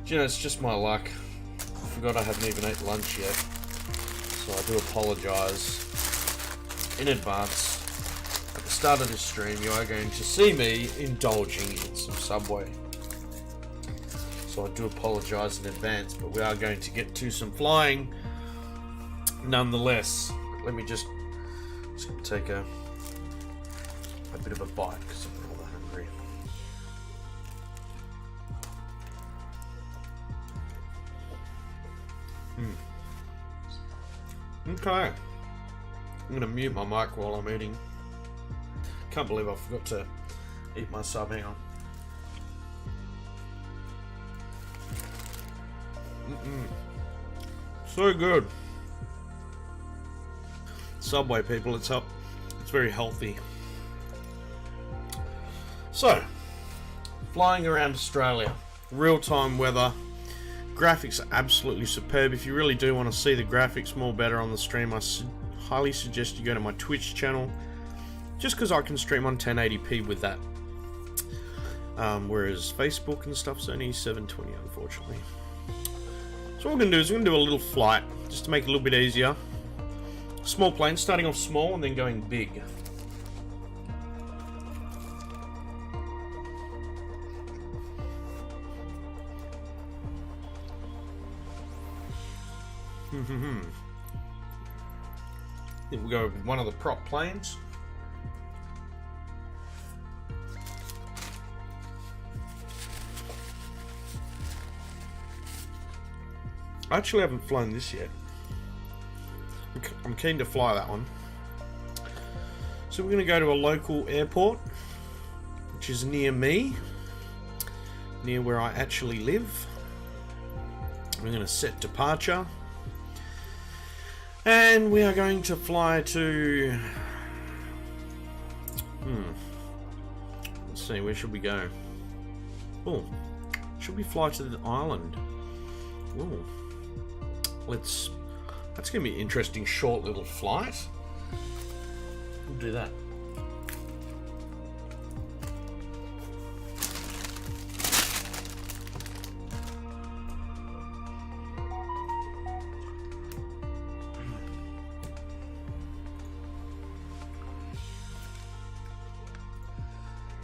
You know, it's just my luck. I forgot I haven't even eaten lunch yet. So I do apologise in advance. At the start of this stream, you are going to see me indulging in some Subway. So I do apologise in advance, but we are going to get to some flying nonetheless. Let me just take a bit of a bite because I'm rather hungry. Okay. I'm going to mute my mic while I'm eating. Can't believe I forgot to eat my sub. Hang on. So good. Subway, people, it's up. It's very healthy. So, flying around Australia, real-time weather, graphics are absolutely superb. If you really do want to see the graphics more better on the stream, I highly suggest you go to my Twitch channel, just because I can stream on 1080p with that. Whereas Facebook and stuff's only 720, unfortunately. So what we're going to do is we're going to do a little flight, just to make it a little bit easier. Small plane, starting off small and then going big. Then we'll go with one of the prop planes. I actually haven't flown this yet. I'm keen to fly that one. So we're going to go to a local airport, which is near me, near where I actually live. We're going to set departure. And we are going to fly to... Let's see, where should we go? Oh, should we fly to the island? Oh, let's... That's going to be an interesting short little flight. We'll do that.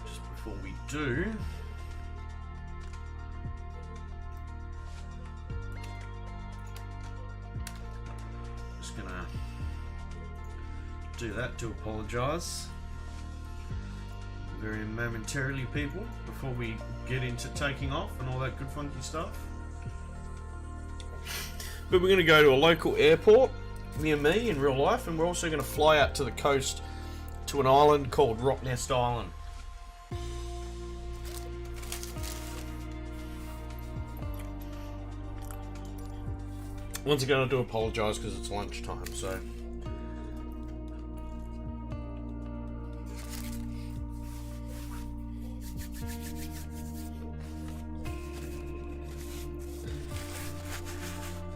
Just before we do... do that, to apologise very momentarily, people, before we get into taking off and all that good funky stuff. But we're going to go to a local airport near me in real life, and we're also going to fly out to the coast to an island called Rock Nest Island. Once again, I do apologise because it's lunchtime, so...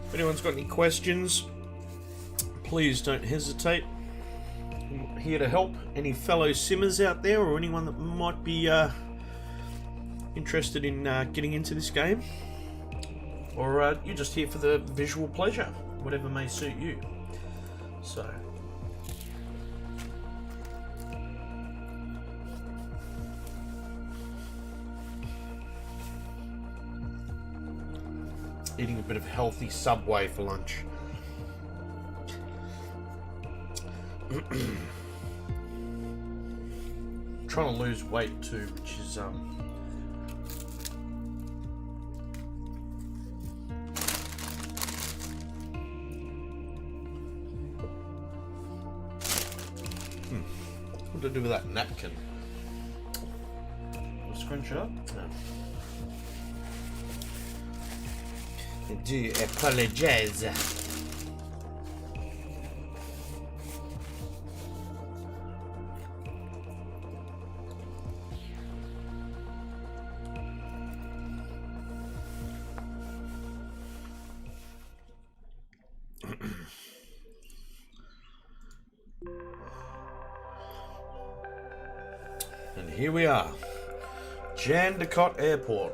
If anyone's got any questions, please don't hesitate. I'm here to help any fellow simmers out there, or anyone that might be interested in getting into this game, or you're just here for the visual pleasure, whatever may suit you. So eating a bit of healthy Subway for lunch. Trying to lose weight too, which is what to do with that napkin? Scrunch it up? No. I do apologize. And here we are, Jandakot Airport.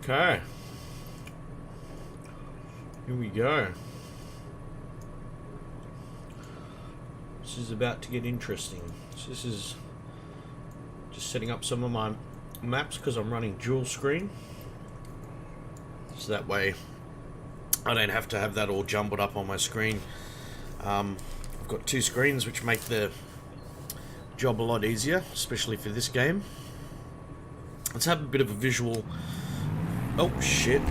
Okay. Here we go. This is about to get interesting. So this is just setting up some of my maps because I'm running dual screen. So that way I don't have to have that all jumbled up on my screen. I've got two screens, which make the job a lot easier, especially for this game. Let's have a bit of a visual. Oh shit.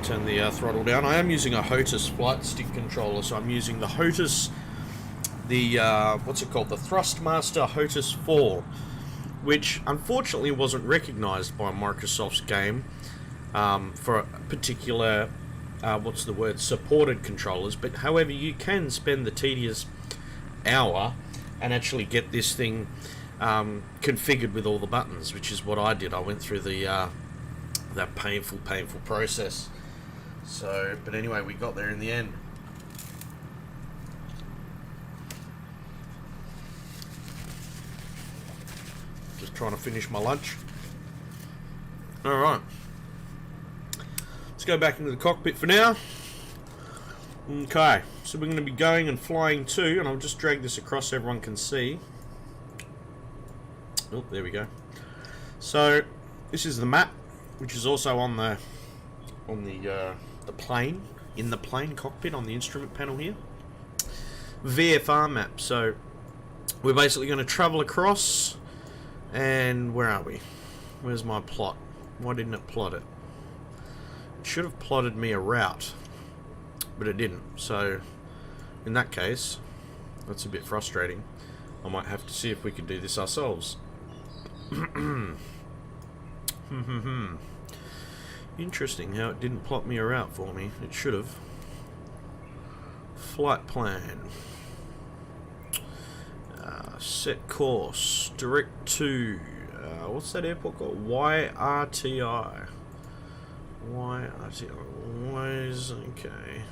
Turn the throttle down. I am using a HOTAS flight stick controller, so I'm using the HOTAS, what's it called? The Thrustmaster HOTAS 4, which unfortunately wasn't recognized by Microsoft's game for a particular, supported controllers. But however, you can spend the tedious hour and actually get this thing configured with all the buttons, which is what I did. I went through the that painful process. So, but anyway, we got there in the end. Just trying to finish my lunch. Alright. Let's go back into the cockpit for now. Okay, so we're going to be going and flying too, and I'll just drag this across so everyone can see. Oh, there we go. So, this is the map, which is also on the plane, in the plane cockpit on the instrument panel here. VFR map. So we're basically going to travel across, and where are we? Where's my plot? Why didn't it plot it? It should have plotted me a route, but it didn't. So in that case, that's a bit frustrating. I might have to see if we can do this ourselves. Interesting how it didn't plot me a route for me. It should have. Flight plan. Set course. Direct to... what's that airport called? YRTI. Okay.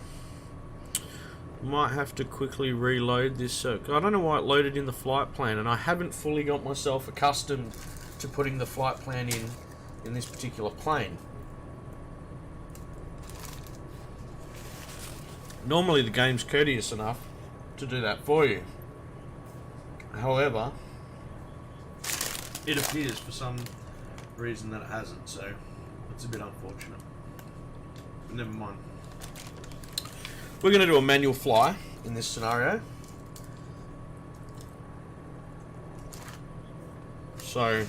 Might have to quickly reload this. I don't know why it loaded in the flight plan, and I haven't fully got myself accustomed to putting the flight plan in this particular plane. Normally the game's courteous enough to do that for you. However, it appears for some reason that it hasn't, so it's a bit unfortunate. But never mind. We're going to do a manual fly in this scenario. So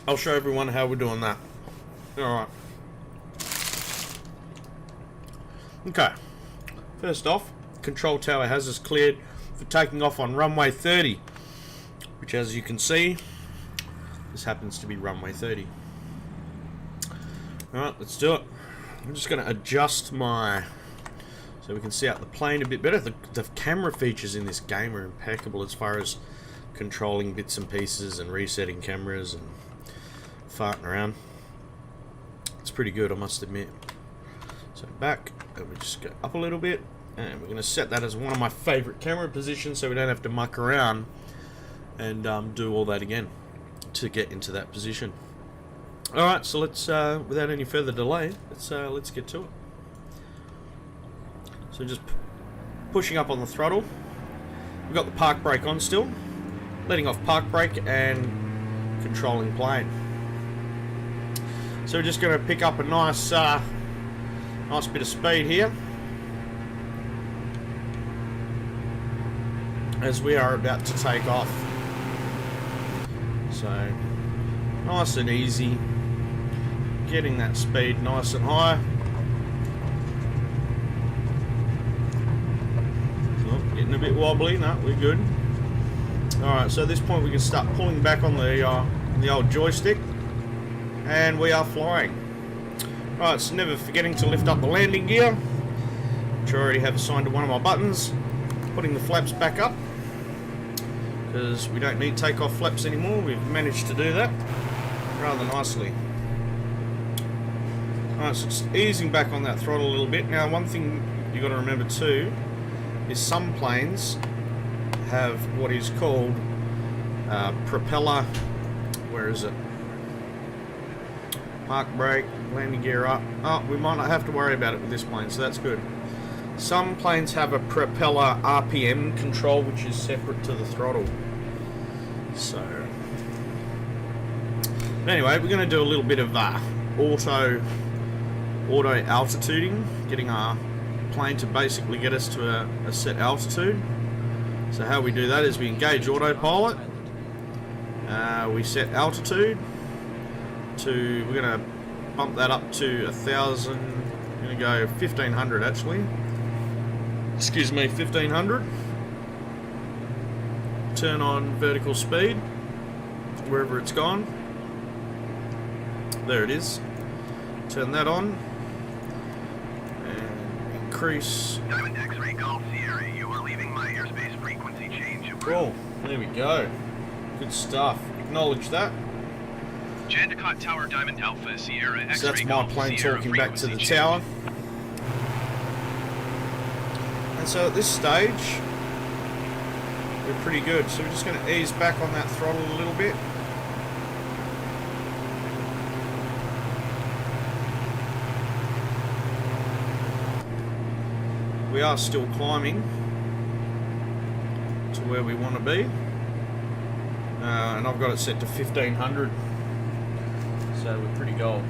I'll show everyone how we're doing that. Alright. Okay, first off, control tower has us cleared for taking off on runway 30, which, as you can see, this happens to be runway 30. Alright, let's do it. I'm just going to adjust my, so we can see out the plane a bit better. The camera features in this game are impeccable as far as controlling bits and pieces and resetting cameras and farting around. It's pretty good, I must admit. So back, and we just go up a little bit, and we're going to set that as one of my favourite camera positions so we don't have to muck around and do all that again to get into that position. Alright, so let's, without any further delay, let's get to it. So just pushing up on the throttle. We've got the park brake on still, letting off park brake and controlling plane. So we're just going to pick up a nice bit of speed here as we are about to take off. So nice and easy, getting that speed nice and high. Oh, getting a bit wobbly. No, we're good. Alright, so at this point we can start pulling back on the old joystick, and we are flying. Alright, so never forgetting to lift up the landing gear, which I already have assigned to one of my buttons. Putting the flaps back up, because we don't need takeoff flaps anymore. We've managed to do that rather nicely. Alright, so just easing back on that throttle a little bit. Now, one thing you got to remember too is some planes have what is called propeller, where is it? Park brake, landing gear up. Oh, we might not have to worry about it with this plane, so that's good. Some planes have a propeller RPM control, which is separate to the throttle. So, anyway, we're going to do a little bit of auto altituding, getting our plane to basically get us to a set altitude. So how we do that is we engage autopilot, we set altitude to, we're going to bump that up to 1,000, we're going to go 1,500 actually, excuse me, 1,500, turn on vertical speed, wherever it's gone, there it is, turn that on, and increase. X-ray Golf Sierra, you are leaving my airspace frequency change. Cool, there we go, good stuff, acknowledge that. Jandakot Tower Diamond Alpha Sierra X-ray So that's my Golf plane Sierra talking back to the frequency tower. And so at this stage, we're pretty good. So we're just going to ease back on that throttle a little bit. We are still climbing to where we want to be. And I've got it set to 1,500. So we're pretty gold.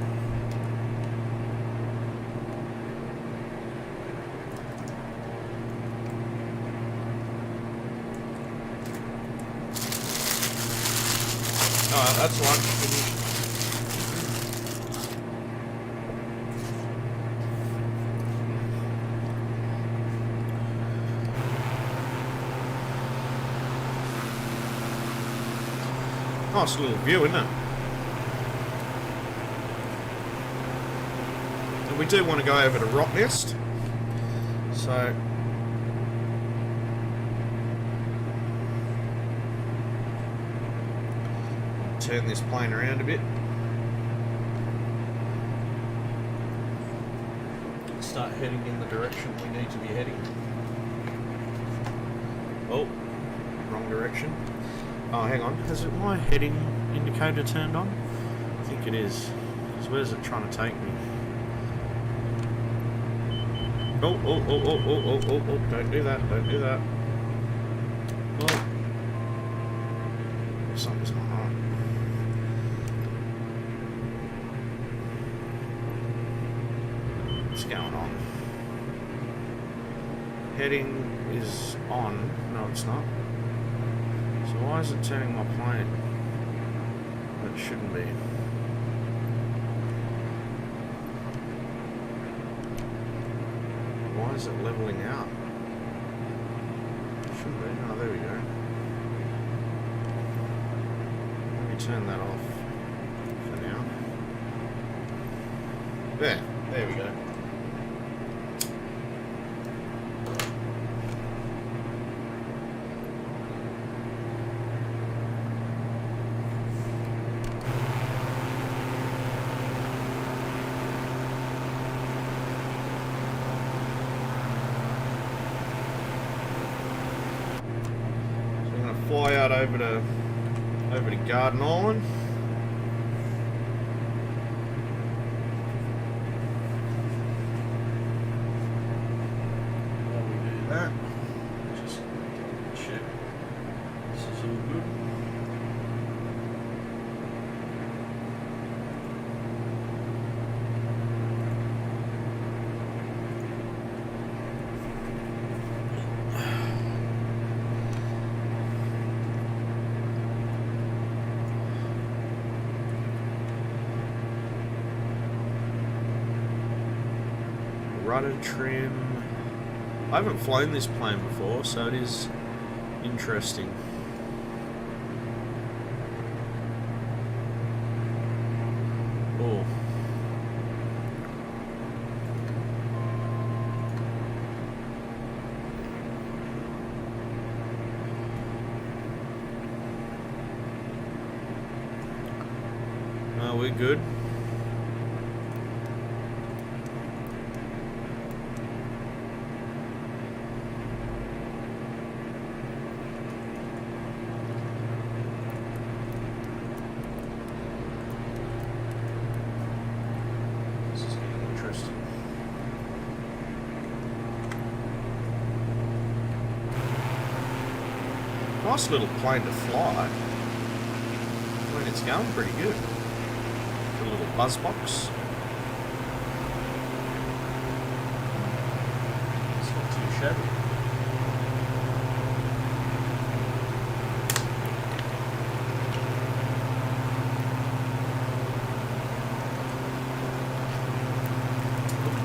Alright, that's lunch finished. Nice little view, isn't it? And we do want to go over to Rock Nest. So turn this plane around a bit. Start heading in the direction we need to be heading. Oh, wrong direction. Oh, hang on. Has it my heading indicator turned on? I think it is. So where's it trying to take me? Oh, oh, oh, oh, oh, oh, oh, oh, don't do that, don't do that. Oh. Something's not right. What's going on? Heading is on. No, it's not. So why is it turning my plane? That shouldn't be. Why is it leveling out? Shouldn't be. Oh, there we go. Let me turn that off for now. There we go. Fly out over to Garden Island. While we do that, just check this is all good. Rudder trim. I haven't flown this plane before, so it is interesting. Oh. No, we're good. nice little plane to fly. I mean, it's going pretty good. A little buzz box. It's not too shabby.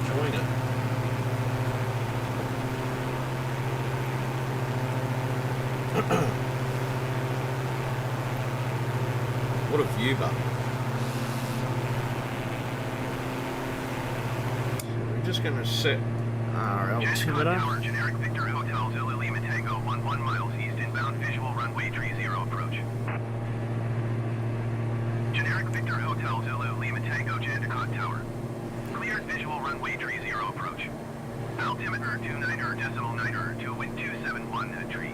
Enjoying it. What a view, but we're just going to set our altimeter. Tower, generic Victor Hotel, Zulu Lima Tango, 11 miles east inbound, visual runway 30 approach. Generic Victor Hotel, Zulu Lima Tango, Jandakot Tower. Cleared visual runway 30 approach. Altimeter 29er, to wind 271 at tree.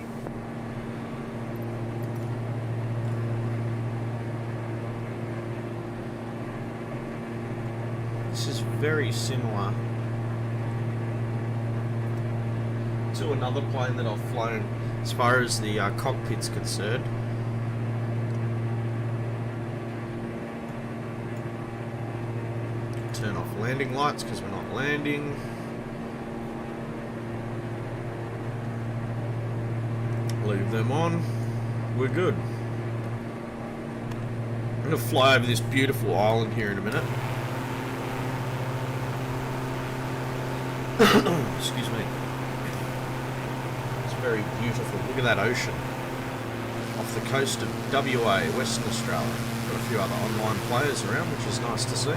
This is very similar to another plane that I've flown as far as the cockpit's concerned. Turn off landing lights because we're not landing. Leave them on. We're good. I'm going to fly over this beautiful island here in a minute. Excuse me. It's very beautiful. Look at that ocean. Off the coast of WA, Western Australia. Got a few other online players around, which is nice to see.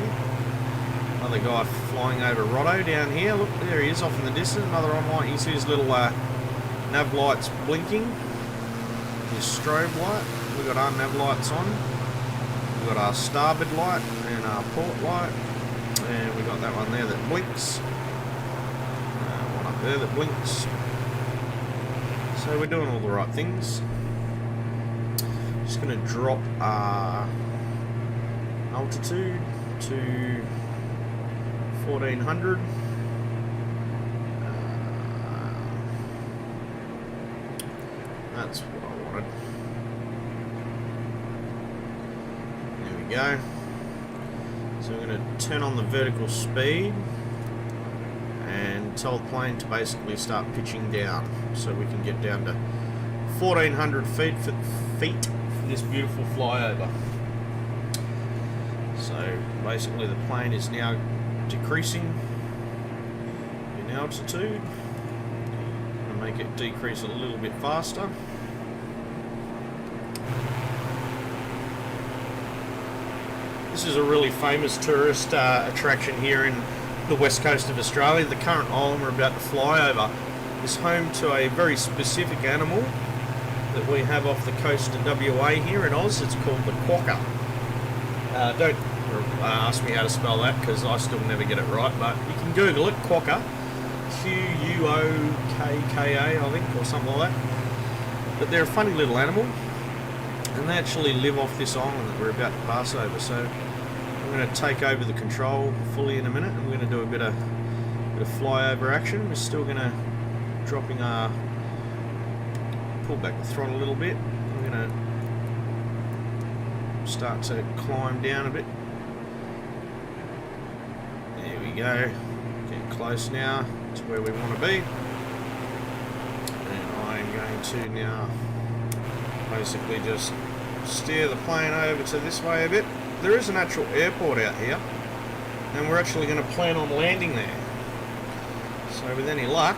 Another guy flying over Rotto down here. Look, there he is off in the distance. Another online. You can see his little nav lights blinking. His strobe light. We've got our nav lights on. We've got our starboard light and our port light. And we've got that one there that blinks. One up there that blinks. So we're doing all the right things. Just going to drop our altitude to 1400. That's what I wanted. There we go. So we're going to turn on the vertical speed and tell the plane to basically start pitching down so we can get down to 1400 feet for this beautiful flyover. So basically the plane is now decreasing in altitude. I'm going to make it decrease a little bit faster. This is a really famous tourist attraction here in the west coast of Australia. The current island we're about to fly over is home to a very specific animal that we have off the coast of WA here in Oz. It's called the quokka. Don't ask me how to spell that because I still never get it right, but you can Google it, quokka. Quokka, I think, or something like that. But they're a funny little animal, and they actually live off this island that we're about to pass over. So I'm going to take over the control fully in a minute, and we're going to do a bit of flyover action. We're still going to dropping our pull back the throttle a little bit. We're going to start to climb down a bit. There we go. Getting close now to where we want to be. And I'm going to now basically just steer the plane over to this way a bit. There is an actual airport out here, and we're actually going to plan on landing there. So with any luck,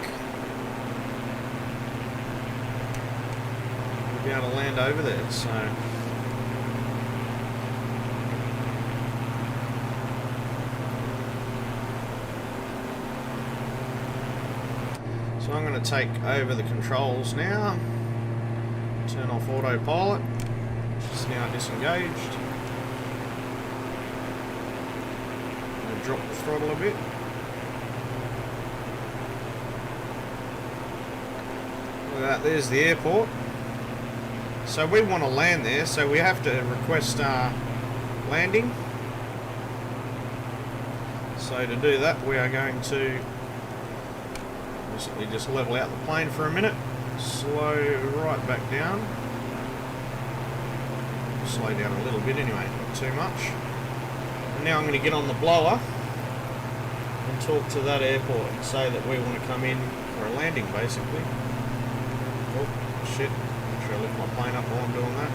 we'll be able to land over there. So I'm going to take over the controls now. Turn off autopilot, which is now disengaged. I'm going to drop the throttle a bit. Look at that, there's the airport. So we want to land there, so we have to request landing. So to do that, we are going to basically just level out the plane for a minute, slow right back down, slow down a little bit anyway, not too much. And now I'm going to get on the blower and talk to that airport and say that we want to come in for a landing, basically. Oh, shit. Make sure I lift my plane up while I'm doing that.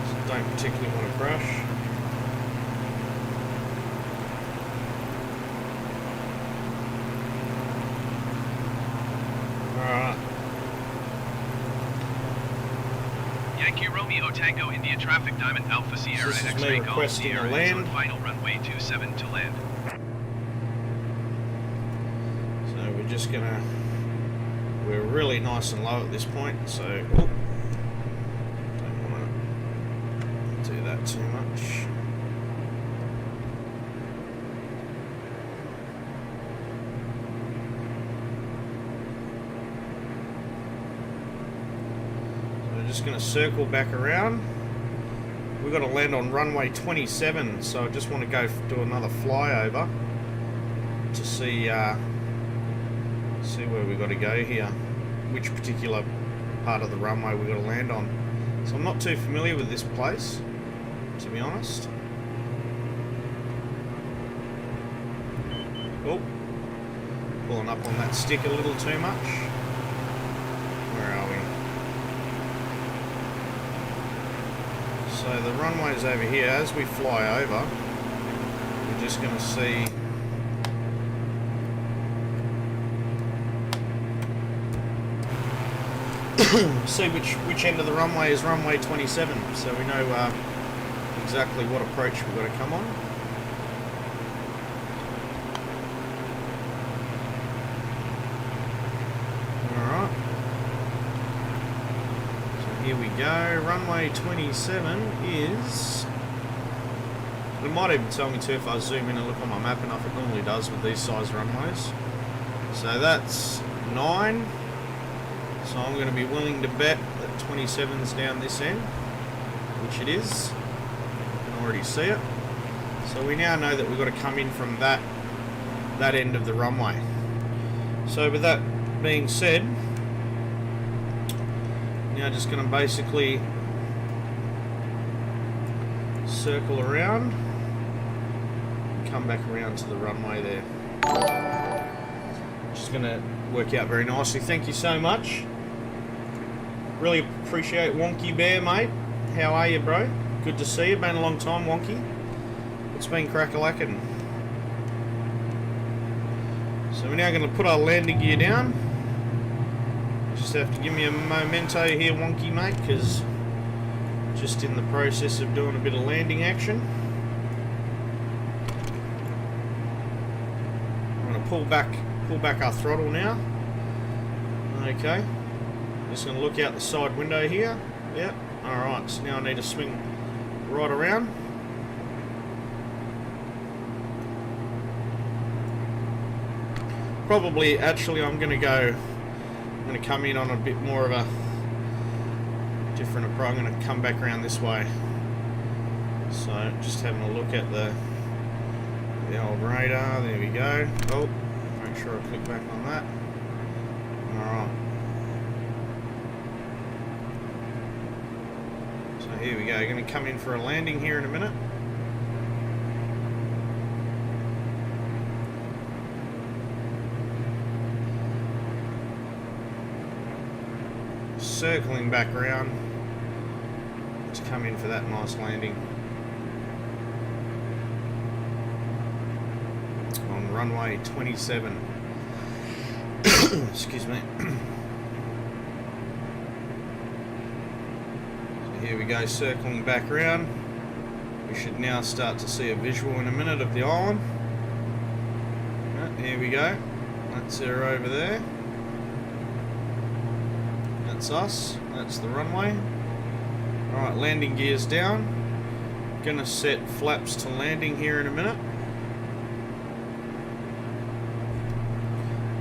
So don't particularly want to crash. Alright. Yankee Romeo Tango India Traffic Diamond Alpha Sierra This is me X-Ray Golf requesting a Sierra land. is on final runway 27 to land. So we're just gonna, we're really nice and low at this point, so don't want to do that too much. So we're just gonna circle back around. We've got to land on runway 27, so I just want to go do another flyover to see where we've got to go here, which particular part of the runway we've got to land on. So I'm not too familiar with this place, to be honest. Oh, pulling up on that stick a little too much. Where are we? So the runway's over here. As we fly over, we're just going to see which end of the runway is runway 27, so we know exactly what approach we've got to come on. Alright. So here we go. Runway 27 is... It might even tell me to if I zoom in and look on my map enough. It normally does with these size runways. So that's 9. So I'm going to be willing to bet that 27's down this end, which it is. You can already see it. So we now know that we've got to come in from that end of the runway. So with that being said, now just going to basically circle around and come back around to the runway there. Just going to work out very nicely. Thank you so much. Really appreciate Wonky Bear, mate. How are you, bro? Good to see you. Been a long time, Wonky. It's been crack-a-lackin'. So we're now going to put our landing gear down. Just have to give me a memento here, Wonky, mate, because just in the process of doing a bit of landing action. I'm going to pull back our throttle now. Okay. Just going to look out the side window here. Yep. Alright, so now I need to swing right around. Probably, actually, I'm going to come in on a bit more of a different approach. I'm going to come back around this way. So, just having a look at the old radar. There we go. Oh, make sure I click back on that. Alright. So here we go. Going to come in for a landing here in a minute. Circling back around to come in for that nice landing on runway 27. Excuse me. So here we go, circling back around. We should now start to see a visual in a minute of the island. Right, here we go. That's her over there. That's us. That's the runway. Alright, landing gears down. Gonna set flaps to landing here in a minute.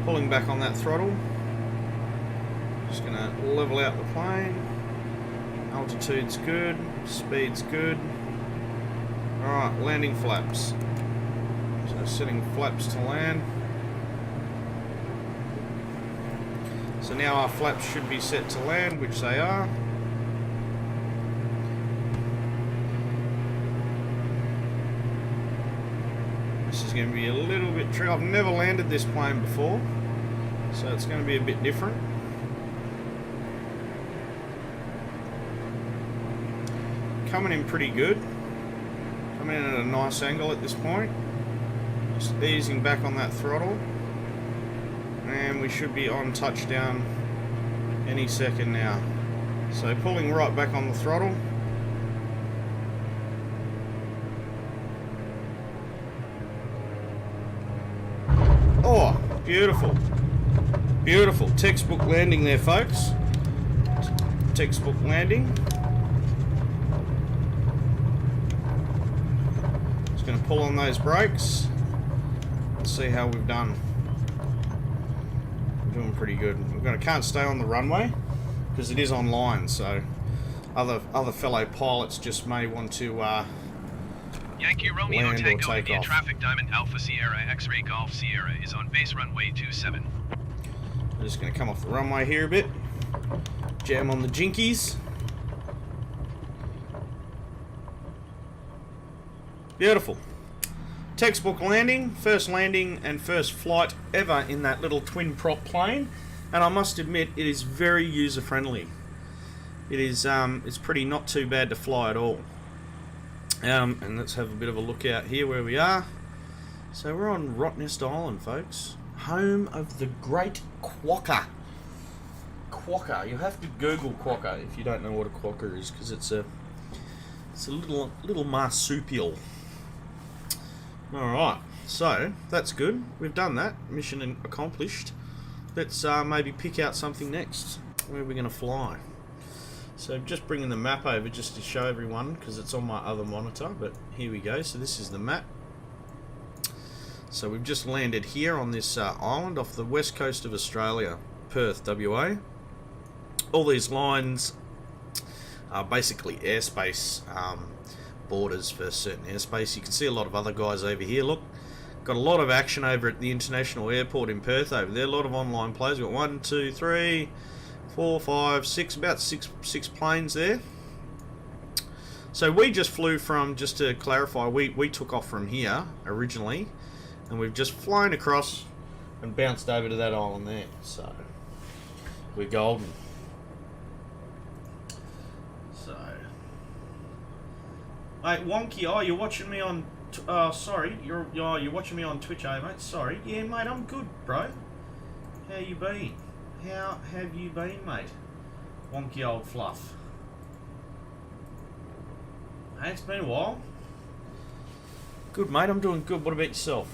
Pulling back on that throttle. Just gonna level out the plane. Altitude's good. Speed's good. Alright, landing flaps. So setting flaps to land. So now our flaps should be set to land, which they are. This is going to be a little bit tricky. I've never landed this plane before, so it's going to be a bit different. Coming in pretty good. Coming in at a nice angle at this point. Just easing back on that throttle. And we should be on touchdown any second now. So pulling right back on the throttle. Oh, beautiful. Beautiful. Textbook landing there, folks. Textbook landing. Just going to pull on those brakes. Let's see how we've done. We're doing pretty good. Can't stay on the runway because it is online, so other fellow pilots just may want to Yankee Romeo land or Tango take India off. Traffic Diamond Alpha Sierra X-Ray Golf Sierra is on base runway 27. I'm just going to come off the runway here a bit. Jam on the jinkies. Beautiful. Textbook landing. First landing and first flight ever in that little twin prop plane. And I must admit, it is very user friendly. It is, it's pretty not too bad to fly at all. And let's have a bit of a look out here where we are. So we're on Rottnest Island, folks. Home of the great quokka. Quokka. You have to Google quokka if you don't know what a quokka is, because it's a little marsupial. Alright, so that's good. We've done that. Mission accomplished. Let's maybe pick out something next. Where are we going to fly? So just bringing the map over just to show everyone, because it's on my other monitor, but here we go. So this is the map. So we've just landed here on this island off the west coast of Australia, Perth, WA. All these lines are basically airspace borders for certain airspace. You can see a lot of other guys over here. Look, got a lot of action over at the International Airport in Perth over there. A lot of online players. We've got 1, 2, 3, 4, 5, 6, about six planes there. So we just flew from, just to clarify, we took off from here originally, and we've just flown across and bounced over to that island there. So we're golden. So, mate, Wonky, oh, you're watching me on, sorry, you're watching me on Twitch, eh, mate? Sorry. Yeah, mate, I'm good, bro. How you been? How have you been, mate? Wonky old fluff. Hey, it's been a while. Good, mate, I'm doing good. What about yourself?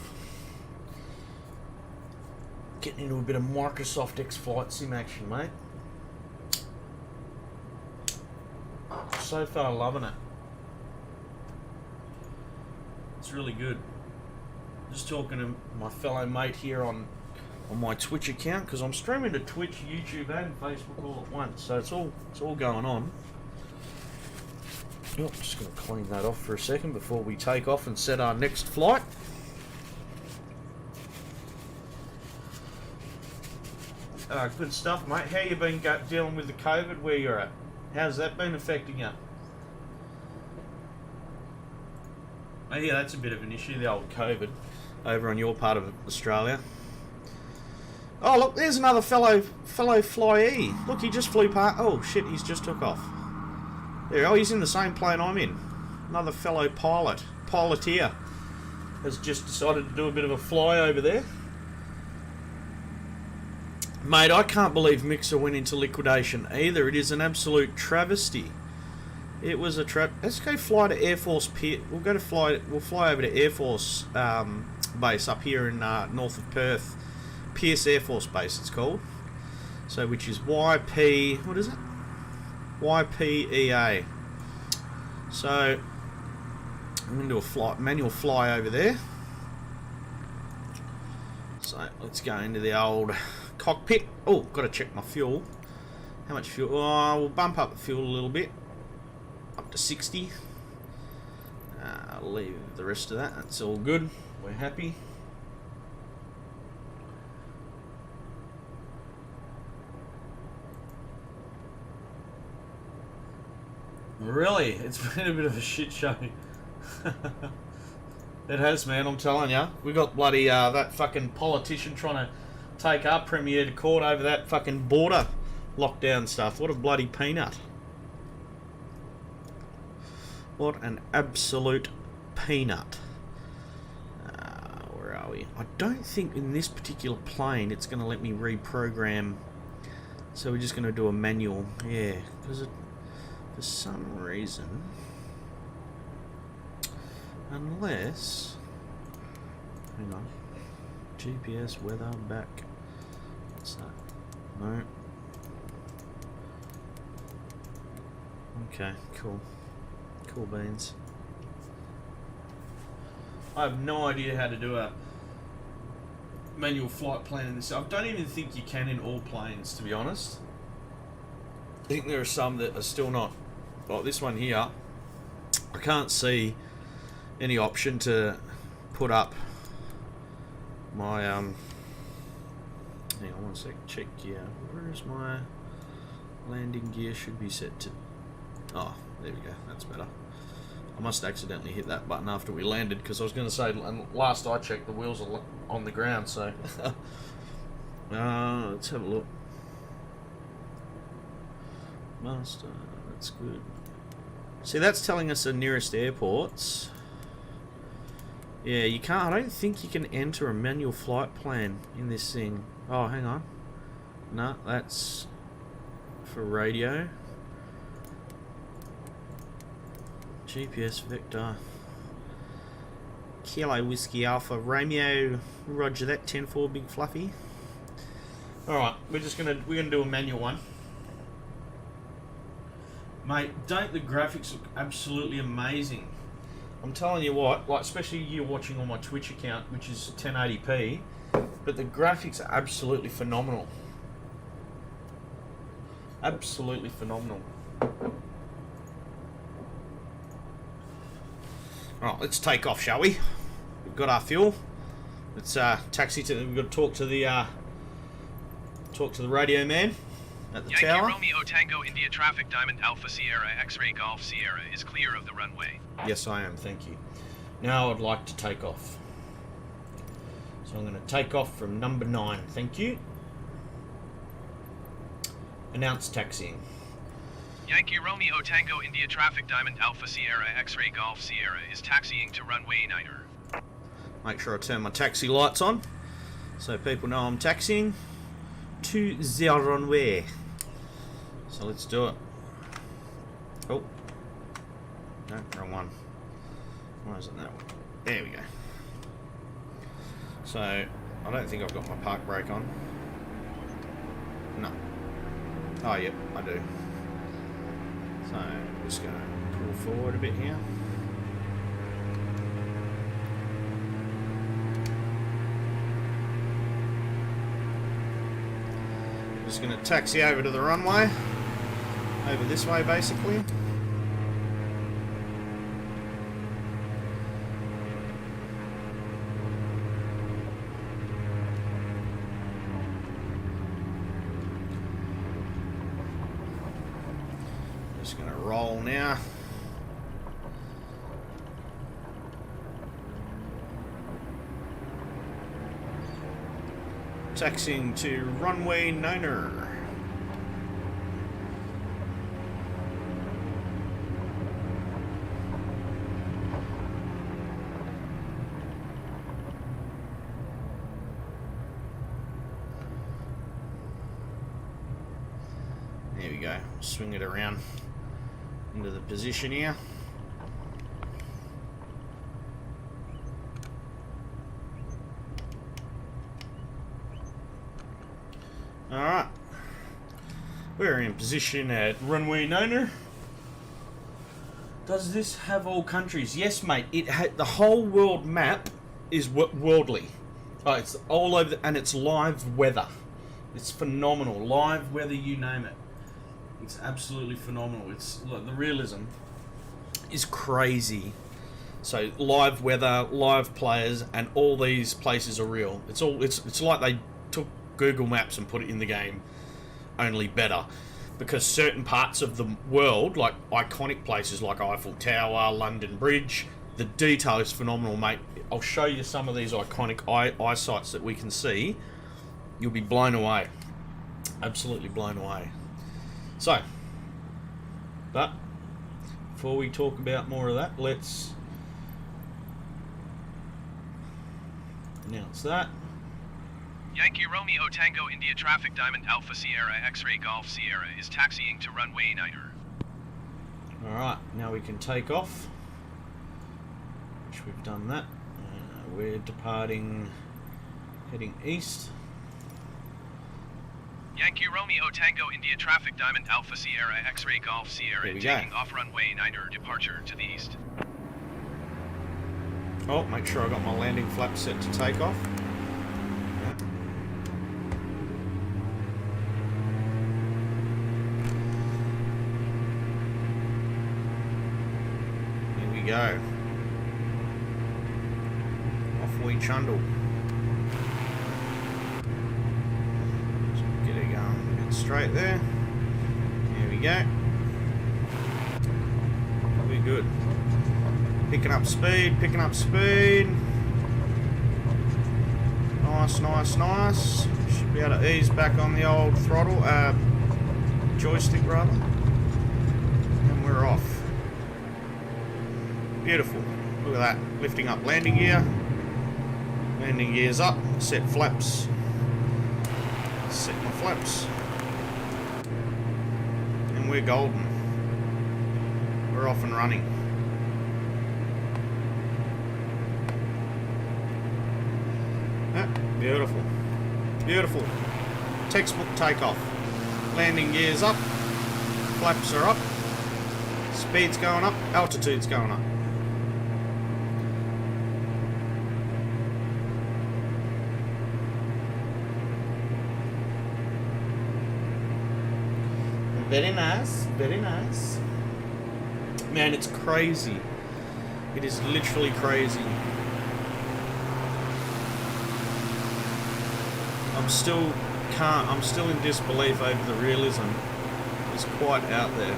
Getting into a bit of Microsoft X Flight Sim action, mate. So far, loving it. It's really good. Just talking to my fellow mate here on my Twitch account, because I'm streaming to Twitch, YouTube, and Facebook all at once. So it's all going on. Oh, just going to clean that off for a second before we take off and set our next flight. Good stuff, mate. How you been dealing with the COVID where you're at? How's that been affecting you? Oh yeah, that's a bit of an issue, the old COVID, over on your part of Australia. Oh look, there's another fellow flyee. Look, he just flew past. Oh shit, he's just took off. There, oh, he's in the same plane I'm in. Another fellow piloteer has just decided to do a bit of a fly over there. Mate, I can't believe Mixer went into liquidation either. It is an absolute travesty. It was a trap. Let's go fly to Air Force Pier. We'll fly over to Air Force base up here in north of Perth. Pierce Air Force Base, it's called. So, which is YP. What is it? YPEA. So, I'm going to do a manual fly over there. So, let's go into the old cockpit. Oh, got to check my fuel. How much fuel? Oh, we'll bump up the fuel a little bit. Up to 60. I'll leave the rest of that. That's all good. We're happy. Really? It's been a bit of a shit show. It has, man, I'm telling you. We got bloody, that fucking politician trying to take our premier to court over that fucking border lockdown stuff. What a bloody peanut. What an absolute peanut. Where are we? I don't think in this particular plane it's going to let me reprogram. So we're just going to do a manual. Yeah, because for some reason... Unless... Hang on. GPS, weather, back. What's that? No. Okay, cool. Cool beans. I have no idea how to do a manual flight plan in this. I don't even think you can in all planes, to be honest. I think there are some that are still not. Like this one here, I can't see any option to put up my hang on one sec, check gear. Where is my landing gear? Should be set to, oh, there we go, that's better. I must accidentally hit that button after we landed, because I was going to say, last I checked, the wheels are on the ground, so let's have a look. Master, that's good. See, that's telling us the nearest airports. Yeah, you can't. I don't think you can enter a manual flight plan in this thing. Oh, hang on. No, that's for radio. GPS vector. Kilo Whiskey Alpha Romeo. Roger that. 10-4 Big Fluffy. All right, we're gonna do a manual one. Mate, don't the graphics look absolutely amazing? I'm telling you what, like, especially you watching on my Twitch account, which is 1080p, but the graphics are absolutely phenomenal. Absolutely phenomenal. Alright, let's take off, shall we? We've got our fuel. Let's taxi to. We've got to talk to the radio man at the Yankee tower. Romeo Tango India Traffic Diamond Alpha Sierra X-Ray Golf Sierra is clear of the runway. Yes, I am. Thank you. Now I'd like to take off. So I'm going to take off from number 9. Thank you. Announce taxiing. Yankee Romeo Tango India Traffic Diamond Alpha Sierra X-Ray Golf Sierra is taxiing to runway 9er. Make sure I turn my taxi lights on so people know I'm taxiing to the runway. So let's do it. Oh. No, wrong one. Why isn't that one? There we go. So, I don't think I've got my park brake on. No. Oh, yep, I do. So, I'm just going to pull forward a bit here. Just going to taxi over to the runway. Over this way, basically. Just going to roll now. Taxiing to runway 9er. There we go. Swing it around into the position here. Alright. We're in position at runway 9er. Does this have all countries? Yes, mate. It the whole world map is worldly. Oh, it's all over, and it's live weather. It's phenomenal. Live weather, you name it. It's absolutely phenomenal. It's look, the realism is crazy. So live weather, live players, and all these places are real. It's like they took Google Maps and put it in the game, only better. Because certain parts of the world, like iconic places like Eiffel Tower, London Bridge, the detail is phenomenal, mate. I'll show you some of these iconic eyesights that we can see. You'll be blown away. Absolutely blown away. So, but before we talk about more of that, let's announce that. Yankee Romeo Tango India Traffic Diamond Alpha Sierra X-Ray Golf Sierra is taxiing to runway 9er. Alright, now we can take off, which we've done that. We're departing, heading east. Yankee Romeo Tango India Traffic Diamond Alpha Sierra X-Ray Golf Sierra taking off runway 9er, departure to the east. Oh, make sure I got my landing flap set to take off. Here we go. Off we trundle. Get it going a bit straight there. Here we go. Probably good. Picking up speed, picking up speed. Nice, nice, nice. Should be able to ease back on the old throttle, joystick rather. And we're off. Beautiful. Look at that. Lifting up landing gear. Landing gear's up. Set flaps. Set my flaps. And we're golden. We're off and running. Beautiful. Beautiful. Textbook takeoff. Landing gear's up. Flaps are up. Speed's going up. Altitude's going up. Very nice. Very nice. Man, it's crazy. It is literally crazy. I'm still in disbelief over the realism. It's quite out there.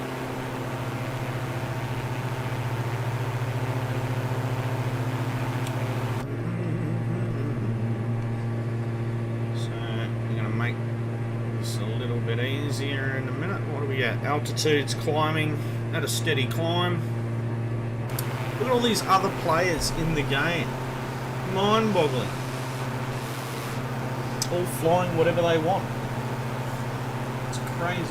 So we're gonna make this a little bit easier in a minute. What do we got? Altitude's climbing at a steady climb. Look at all these other players in the game. Mind-boggling. All flying whatever they want. It's crazy.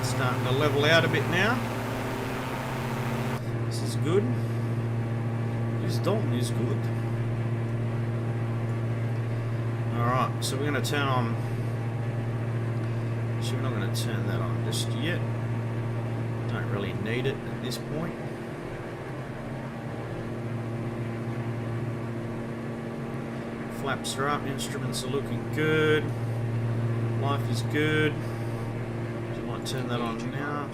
It's starting to level out a bit now. This is good. This dome is good. Alright, so we're going to turn on... Actually, we're not going to turn that on just yet. Don't really need it at this point. Flaps are up, instruments are looking good. Life is good. So you might turn that on now.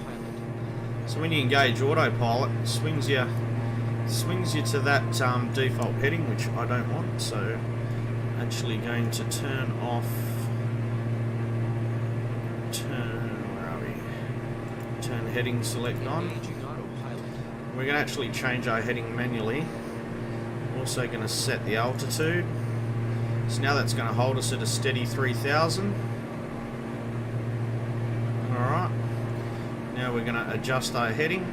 So when you engage autopilot, it swings you to that default heading, which I don't want, so... Actually going to turn off, where are we? Turn heading select on. We're going to actually change our heading manually. Also going to set the altitude. So now that's going to hold us at a steady 3,000. Alright. Now we're going to adjust our heading.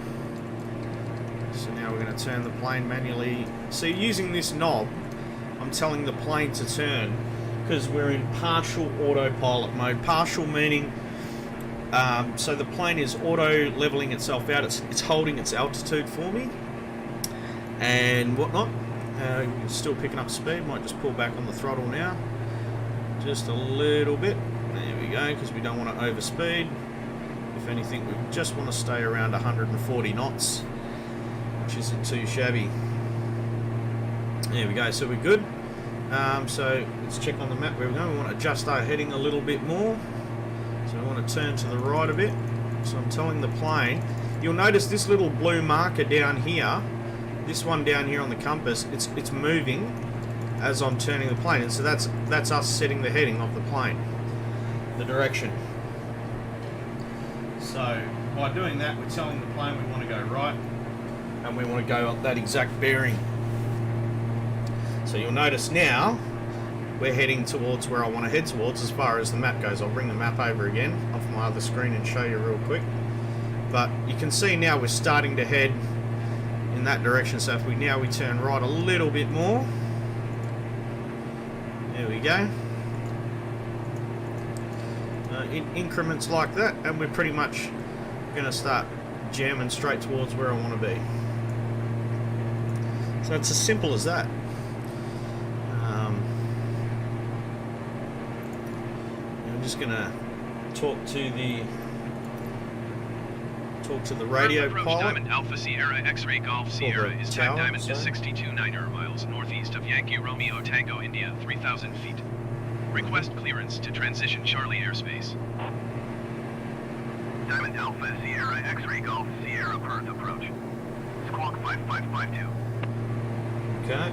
So now we're going to turn the plane manually. So using this knob, I'm telling the plane to turn because we're in partial autopilot mode. Partial meaning so the plane is auto leveling itself out. It's holding its altitude for me and whatnot. Still picking up speed. Might just pull back on the throttle now, just a little bit. There we go, because we don't want to overspeed. If anything, we just want to stay around 140 knots, which isn't too shabby. There we go, so we're good. So let's check on the map where we're going. We want to adjust our heading a little bit more. So we want to turn to the right a bit. So I'm telling the plane, you'll notice this little blue marker down here This one down here on the compass, it's moving as I'm turning the plane, and so that's us setting the heading of the plane, the direction. So by doing that, we're telling the plane we want to go right, and we want to go up that exact bearing. So you'll notice now we're heading towards where I want to head towards as far as the map goes. I'll bring the map over again off my other screen and show you real quick. But you can see now we're starting to head in that direction. So if we turn right a little bit more, there we go. In increments like that, and we're pretty much going to start jamming straight towards where I want to be. So it's as simple as that. I'm just going to talk to the radio pilot. Diamond Alpha Sierra X-Ray Golf Sierra is time diamond to 62.9 miles northeast of Yankee Romeo Tango India, 3,000 feet. Request clearance to transition Charlie airspace. Diamond Alpha Sierra X-Ray Golf Sierra Perth approach. Squawk 5552. Okay,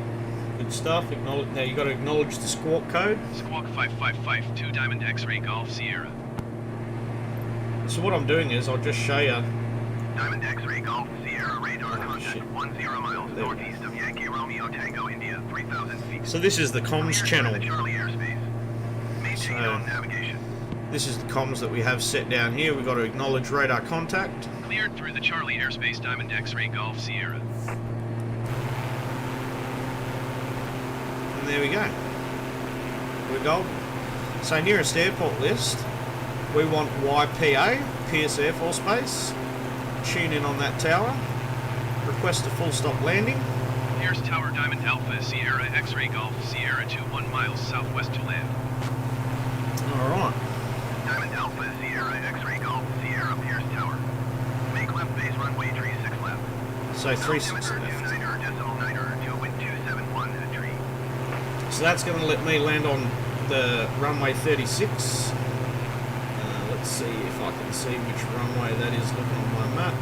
good stuff. Acknowledge. Now you got to acknowledge the squawk code. Squawk 5552 Diamond X-Ray Golf Sierra. So what I'm doing is I'll just show you. Diamond X-Ray Golf Sierra radar contact 10 miles northeast of Yankee Romeo Tango India, 3,000 feet. So this is the comms channel. Charlie airspace. Maintain on navigation. This is the comms that we have set down here. We've got to acknowledge radar contact. Cleared through the Charlie airspace, Diamond X-Ray Golf Sierra. And there we go. We're golden. So nearest airport list, we want YPA, Pierce Air Force Base. Tune in on that tower. Request a full stop landing. Pierce Tower Diamond Alpha Sierra X-Ray Golf Sierra 21 miles southwest to land. Alright. Diamond Alpha Sierra X-Ray Golf Sierra Pierce Tower. Make left base runway 36 left. So 36 left. So that's going to let me land on the runway 36. Let's see if I can see which runway that is looking on my map.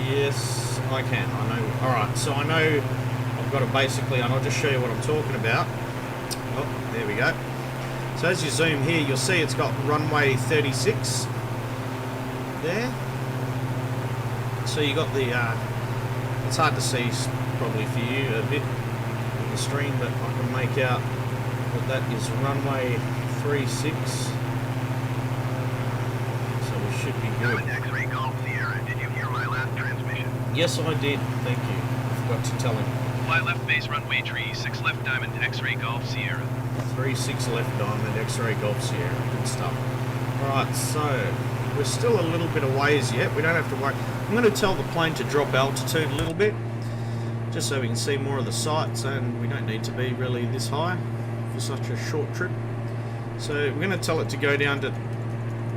Yes, I can. I know. Alright, so I know I've got to basically, and I'll just show you what I'm talking about. Oh, there we go. So as you zoom here, you'll see it's got runway 36 there. So you got the, it's hard to see probably for you a bit on the screen, but I can make out that that is runway 36. Should be good. X-Ray Golf Sierra, did you hear my last transmission? Yes, I did. Thank you. I forgot to tell him. Fly left base runway 36 left Diamond X-Ray Golf Sierra. 36 left Diamond X-Ray Golf Sierra. Good stuff. Alright, so we're still a little bit a ways yet. We don't have to worry. I'm going to tell the plane to drop altitude a little bit, just so we can see more of the sights, and we don't need to be really this high for such a short trip. So we're going to tell it to go down to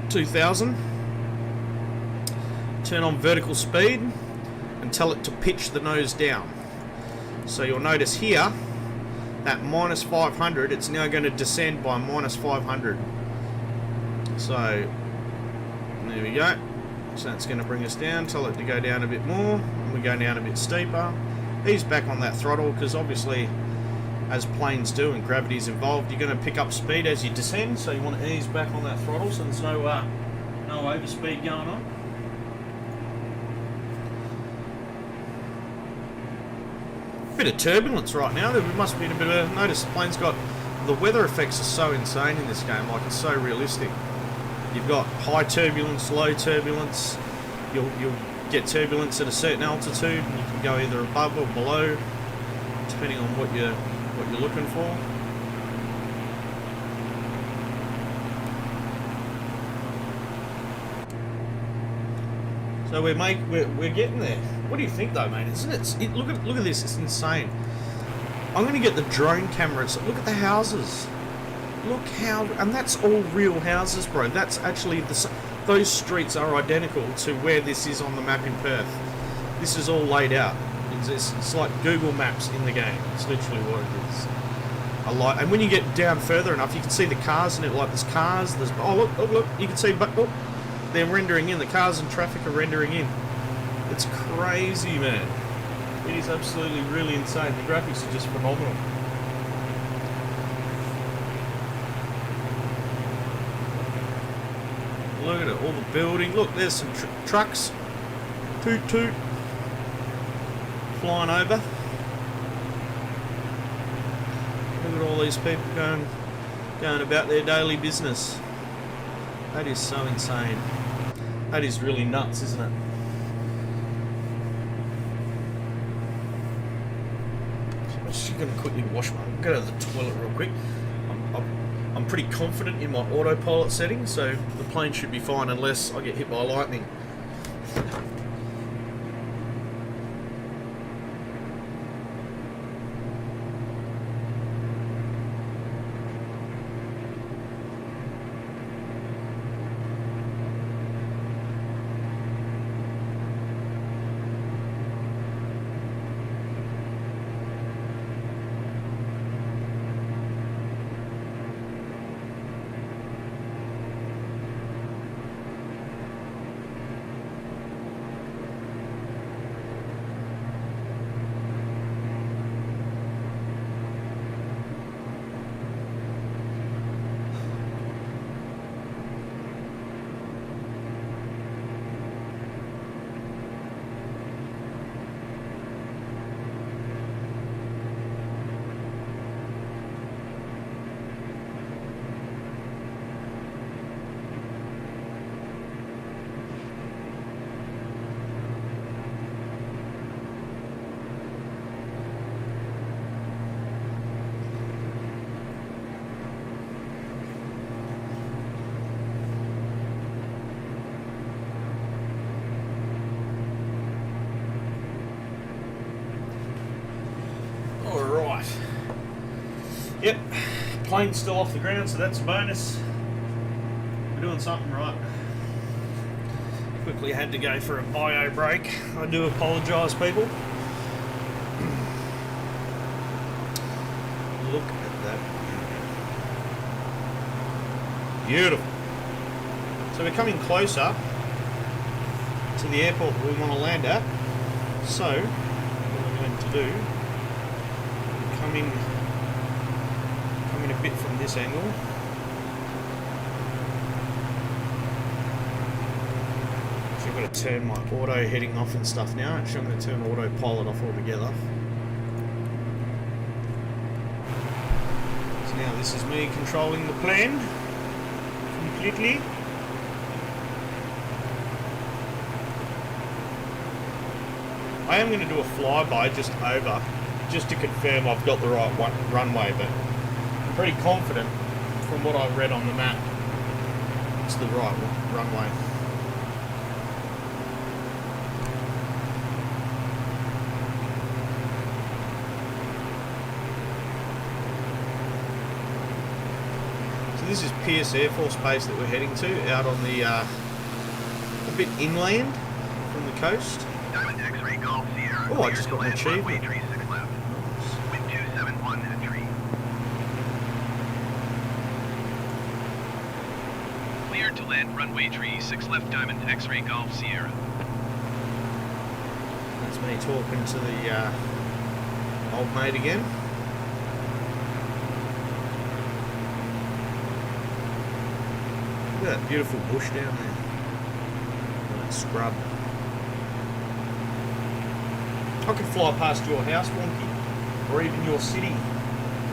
2,000. Turn on vertical speed and tell it to pitch the nose down. So you'll notice here at minus 500 it's now going to descend by minus 500. So there we go. So that's going to bring us down. Tell it to go down a bit more, and we go down a bit steeper. Ease back on that throttle, because obviously as planes do and gravity is involved, you're going to pick up speed as you descend, so you want to ease back on that throttle so there's no overspeed going on. Bit of turbulence right now. There must be a bit of notice. The plane's got, the weather effects are so insane in this game. Like, it's so realistic. You've got high turbulence, low turbulence. You'll get turbulence at a certain altitude, and you can go either above or below, depending on what you're looking for. So we're getting there. What do you think though, mate? Isn't it? Look at this. It's insane. I'm going to get the drone cameras. Look at the houses. Look how, and that's all real houses, bro. That's actually those streets are identical to where this is on the map in Perth. This is all laid out. It's like Google Maps in the game. It's literally what it is. And when you get down further enough, you can see the cars in it. Like there's cars. There's look. You can see, but they're rendering in. The cars and traffic are rendering in. It's crazy, man. It is absolutely really insane. The graphics are just phenomenal. Look at it, all the building. Look, there's some trucks. Toot toot. Flying over. Look at all these people going about their daily business. That is so insane. That is really nuts, isn't it? I'm just going to quickly go to the toilet real quick. I'm pretty confident in my autopilot settings, so the plane should be fine unless I get hit by lightning. Yep, plane's still off the ground, so that's a bonus. We're doing something right. Quickly had to go for a bio break. I do apologise, people. Look at that. Beautiful. So we're coming closer to the airport that we want to land at. So, what we're going to do, coming a bit from this angle. So I've got to turn my auto heading off and stuff now. Actually, I'm going to turn autopilot off altogether. So now this is me controlling the plane completely. I am going to do a flyby just over, just to confirm I've got the right runway, but I'm pretty confident from what I've read on the map it's the right runway. So this is Pierce Air Force Base that we're heading to, out on the a bit inland from the coast. Oh, I just got an achievement. Cleared to land runway 36 left Diamond X-ray Golf Sierra. That's me talking to the old mate again. Look at that beautiful bush down there. That scrub. I could fly past your house, Wonky, or even your city.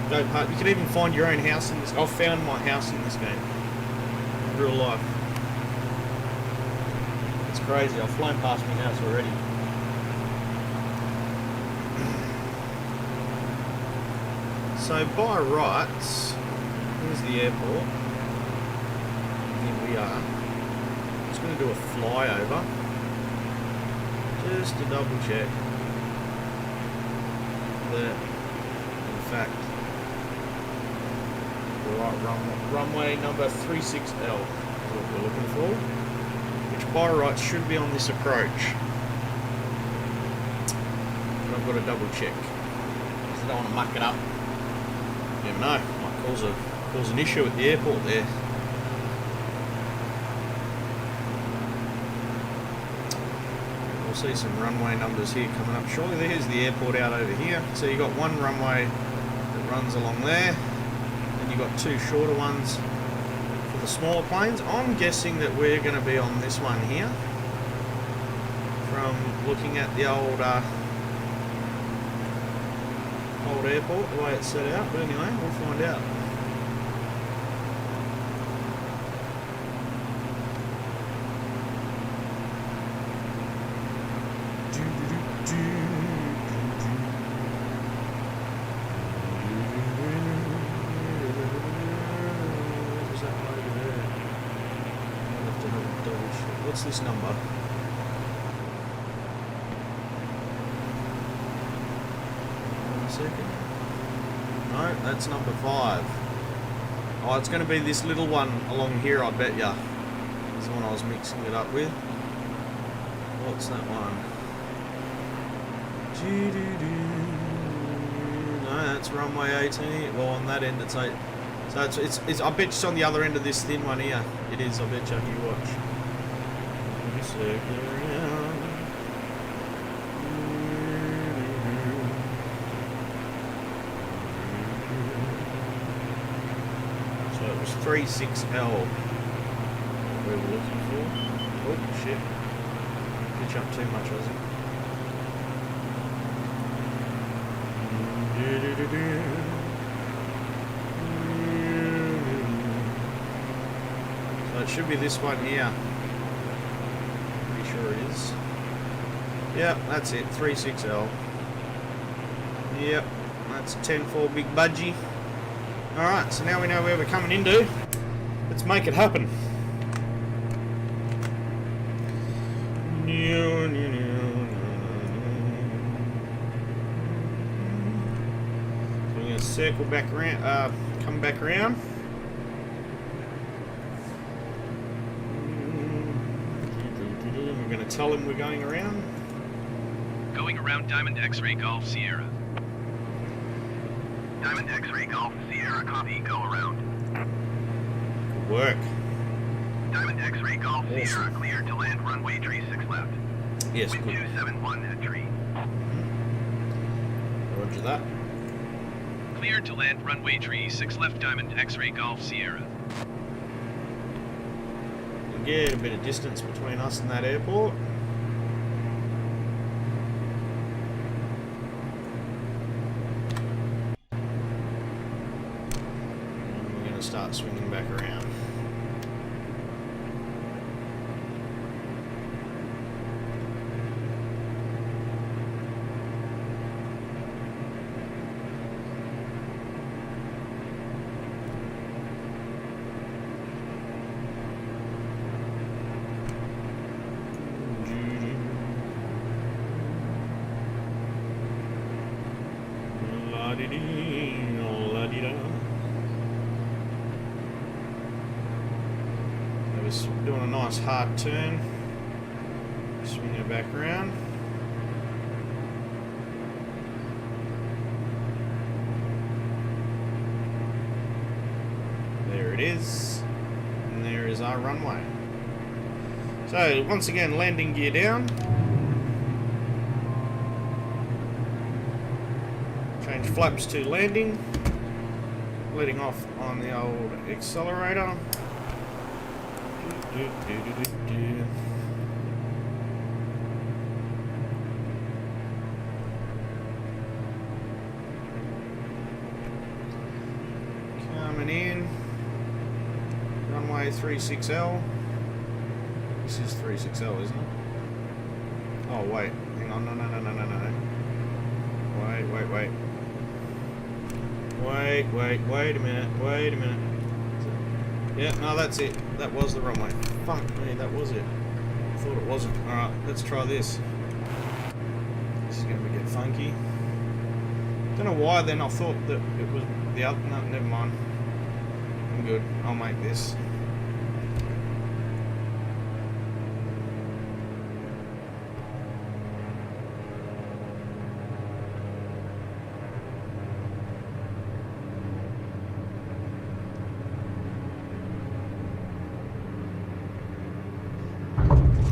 Go past. You can even find your own house in this. I've found my house in this game, in real life. It's crazy. I've flown past my house already. So by rights, here's the airport. Here we are. I'm just going to do a flyover, just to double check that, in fact, the right runway number 36L is what we're looking for, which by rights should be on this approach. But I've got to double check because I don't want to muck it up. You never know, might cause an issue at the airport there. see some runway numbers here coming up. Surely there's the airport out over here. So you got one runway that runs along there, and you got two shorter ones for the smaller planes. I'm guessing that we're going to be on this one here. From looking at the old airport, the way it's set out. But anyway, we'll find out. What's this number? One second. No, that's number 5. Oh, it's going to be this little one along here, I bet ya. This is the one I was mixing it up with. What's that one? No, that's runway 18. Well, on that end it's 8. So it's I bet it's on the other end of this thin one here. It is, I bet you. You watch. Circle around. So it was 36L we were looking for. Oh shit. Pitch up too much, was it? So it should be this one here. Sure is. Yep, that's it. 36L. Yep, that's 10-4 big budgie. Alright, so now we know where we're coming into. Let's make it happen. So we're going to circle back around, come back around. Tell him we're going around. Going around Diamond X-Ray Golf Sierra. Diamond X-Ray Golf Sierra, copy, go around. Good work. Diamond X-Ray Golf Sierra, cleared to land runway tree 6 left. Yes, Wind good. 271 at tree. Roger that. Cleared to land runway tree 6 left, Diamond X-Ray Golf Sierra. Get a bit of distance between us and that airport. And we're going to start swinging back around. Doing a nice hard turn, swing it back around. There it is, and there is our runway. So once again, landing gear down. Change flaps to landing. Letting off on the old accelerator. Coming in. Runway 36L. This is 36L, isn't it? Oh, wait. Hang on. No. Wait a minute. Yeah, no, that's it. That was the runway. Fuck me, that was it. I thought it wasn't. Alright, let's try this. This is going to get funky. Don't know why then I thought that it was the other. No, never mind. I'm good. I'll make this.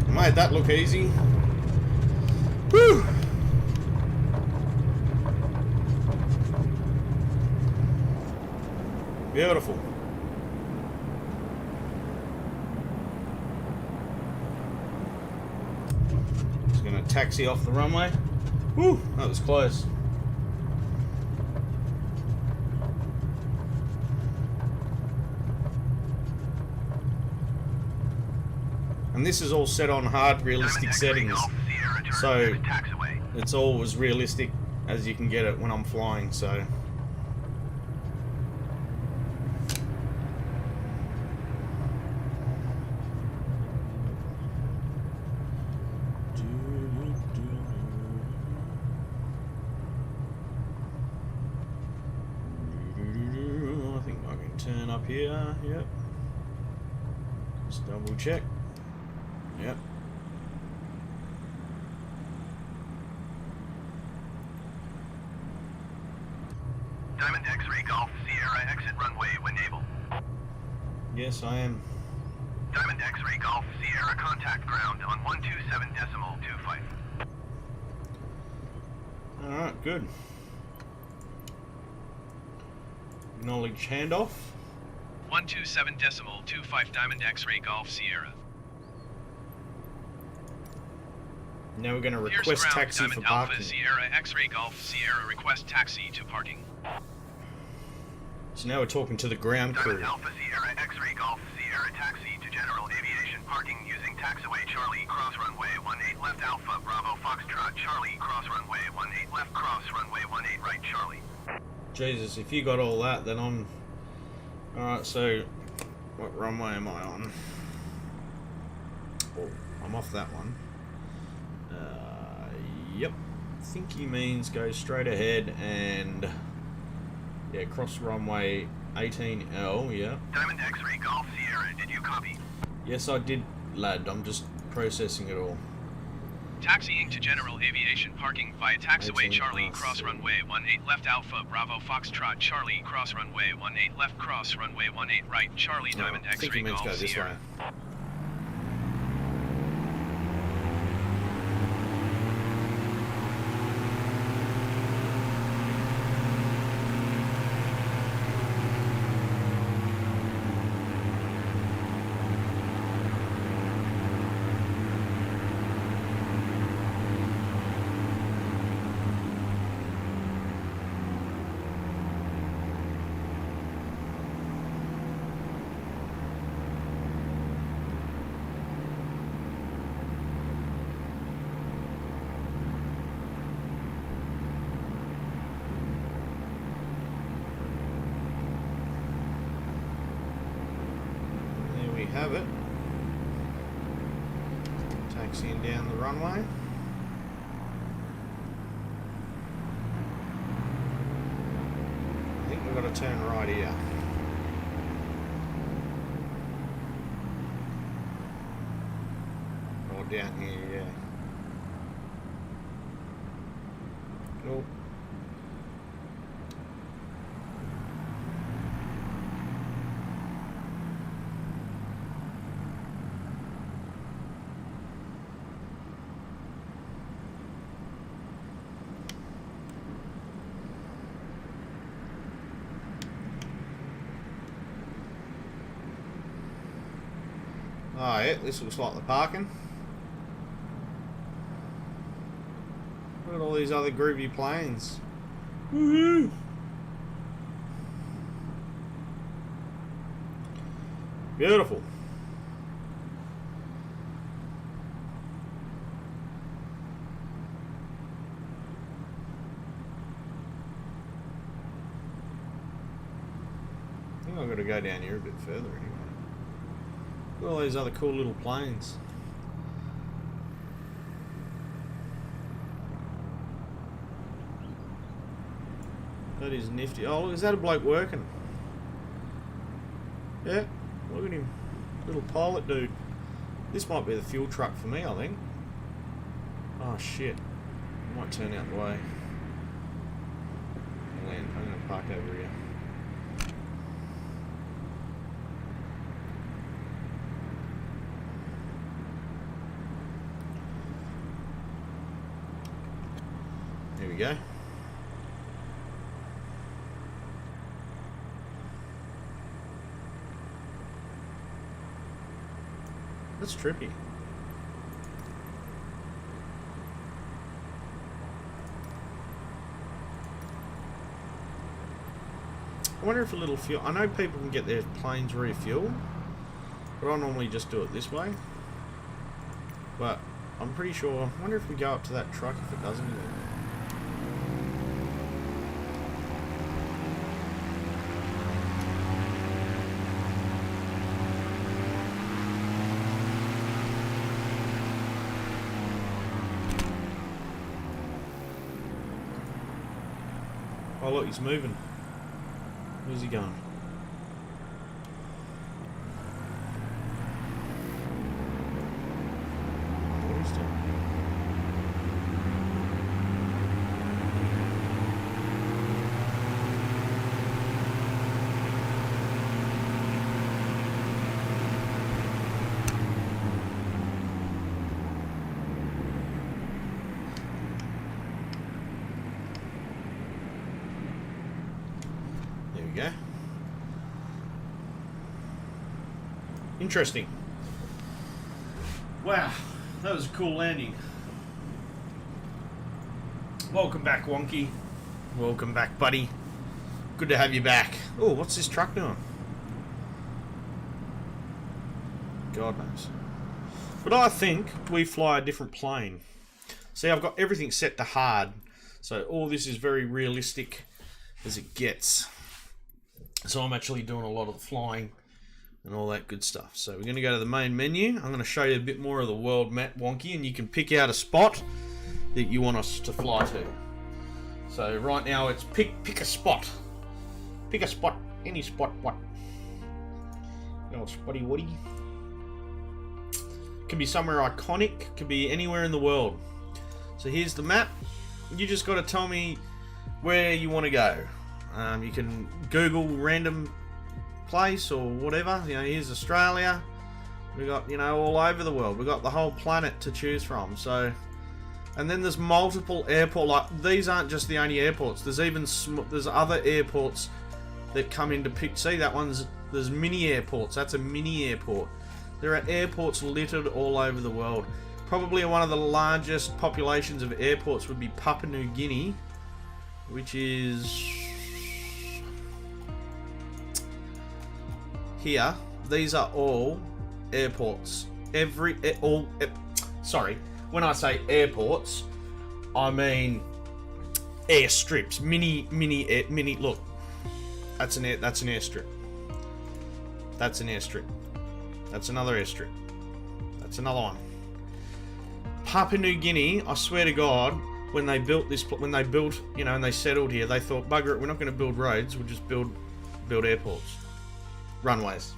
Made that look easy. Beautiful. Just gonna taxi off the runway. Whew, that was close. And this is all set on hard realistic settings, so it's all as realistic as you can get it when I'm flying, so. I think I can turn up here, yep. Just double check. Yep. Diamond X-ray Golf Sierra exit runway when able. Yes, I am. Diamond X-ray Golf Sierra contact ground on 127.25. Alright, good. Acknowledge handoff. 127.25 Diamond X-ray Golf Sierra. Now we're going to Pierce request ground, taxi Diamond for parking. Alpha Sierra X-ray Golf Sierra request taxi to parking. So now we're talking to the ground crew. Diamond Alpha Sierra X-ray Golf Sierra taxi to general aviation parking using taxiway Charlie cross runway 18 left Alpha Bravo Foxtrot Charlie cross runway 18 left cross runway 18 right Charlie. Jesus, if you got all that, then I'm... Alright, so... What runway am I on? Oh, I'm off that one. Yep. I think he means go straight ahead and... Yeah, cross runway 18L, yeah. Diamond X-ray Golf Sierra, did you copy? Yes, I did, lad. I'm just processing it all. Taxiing to general aviation parking via taxiway 18 Charlie plus. cross runway 18 left Alpha Bravo Foxtrot Charlie cross runway 18 left cross runway 18 right Charlie No, Diamond I think he X-ray means Golf go this Sierra. way. Have it. Taxiing down the runway. I think we've got to turn right here. Or down here, yeah. Nope. Oh yeah, this looks like the parking. Look at all these other groovy planes. Woohoo! Beautiful. I think I've got to go down here a bit further anyway. Look at all these other cool little planes. That is nifty. Oh, look, is that a bloke working? Yeah, look at him. Little pilot dude. This might be the fuel truck for me, I think. Oh, shit. I might turn out the way. I'm going to park over here. Here we go. That's trippy. I wonder if a little fuel... I know people can get their planes refueled, but I normally just do it this way. But I'm pretty sure... I wonder if we go up to that truck if it does anything. Oh look, he's moving. Where's he going? What is that? There we go. Interesting. Wow, that was a cool landing. Welcome back, Wonky. Welcome back, buddy. Good to have you back. Oh, what's this truck doing? God knows. But I think we fly a different plane. See, I've got everything set to hard. So all this is very realistic as it gets. So I'm actually doing a lot of the flying and all that good stuff. So we're going to go to the main menu. I'm going to show you a bit more of the world map, Wonky, and you can pick out a spot that you want us to fly to. So right now it's pick a spot. Pick a spot, any spot, what? Oh, spotty woody. Can be somewhere iconic, can be anywhere in the world. So here's the map. You just got to tell me where you want to go. You can Google random place or whatever. You know, here's Australia. We got, you know, all over the world. We got the whole planet to choose from. So, and then there's multiple airports. Like, these aren't just the only airports. There's even there's other airports that come into pick. See, that one's, there's mini airports. That's a mini airport. There are airports littered all over the world. Probably one of the largest populations of airports would be Papua New Guinea, which is here. These are all airports. Sorry, when I say airports, I mean airstrips. Mini. Look, that's an airstrip. That's an airstrip. That's another airstrip. That's another one. Papua New Guinea, I swear to God, when they built this, you know, and they settled here, they thought, bugger it, we're not going to build roads, we'll just build airports, runways.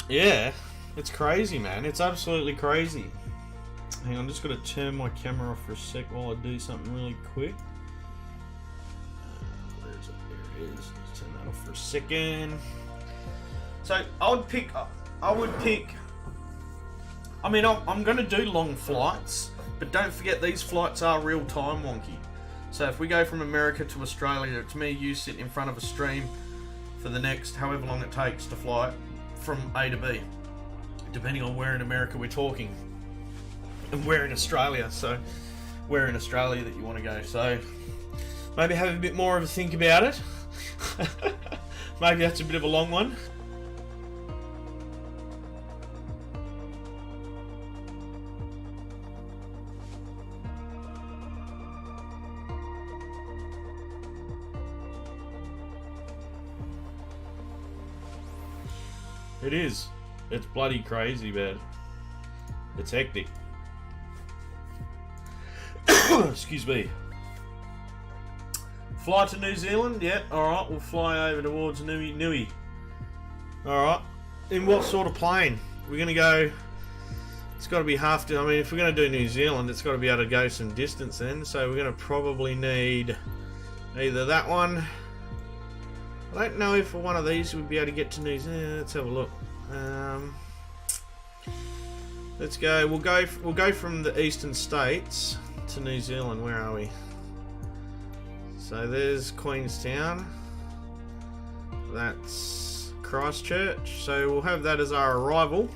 Yeah, it's crazy, man. It's absolutely crazy. Hang on, I'm just going to turn my camera off for a sec while I do something really quick. Where is it? There it is. Let's turn that off for a second. So I would pick. I mean, I'm going to do long flights, but don't forget these flights are real time, Wonky. So if we go from America to Australia, it's me, you sit in front of a stream for the next however long it takes to fly from A to B, depending on where in America we're talking, and where in Australia. So where in Australia that you want to go. So maybe have a bit more of a think about it. Maybe that's a bit of a long one. It is. It's bloody crazy, man. It's hectic. Excuse me. Fly to New Zealand? Yeah, alright. We'll fly over towards Nui. Alright. In what sort of plane? We're going to go... It's got to be I mean, if we're going to do New Zealand, it's got to be able to go some distance then. So we're going to probably need either that one... I don't know if one of these would be able to get to New Zealand. Let's have a look. Let's go. We'll go from the eastern states to New Zealand. Where are we? So there's Queenstown. That's Christchurch. So we'll have that as our arrival,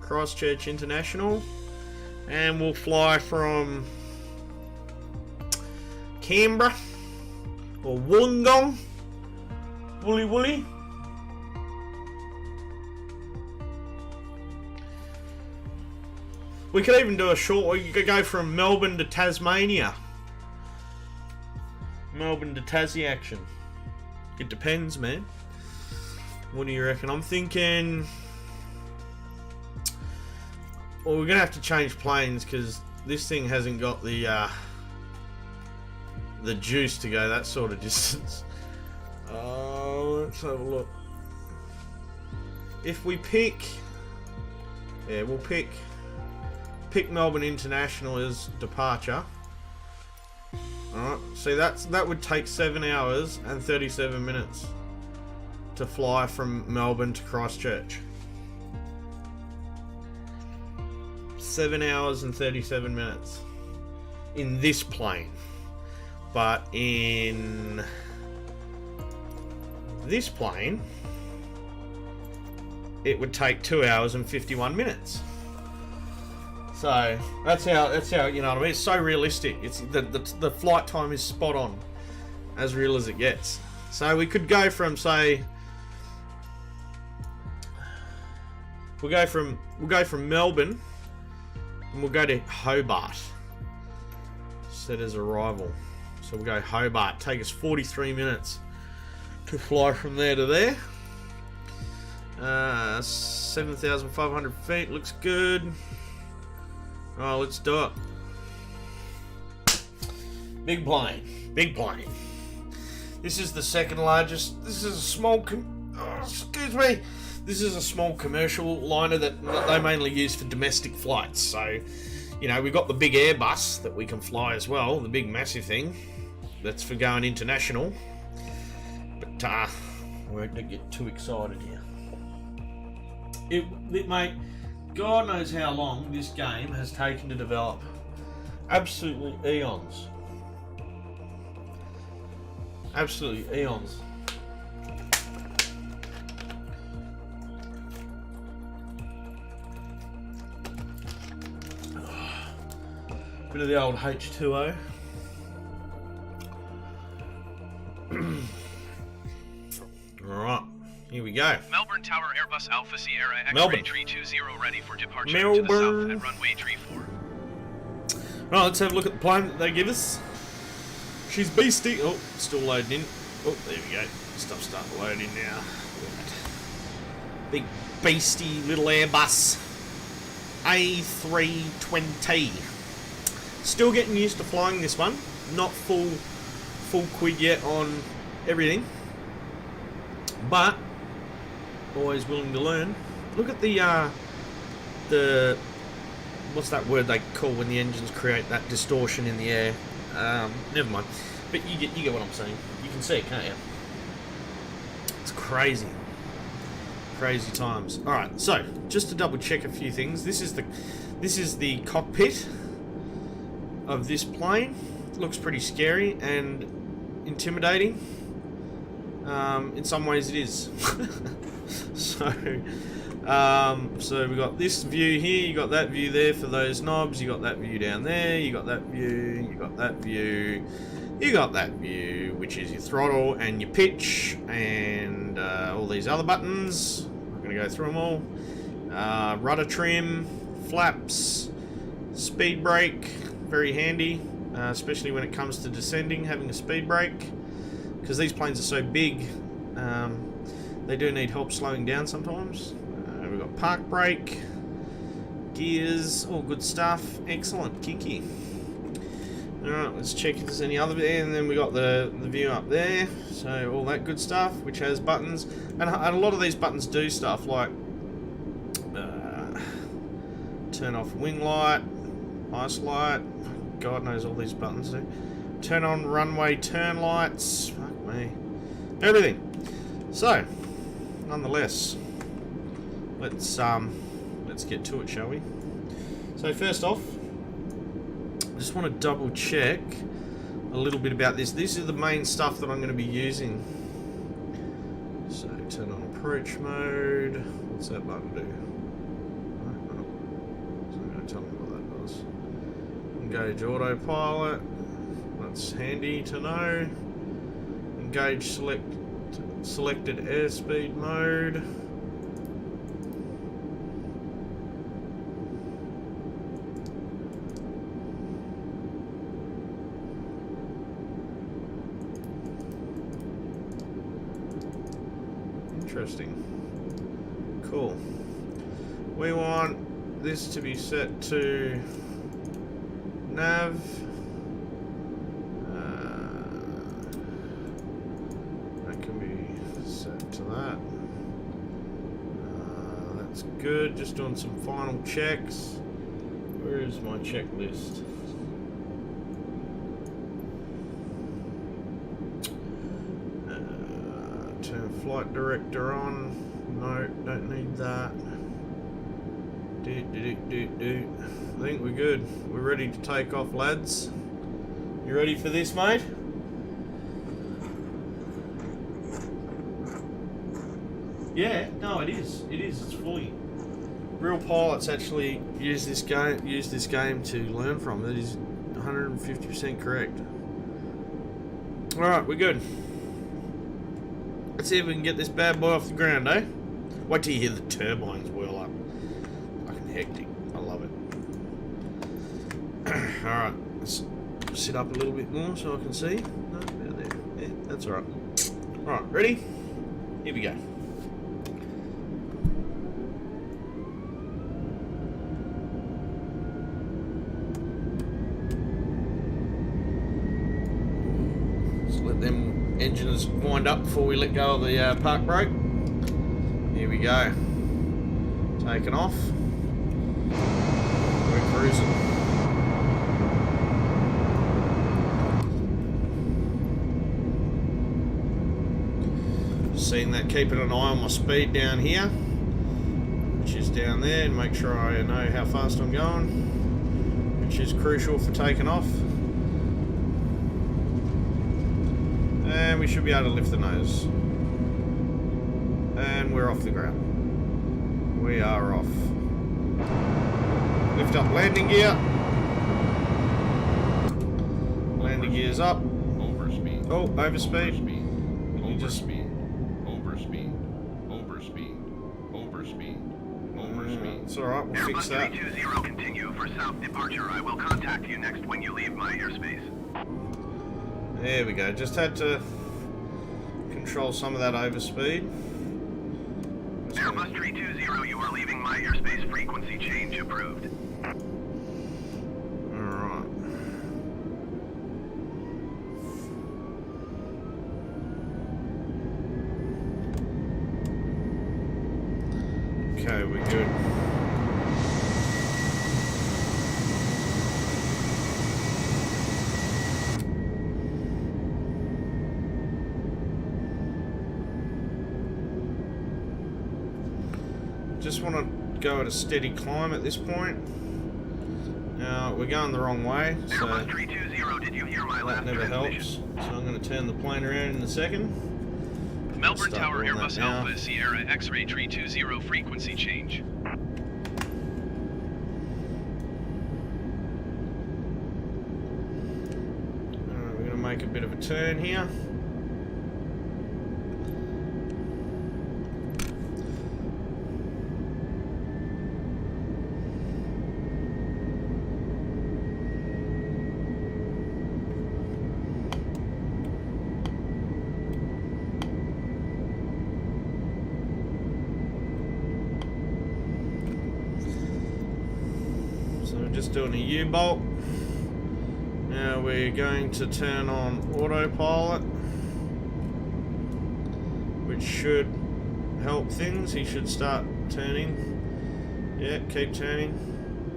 Christchurch International, and we'll fly from Canberra or Wollongong, Woolly. We could even do a short. You could go from Melbourne to Tasmania. Melbourne to Tassie action. It depends, man. What do you reckon? I'm thinking. Well, we're gonna have to change planes because this thing hasn't got the juice to go that sort of distance. Let's have a look. If we pick, yeah, we'll pick Melbourne International as departure. Alright, see that would take 7 hours and 37 minutes to fly from Melbourne to Christchurch. 7 hours and 37 minutes in this plane. But in this plane, it would take 2 hours and 51 minutes. So that's how you know what I mean. It's so realistic. It's the flight time is spot on, as real as it gets. So we could go from, say, we'll go from Melbourne, and we'll go to Hobart. Set as arrival. So we'll go Hobart. Take us 43 minutes to fly from there to there. 7,500 feet. Looks good. Oh, let's do it. Big plane. This is the second largest. This is a small. Excuse me. This is a small commercial liner that they mainly use for domestic flights. So, you know, we've got the big Airbus that we can fly as well. The big massive thing. That's for going international. But we won't get too excited here. It mate. God knows how long this game has taken to develop. Absolutely eons. Absolutely eons. Bit of the old H2O. Alright. Here we go. Melbourne Tower Airbus Alpha Sierra Melbourne. X-ray 320 ready for departure Melbourne. to the south at runway 34. Right, let's have a look at the plane that they give us. She's beastie. Oh, still loading in. Oh, there we go. Stuff starting to load in now. Big beastie little Airbus A320. Still getting used to flying this one. Not full quid yet on everything, but always willing to learn. Look at the what's that word they call when the engines create that distortion in the air? Never mind. But you get what I'm saying. You can see it, can't you? It's crazy. Crazy times. Alright, so just to double check a few things. This is the cockpit of this plane. It looks pretty scary and intimidating. In some ways it is. So we got this view here, you got that view there for those knobs, you got that view down there, you got that view, you got that view, you got that view, which is your throttle and your pitch and all these other buttons. I'm not going to go through them all. Rudder trim, flaps, speed brake, very handy, especially when it comes to descending, having a speed brake, because these planes are so big. They do need help slowing down sometimes. We've got park brake, gears, all good stuff. Excellent, kinky. Alright, let's check if there's any other there, and then we got the view up there. So all that good stuff, which has buttons, and a lot of these buttons do stuff like turn off wing light, ice light. God knows all these buttons do. Turn on runway turn lights. Fuck me. Everything. So, nonetheless, let's get to it, shall we? So first off, I just want to double check a little bit about this. This is the main stuff that I'm going to be using. So turn on approach mode. What's that button do? So I'm going to tell me what that does. Engage autopilot. That's handy to know. Engage selected airspeed mode. Interesting. Cool. We want this to be set to nav. That can be set to that. That's good. Just doing some final checks. Where is my checklist? Turn flight director on. No, don't need that. I think we're good. We're ready to take off, lads. You ready for this, mate? Yeah, no, it is. It is. It's fully. Real pilots actually use this game to learn from. That is 150% correct. All right, we're good. Let's see if we can get this bad boy off the ground, eh? Wait till you hear the turbines whirl up. Fucking hectic. I love it. Alright, let's sit up a little bit more so I can see. No, about there. Yeah, that's alright. Alright, ready? Here we go. Let's let them engines wind up before we let go of the park brake. Here we go. Taking off. We're cruising. Seeing that, keeping an eye on my speed down here, which is down there, and make sure I know how fast I'm going, which is crucial for taking off. And we should be able to lift the nose. And we're off the ground. We are off. Lift up landing gear. Landing gear's up. Overspeed. Oh, overspeed. Overspeed. Overspeed. Overspeed. Overspeed. Overspeed. It's alright, we'll fix that. Airbus 320 continue for south departure. I will contact you next when you leave my airspace. There we go. Just had to control some of that overspeed. Airbus 320, you are leaving my airspace. Frequency change approved. Alright. Okay, we're good. Just want to go at a steady climb at this point. Now, we're going the wrong way, so Airbus 320, did you hear my that last never transmission? helps. So I'm going to turn the plane around in a second. Melbourne Start Tower, doing that Airbus now. Alpha, Sierra X-Ray 320, frequency change. Alright, we're going to make a bit of a turn here. So we're just doing a U-bolt. Now we're going to turn on autopilot, which should help things. He should start turning. Yeah, keep turning.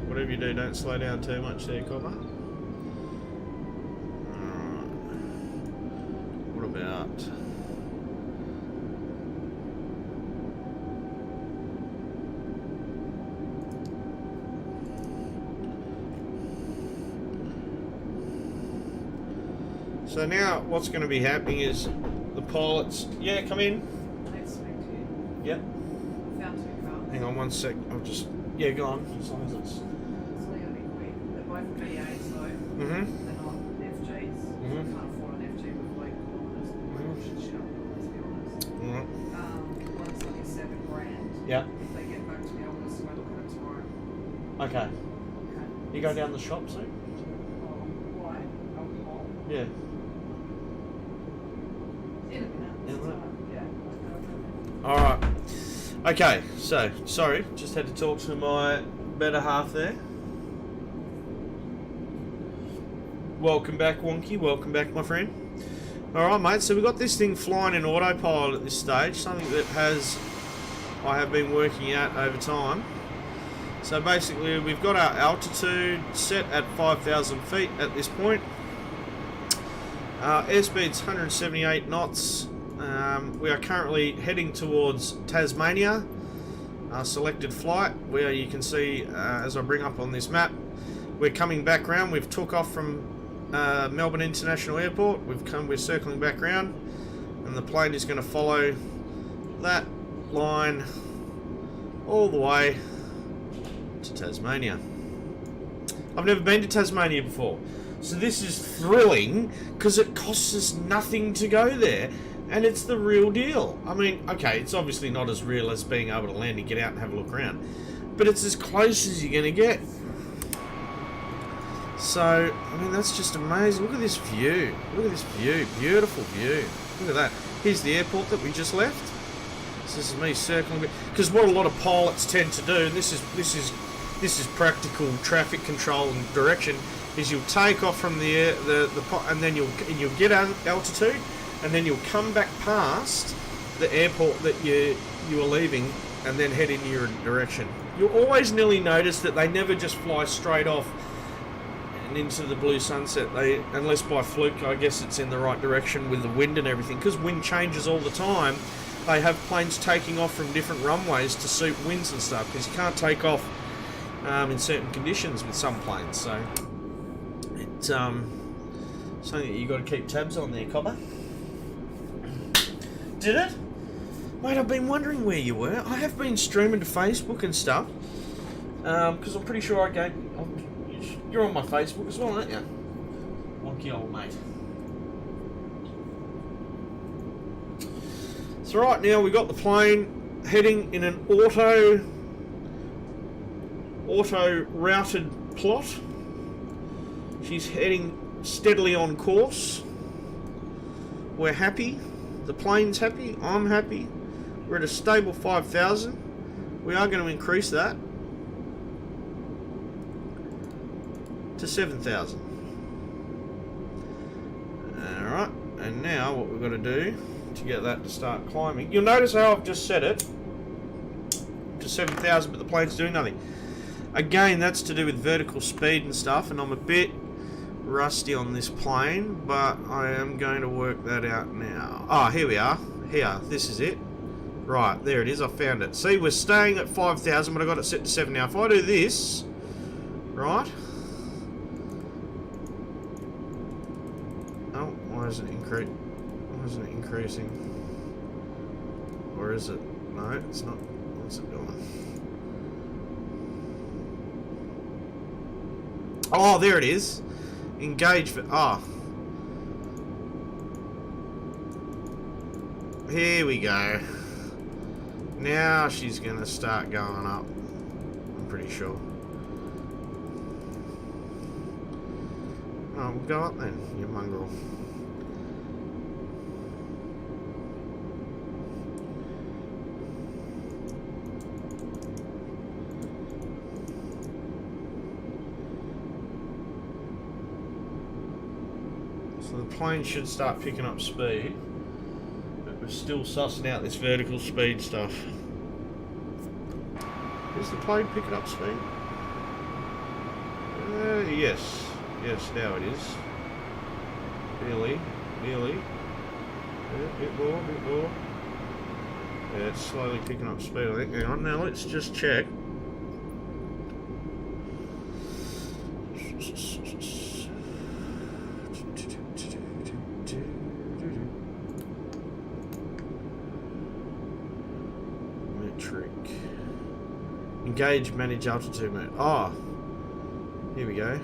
Whatever you do, don't slow down too much there, copper. Alright. What about... So now what's going to be happening is the pilots... Yeah, come in. It's Yep. Found 2 cars. Hang on 1 sec. I'll just... Yeah, go on. As long as it's... It's only going to be quick. They're both V8s though. Mm-hmm. They're not FGs. So I can't afford an FG with 8 kilometres. Should shut up, let's be honest. Mm-hmm. One's only $7,000. Yeah. If they get back to me, I'm going to swear look at it tomorrow. Okay. Okay. You go down the shop soon? Oh, why? Alcohol. Yeah. In a minute. In a minute. Yeah. Alright. Okay, so, sorry, just had to talk to my better half there. Welcome back, Wonky. Welcome back, my friend. Alright, mate, so we've got this thing flying in autopilot at this stage, something that I have been working at over time. So basically, we've got our altitude set at 5,000 feet at this point. Airspeed's 178 knots. We are currently heading towards Tasmania. Our selected flight, where you can see, as I bring up on this map, we're coming back round. We've took off from Melbourne International Airport. We're circling back round, and the plane is going to follow that line all the way to Tasmania. I've never been to Tasmania before, so this is thrilling because it costs us nothing to go there, and it's the real deal. I mean, okay, it's obviously not as real as being able to land and get out and have a look around, but it's as close as you're going to get. So, I mean, that's just amazing. Look at this view. Look at this view. Beautiful view. Look at that. Here's the airport that we just left. This is me circling, because what a lot of pilots tend to do, and this is practical traffic control and direction, is you'll take off from the air, and then you'll get altitude, and then you'll come back past the airport that you are leaving, and then head in your direction. You'll always nearly notice that they never just fly straight off and into the blue sunset. Unless by fluke, I guess it's in the right direction with the wind and everything, because wind changes all the time. They have planes taking off from different runways to suit winds and stuff, because you can't take off in certain conditions with some planes. So it's something that you got to keep tabs on there, Cobber. Did it? Mate, I've been wondering where you were. I have been streaming to Facebook and stuff, because I'm pretty sure you're on my Facebook as well, aren't you? Wonky old mate. So right now we got the plane heading in an auto routed plot. She's heading steadily on course. We're happy. The plane's happy. I'm happy. We're at a stable 5,000. We are going to increase that to 7,000. Alright, and now what we've got to do to get that to start climbing. You'll notice how I've just set it to 7,000, but the plane's doing nothing. Again, that's to do with vertical speed and stuff, and I'm a bit rusty on this plane, but I am going to work that out now. Ah, here we are. Here, this is it. Right, there it is. I found it. See, we're staying at 5,000, but I got it set to 7 now. If I do this, right? Oh, why isn't it increasing? Why isn't it increasing? Or is it? No, it's not. What's it doing? Oh, there it is. Engage for... Ah. Here we go. Now she's going to start going up. I'm pretty sure. Oh, we'll go up then, you mongrel. So the plane should start picking up speed, but we're still sussing out this vertical speed stuff. Is the plane picking up speed? Yes. Yes, now it is. Nearly. A bit more. Yeah, it's slowly picking up speed, I think. Hang on, now let's just check. Engage, manage altitude mode. Oh, here we go.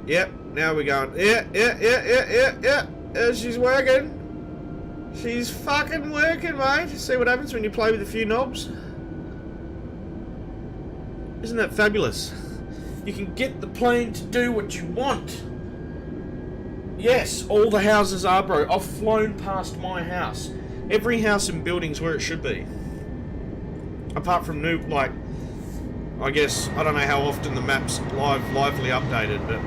Yep, now we're going. Yeah. She's working. She's fucking working, mate. See what happens when you play with a few knobs? Isn't that fabulous? You can get the plane to do what you want. Yes, all the houses are, bro. I've flown past my house. Every house and building's where it should be. Apart from new, like, I guess, I don't know how often the map's lively updated, but...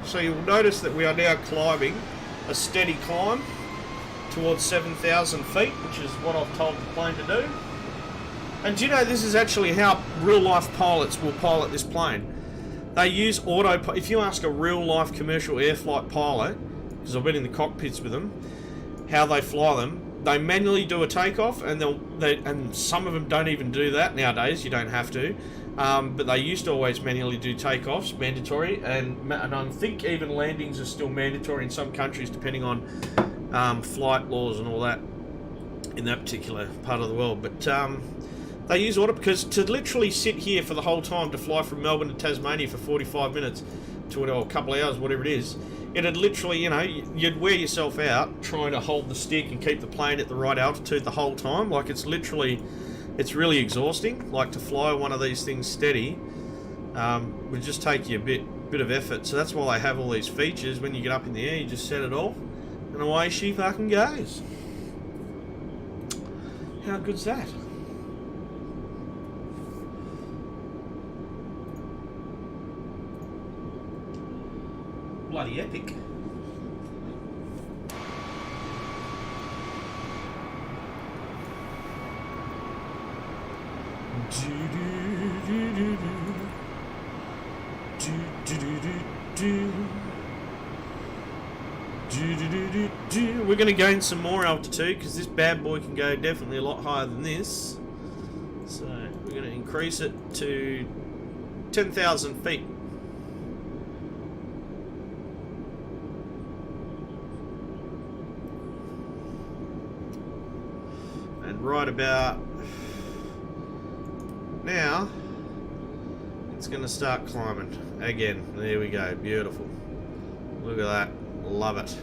So you'll notice that we are now climbing a steady climb towards 7,000 feet, which is what I've told the plane to do. And do you know this is actually how real-life pilots will pilot this plane? They use auto... If you ask a real-life commercial air flight pilot, because I've been in the cockpits with them, how they fly them, they manually do a takeoff, and and some of them don't even do that nowadays. You don't have to. But they used to always manually do takeoffs, mandatory, and I think even landings are still mandatory in some countries, depending on flight laws and all that in that particular part of the world. But they use auto because to literally sit here for the whole time to fly from Melbourne to Tasmania for 45 minutes to a couple of hours, whatever it is, it'd literally, you know, you'd wear yourself out trying to hold the stick and keep the plane at the right altitude the whole time. Like, it's literally... It's really exhausting. Like, to fly one of these things steady would just take you a bit of effort. So that's why they have all these features. When you get up in the air, you just set it off, and away she fucking goes. How good's that? Bloody epic. We're going to gain some more altitude because this bad boy can go definitely a lot higher than this. So we're going to increase it to 10,000 feet. And right about now, it's going to start climbing again. There we go. Beautiful. Look at that. Love it.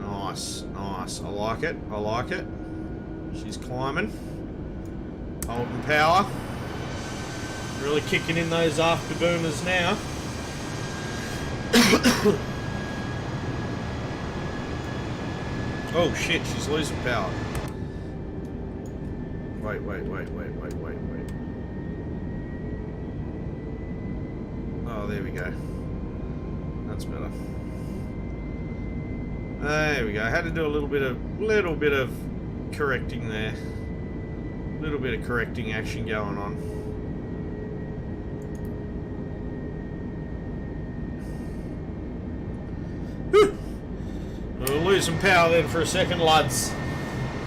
Nice. Nice. I like it. I like it. She's climbing. Holding power. Really kicking in those afterburners now. Oh shit, she's losing power. Wait. Oh, there we go. That's better. There we go. I had to do a little bit of correcting there. A little bit of correcting action going on. Whew. We're losing power then for a second, lads.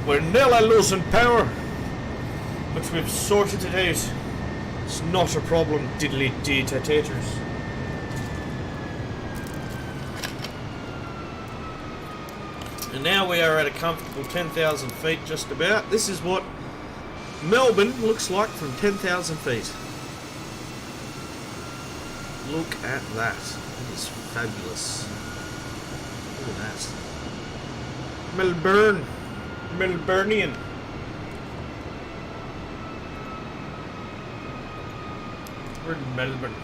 We're nearly losing power, but we've sorted it out. It's not a problem, diddly dee-taters. And now we are at a comfortable 10,000 feet just about. This is what Melbourne looks like from 10,000 feet. Look at that. It is fabulous. Look at that. Melbourne. Melburnian. We're in Melbourne.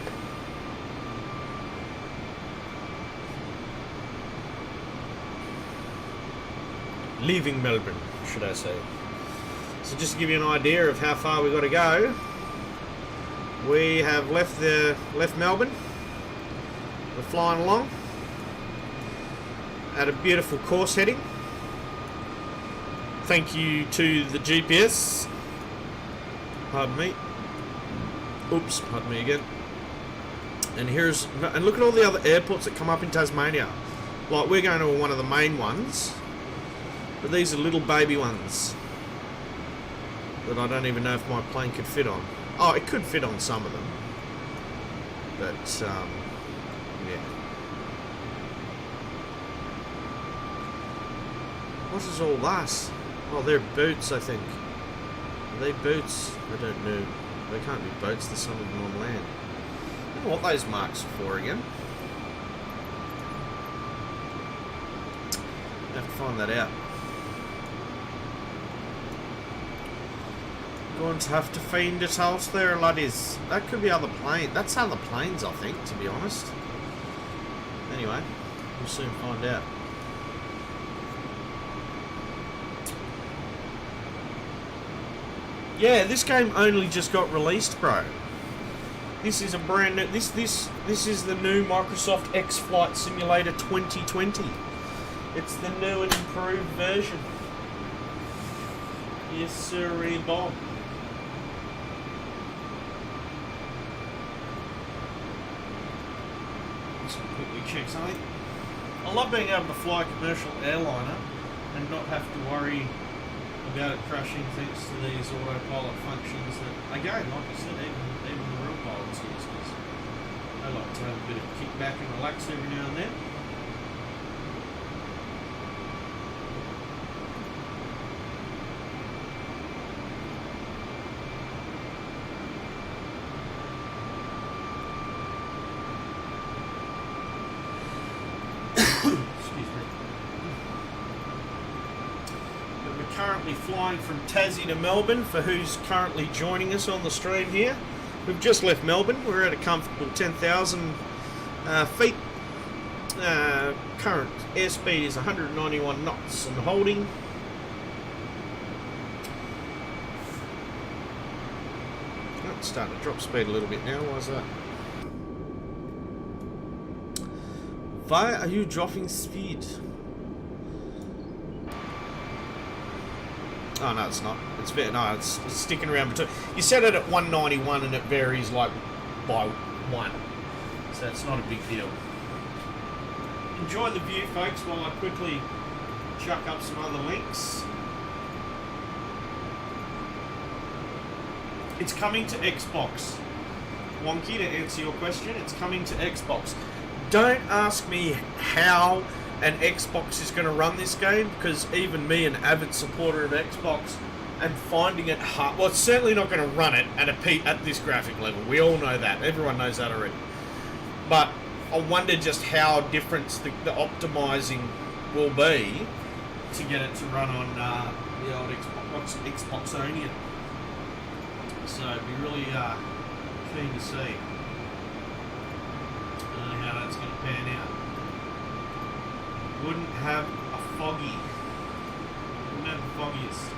Leaving Melbourne, should I say. So just to give you an idea of how far we've got to go, we have left Melbourne. We're flying along at a beautiful course heading. Thank you to the GPS. Pardon me. Oops, pardon me again. And look at all the other airports that come up in Tasmania. Like, we're going to one of the main ones, but these are little baby ones that I don't even know if my plane could fit on. Oh, it could fit on some of them, but yeah. What is all that? Oh, they're boats, I think. Are they boats? I don't know. They can't be boats. There's some of them on land. I don't know what those marks are for again. I have to find that out. Going to have to find it out there, laddies. That could be other planes. That's other planes, I think, to be honest. Anyway, we'll soon find out. Yeah, this game only just got released, bro. This is a brand new. This is the new Microsoft X Flight Simulator 2020. It's the new and improved version. Yes, sir, Bob. Let's quickly check something. I love being able to fly a commercial airliner and not have to worry about it crashing thanks to these autopilot functions that, again, like I said, even the real pilots use, because they like to have a bit of kickback and relax every now and then. Currently flying from Tassie to Melbourne for who's currently joining us on the stream here. We've just left Melbourne. We're at a comfortable 10,000 feet. Current airspeed is 191 knots and holding. Oh, it's starting to drop speed a little bit now. Why is that? Why are you dropping speed? Oh no, it's not. It's sticking around between. You set it at 191 and it varies like by 1, so it's not a big deal. Enjoy the view, folks, while I quickly chuck up some other links. It's coming to Xbox. Wonky, to answer your question, it's coming to Xbox. Don't ask me how an Xbox is going to run this game, because even me, an avid supporter of Xbox, and finding it hard. Well, it's certainly not going to run it at this graphic level. We all know that. Everyone knows that already. But I wonder just how different the optimizing will be to get it to run on the old Xboxonian. So it'd be really keen to see how that's going to pan out. Wouldn't have a foggy. Wouldn't have the foggiest.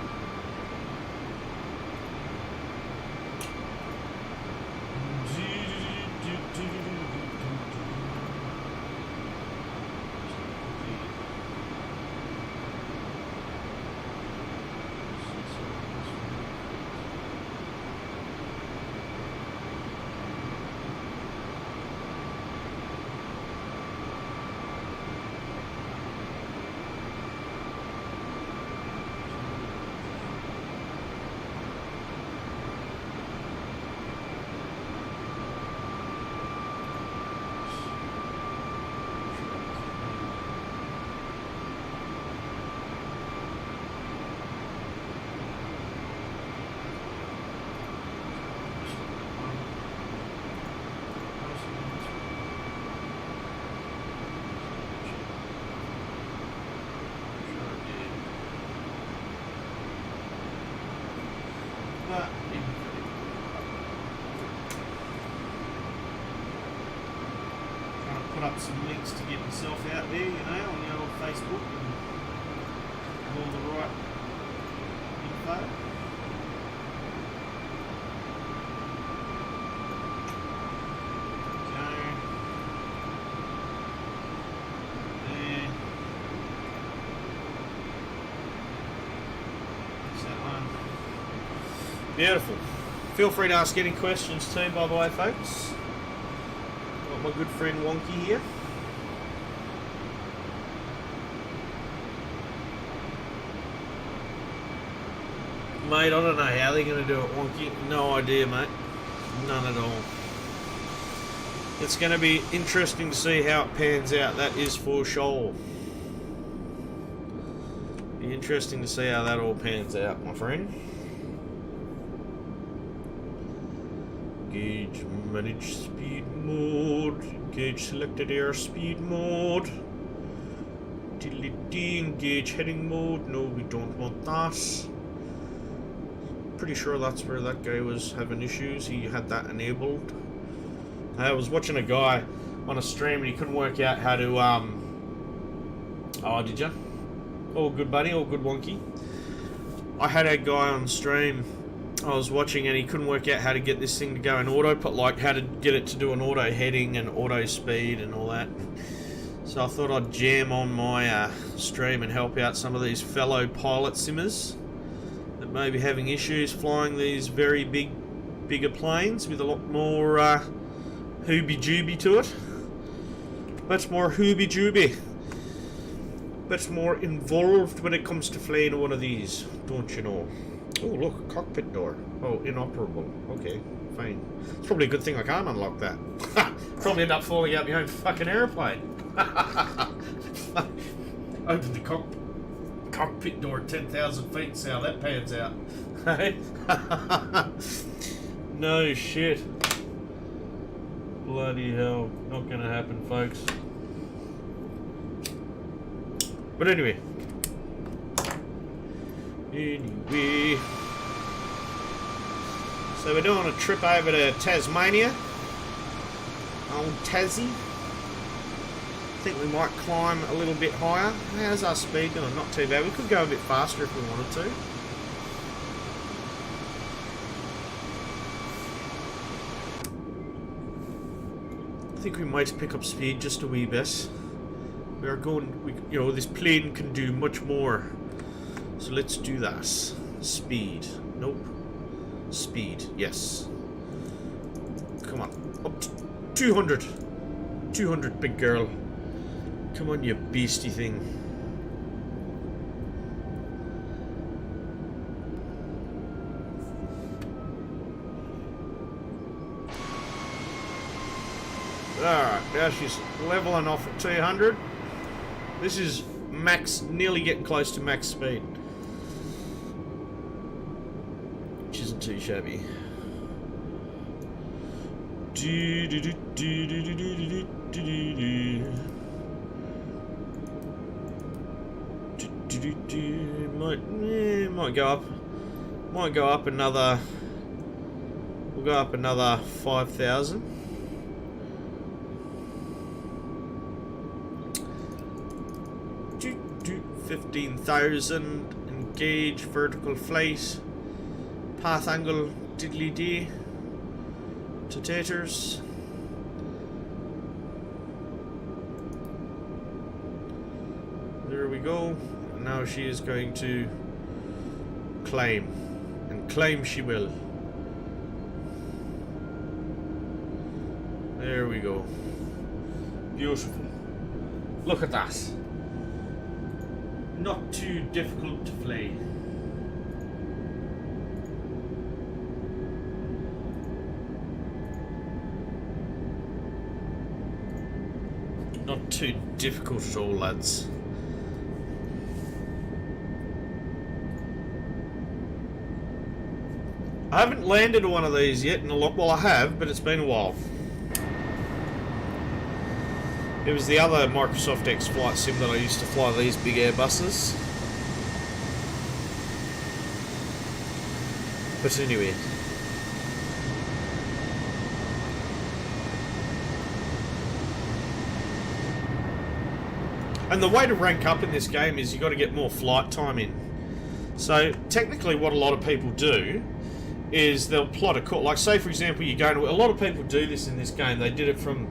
Up some links to get myself out there, you know, on the old Facebook and all the right info. Okay. There. That's that one. Beautiful. Feel free to ask any questions too, by the way, folks. my good friend Wonky here. Mate, I don't know how they're going to do it, Wonky. No idea, mate. None at all. It's going to be interesting to see how it pans out, that is for sure. Be interesting to see how that all pans out, my friend. Gauge manage speed mode. Gauge selected airspeed mode. Diddly-dee, engage heading mode. No, we don't want that. Pretty sure that's where that guy was having issues. He had that enabled. I was watching a guy on a stream and he couldn't work out how to oh, did you? All good, buddy. All good, Wonky. I had a guy on stream I was watching and he couldn't work out how to get this thing to go in auto, but like how to get it to do an auto heading and auto speed and all that. So I thought I'd jam on my stream and help out some of these fellow pilot simmers that may be having issues flying these very bigger planes with a lot more hooby-jooby to it. Much more hooby-jooby. Much more involved when it comes to flying one of these, don't you know? Oh, look, a cockpit door. Oh, inoperable. Okay, fine. It's probably a good thing I can't unlock that. Probably end up falling out my own fucking airplane. Open the cockpit door at 10,000 feet and see how that pans out. No shit. Bloody hell. Not gonna happen, folks. But anyway. So we're doing a trip over to Tasmania. On Tassie. I think we might climb a little bit higher. How's our speed doing? Not too bad. We could go a bit faster if we wanted to. I think we might pick up speed just a wee bit. We are going, you know, this plane can do much more. So let's do that. Speed. Nope. Speed. Yes. Come on. Up to 200. 200, big girl. Come on, you beastie thing. Alright, now she's leveling off at 200. This is max, nearly getting close to max speed. Which isn't too shabby. Might go up. Might go up another. We'll go up another 5,000. 15,000. Engage vertical flight. Path angle diddly dee. To taters. There we go. And now she is going to claim. And claim she will. There we go. Beautiful. Look at that. Not too difficult to fly. Not too difficult at all, lads. I haven't landed one of these yet in a lot. Well, I have, but it's been a while. It was the other Microsoft X flight sim that I used to fly these big Airbuses. But anyway. And the way to rank up in this game is you got to get more flight time in. So technically what a lot of people do is they'll plot a course. Like say for example you go to, a lot of people do this in this game. They did it from,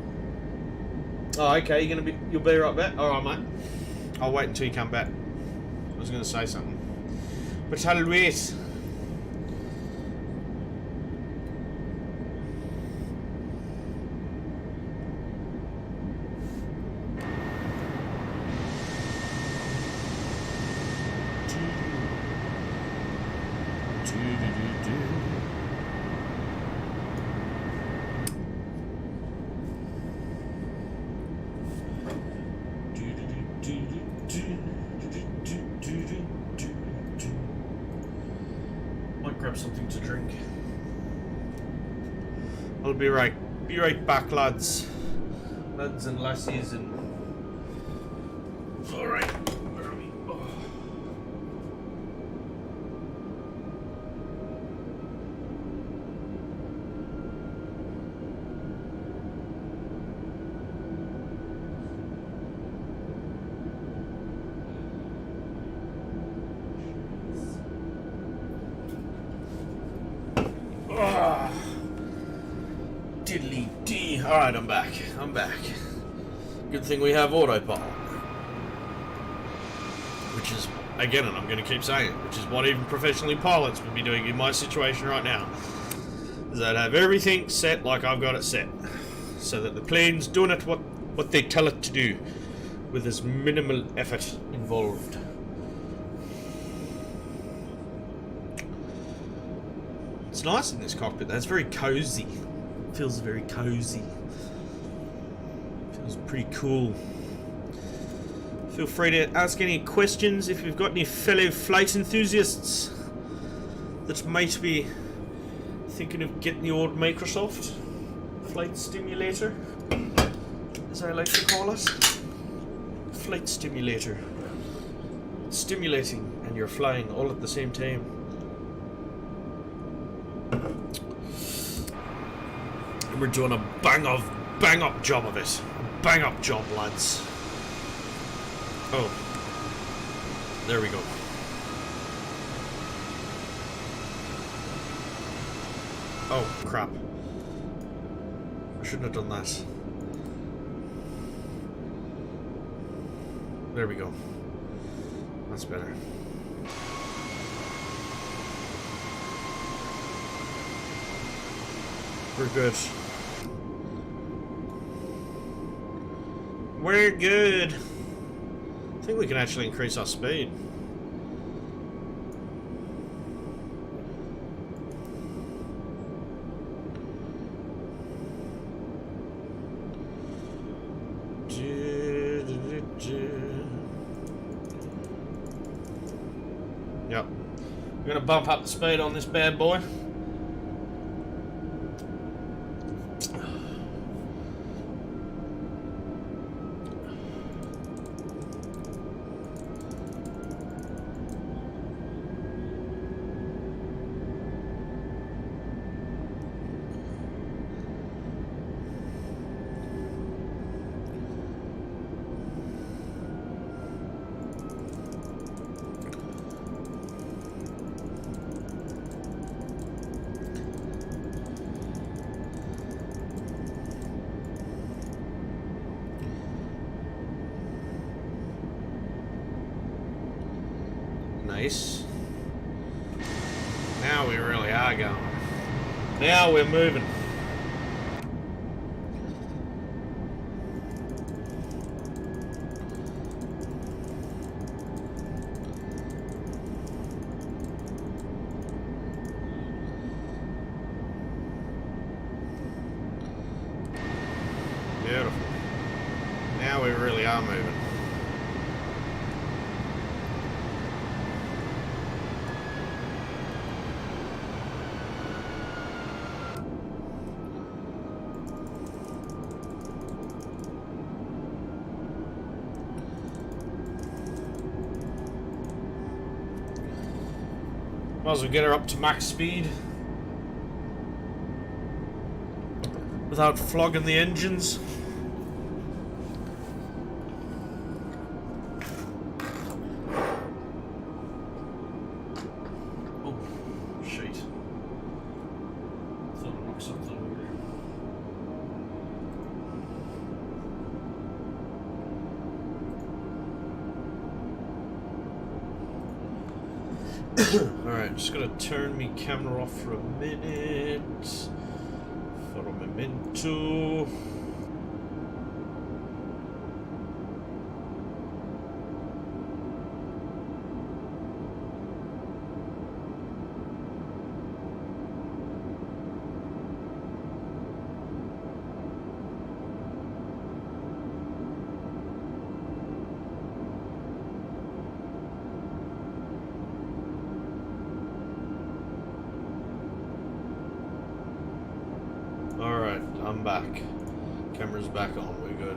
oh okay, you'll be right back? Alright mate. I'll wait until you come back. I was going to say something. But I'll wait. Might grab something to drink. I'll be right back, lads and lassies, and all right. Where are we? Oh. Diddly dee. Alright, I'm back. Good thing we have autopilot. Which is, again, and I'm going to keep saying it, which is what even professionally pilots would be doing in my situation right now. Is I'd have everything set like I've got it set. So that the plane's doing it what they tell it to do. With as minimal effort involved. It's nice in this cockpit though, it's very cozy. It feels very cozy. Feels pretty cool. Feel free to ask any questions if you've got any fellow flight enthusiasts that might be thinking of getting the old Microsoft flight simulator, as I like to call it. Flight simulator. It's stimulating and you're flying all at the same time. And we're doing a bang up job of it. A bang up job, lads. Oh. There we go. Oh, crap. I shouldn't have done that. There we go. That's better. We're good. We're good. I think we can actually increase our speed. Yep. We're gonna bump up the speed on this bad boy. Nice. Now we really are going. Now we're moving. Beautiful. Now we really are moving. Might as well get her up to max speed without flogging the engines. Oh, shit. Thought I knocked something over. Alright, just gonna turn my camera off for a minute. For a memento. I'm back. Camera's back on. We're good.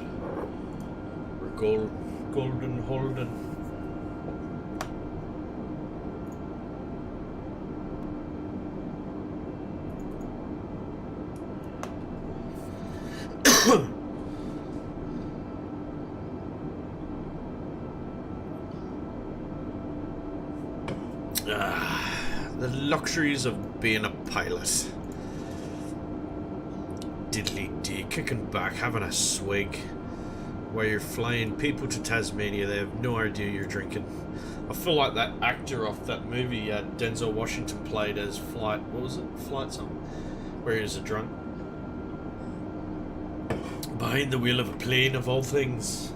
We're golden holding. The luxuries of being a pilot. Diddly dee, kicking back, having a swig while you're flying people to Tasmania. They have no idea you're drinking. I feel like that actor off that movie Denzel Washington played as Flight something, where he was a drunk behind the wheel of a plane, of all things.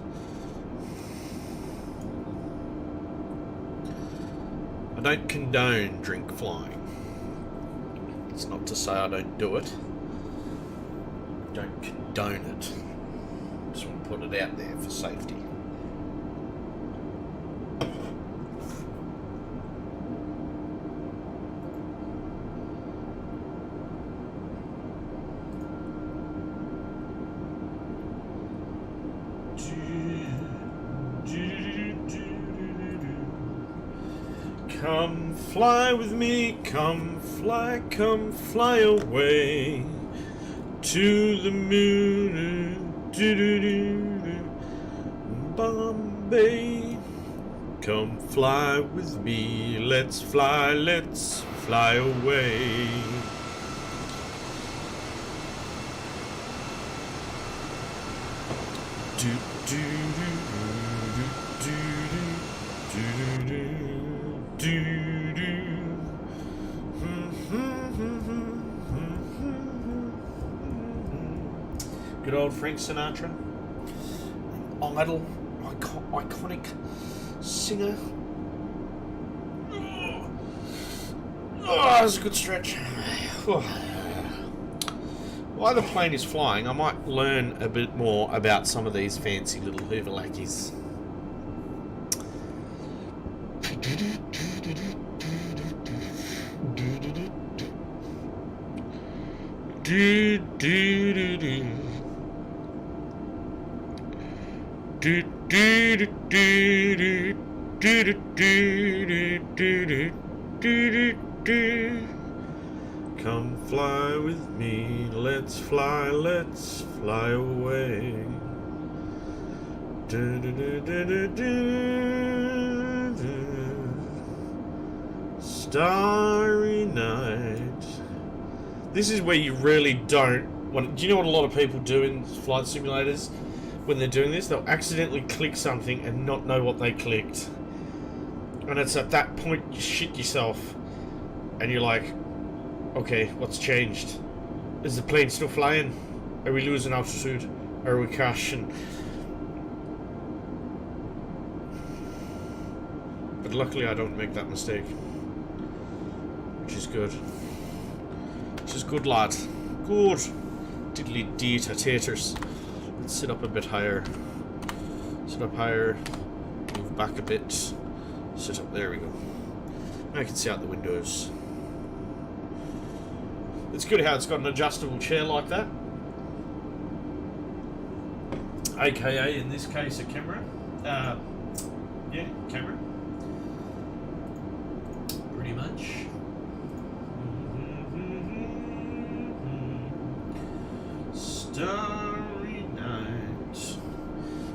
I don't condone drink flying. It's not to say I don't do it. I don't condone it. Just want to put it out there for safety. Come fly with me, come fly away to the moon, Bombay. Come fly with me, let's fly away. Do do do do do do do. Good old Frank Sinatra, idol, iconic singer. Oh, that was a good stretch. While the plane is flying, I might learn a bit more about some of these fancy little Hoover lackeys. Do do do do. Do do do do do do do do do. Come fly with me, let's fly away. Do do do do do do. Starry night. This is where you really don't want. Do you know what a lot of people do in flight simulators when they're doing this? They'll accidentally click something and not know what they clicked. And it's at that point you shit yourself. And you're like, okay, what's changed? Is the plane still flying? Are we losing altitude? Are we crashing? But luckily I don't make that mistake. Which is good. Which is good, lad. Good. Diddly dee taters. Let's sit up a bit higher. Sit up higher. Move back a bit. Sit up. There we go. Now I can see out the windows. It's good how it's got an adjustable chair like that. AKA, in this case, a camera. Yeah, camera. Pretty much. Starry night.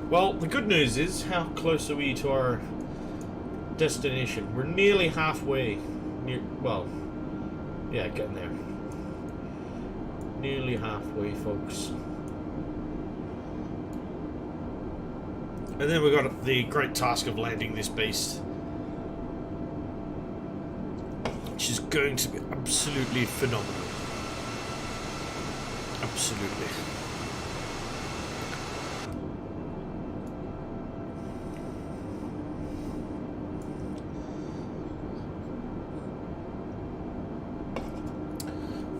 Well, the good news is, how close are we to our destination? We're nearly halfway. Well, yeah, getting there. Nearly halfway, folks. And then we've got the great task of landing this beast, which is going to be absolutely phenomenal. Absolutely.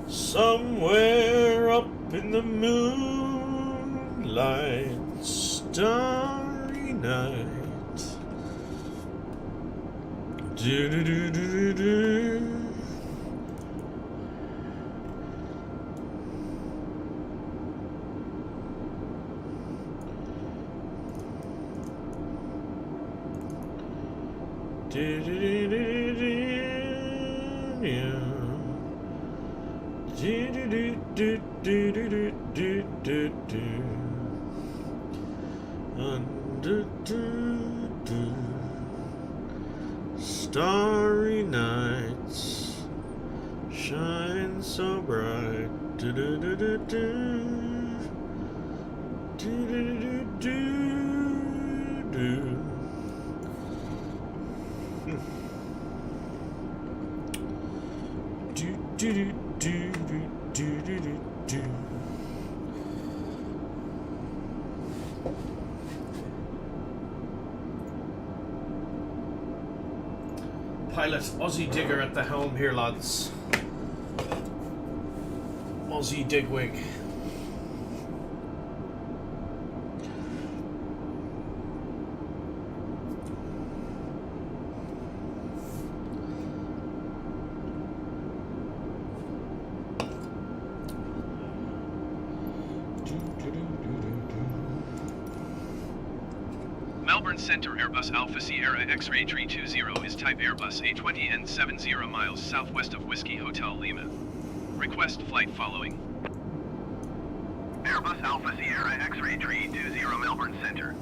Somewhere up in the moonlight, starry night. Do do do do do. Starry nights shine so bright. Pilot Aussiedigg3r at the helm here, lads. Aussie Digwig. Melbourne Centre Airbus Alpha Sierra X-Ray 320 is type Airbus A20 and 70 miles southwest of Whiskey Hotel Lima. Request flight following. Airbus Alpha Sierra X-Ray 320 Melbourne Centre.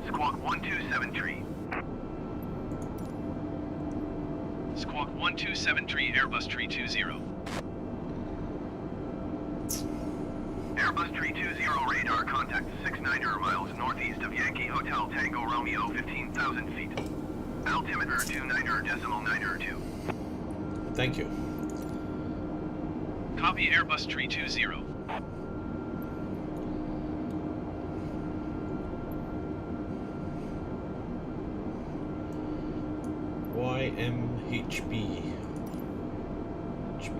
Squawk 1273. Squawk 1273 Airbus 320. Airbus 320 radar contact 69er miles northeast of Yankee Hotel Tango Romeo 15,000 feet. Altimeter 29.92. Thank you. Copy Airbus 320. YMHB. HB.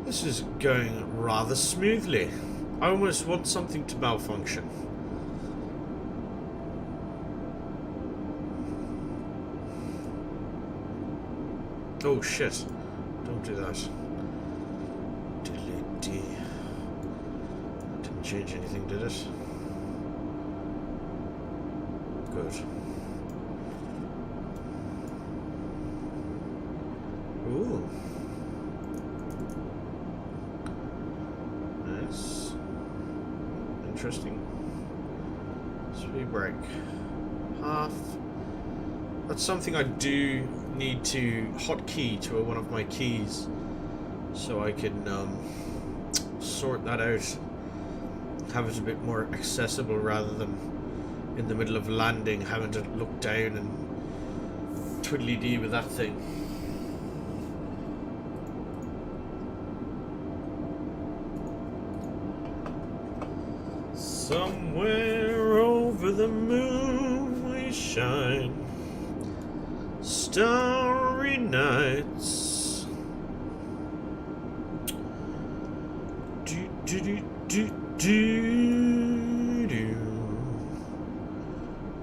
This is going rather smoothly. I almost want something to malfunction. Oh shit. Don't do that. Delete D. Didn't change anything, did it? Good. Ooh. Nice. Interesting. Speed brake. Half. That's something I do need to hotkey to one of my keys so I can sort that out. Have it a bit more accessible rather than in the middle of landing having to look down and twiddly-dee with that thing. Somewhere over the moon we shine, starry nights. Do do do do do do.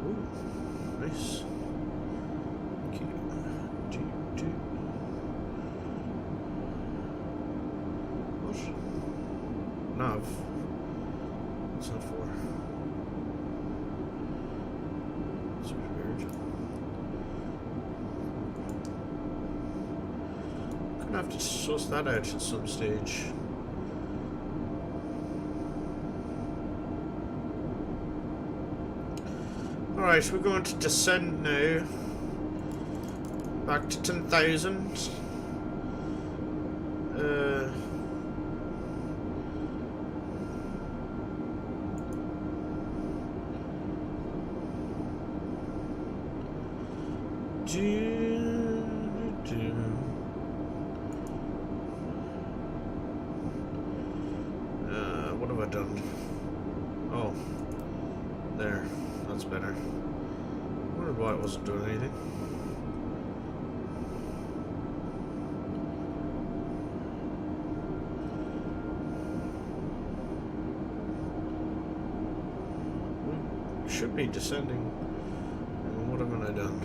Ooh, nice. Okay. Do do. What? Nav. What's that for? That's weird. Gonna have to suss that out at some stage. Alright, we're going to descend now. Back to 10,000. have I done? Oh, there. That's better. I wondered why it wasn't doing anything. Should be descending. What haven't I done?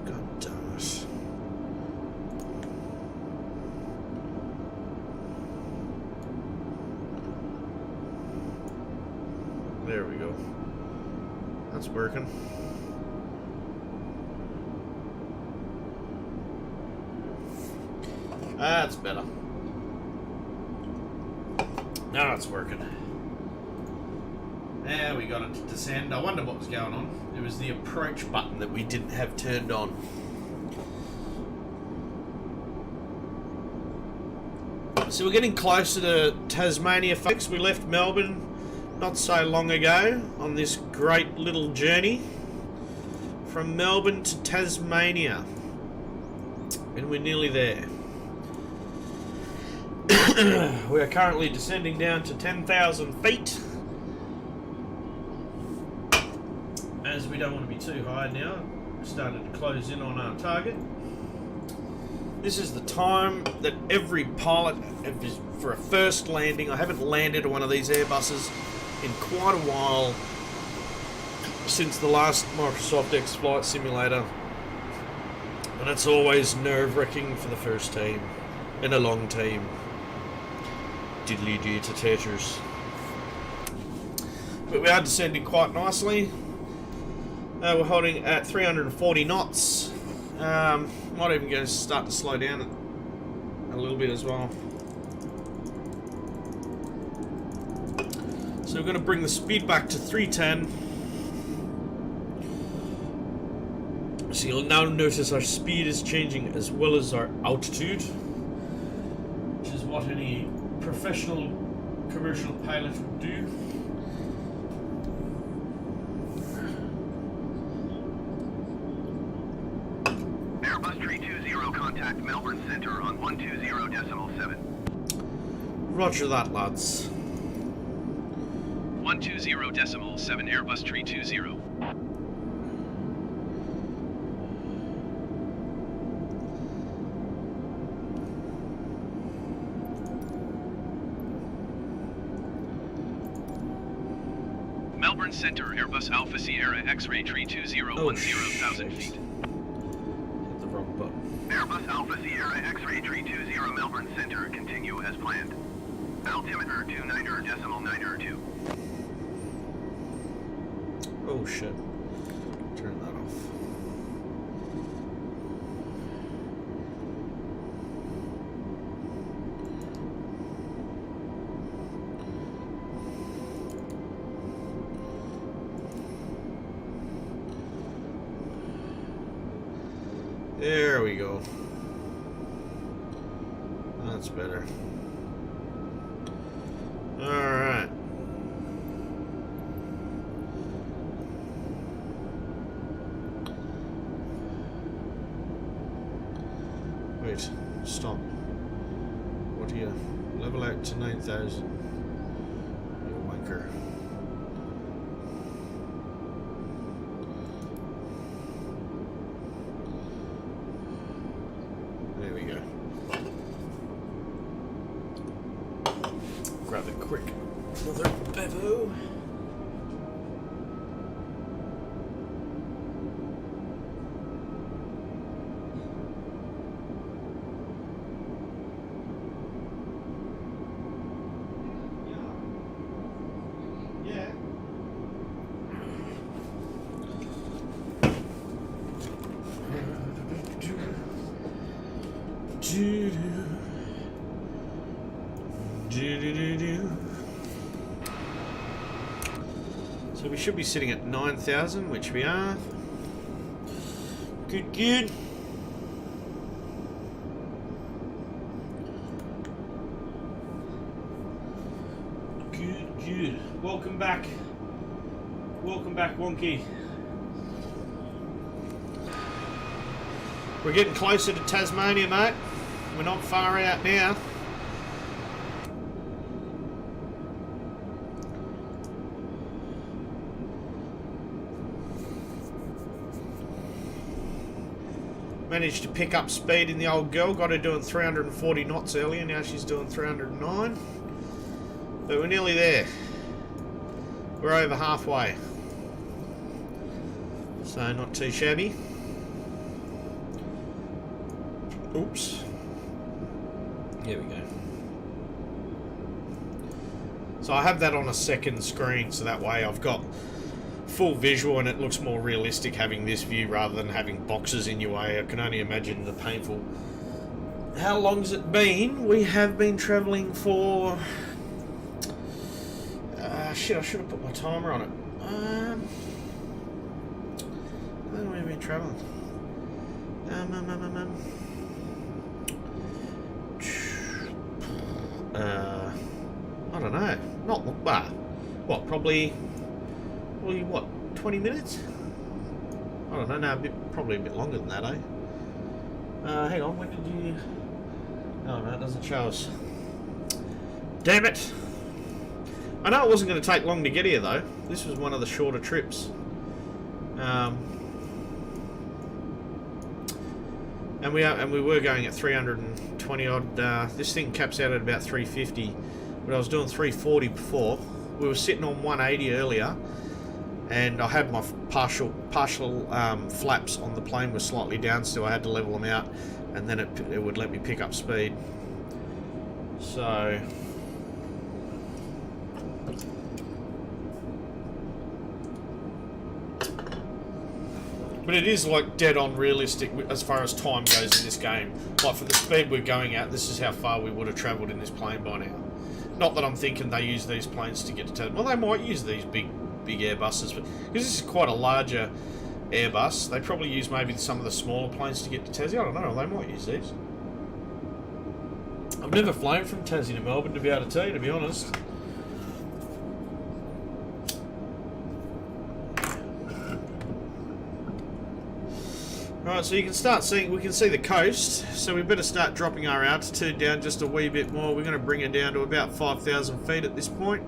God damn it. There we go. That's working. That's better. Now it's working. There we got it to descend. I wonder what was going on. It was the approach button that we didn't have turned on. So we're getting closer to Tasmania, folks. We left Melbourne not so long ago on this great little journey from Melbourne to Tasmania. And we're nearly there. We are currently descending down to 10,000 feet, as we don't want to be too high now. We're starting to close in on our target. This is the time that every pilot, for a first landing, I haven't landed one of these Airbuses in quite a while, since the last Microsoft X Flight Simulator, and it's always nerve-wracking for the first team in a long team. Diddly dee to taters. But we are descending quite nicely. We're holding at 340 knots. Might even go start to slow down a little bit as well. So we're going to bring the speed back to 310. So you'll now notice our speed is changing as well as our altitude, which is what any professional commercial pilot would do. Airbus 320, contact Melbourne Centre on 120.7. Roger that, lads. 120.7 Airbus 320. Melbourne Centre, Airbus Alpha Sierra X-ray 320 10,000 feet. Hit the wrong button. Airbus Alpha Sierra X-ray 320 Melbourne Centre, continue as planned. Altimeter 29.902. Oh shit. Turn that off. There we go. That's better. Alright. Wait, stop. What are you? Level out to 9,000. You wanker. There we go. Grab it quick. Another bevo. Yeah. So we should be sitting at 9,000, which we are. Good, good. Good, good. Welcome back. Welcome back, Wonky. We're getting closer to Tasmania, mate. We're not far out now. Managed to pick up speed in the old girl. Got her doing 340 knots earlier. Now she's doing 309. But we're nearly there. We're over halfway. So not too shabby. Oops. Here we go. So I have that on a second screen, so that way I've got full visual and it looks more realistic having this view rather than having boxes in your way. I can only imagine the painful... How long's it been? We have been travelling for... shit, I should have put my timer on it. How long have we been travelling? I don't know. Not bad. What, probably what, 20 minutes? I don't know, no, probably a bit longer than that, eh? Hang on, when did you... Oh no, it doesn't show us. Damn it! I know it wasn't going to take long to get here though. This was one of the shorter trips. And we were going at 320 odd. This thing caps out at about 350, but I was doing 340 before. We were sitting on 180 earlier, and I had my partial flaps on the plane were slightly down, so I had to level them out, and then it would let me pick up speed. So. But it is like dead on realistic as far as time goes in this game. Like for the speed we're going at, this is how far we would have travelled in this plane by now. Not that I'm thinking they use these planes to get to Tasmania. Well, they might use these big Airbuses, but because this is quite a larger Airbus, they probably use maybe some of the smaller planes to get to Tassie. I don't know, they might use these. I've never flown from Tassie to Melbourne to be able to tell you, to be honest. Alright, so you can start seeing, we can see the coast, so we better start dropping our altitude down just a wee bit more. We're going to bring it down to about 5,000 feet at this point.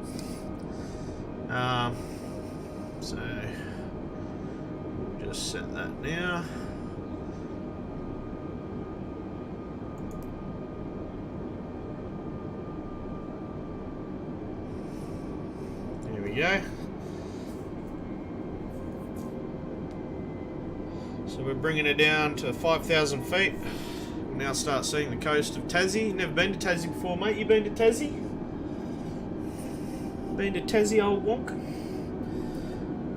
So, we'll just set that now. There we go. So we're bringing it down to 5,000 feet. We'll now start seeing the coast of Tassie. Never been to Tassie before, mate. You been to Tassie? Been to Tassie, old wonk?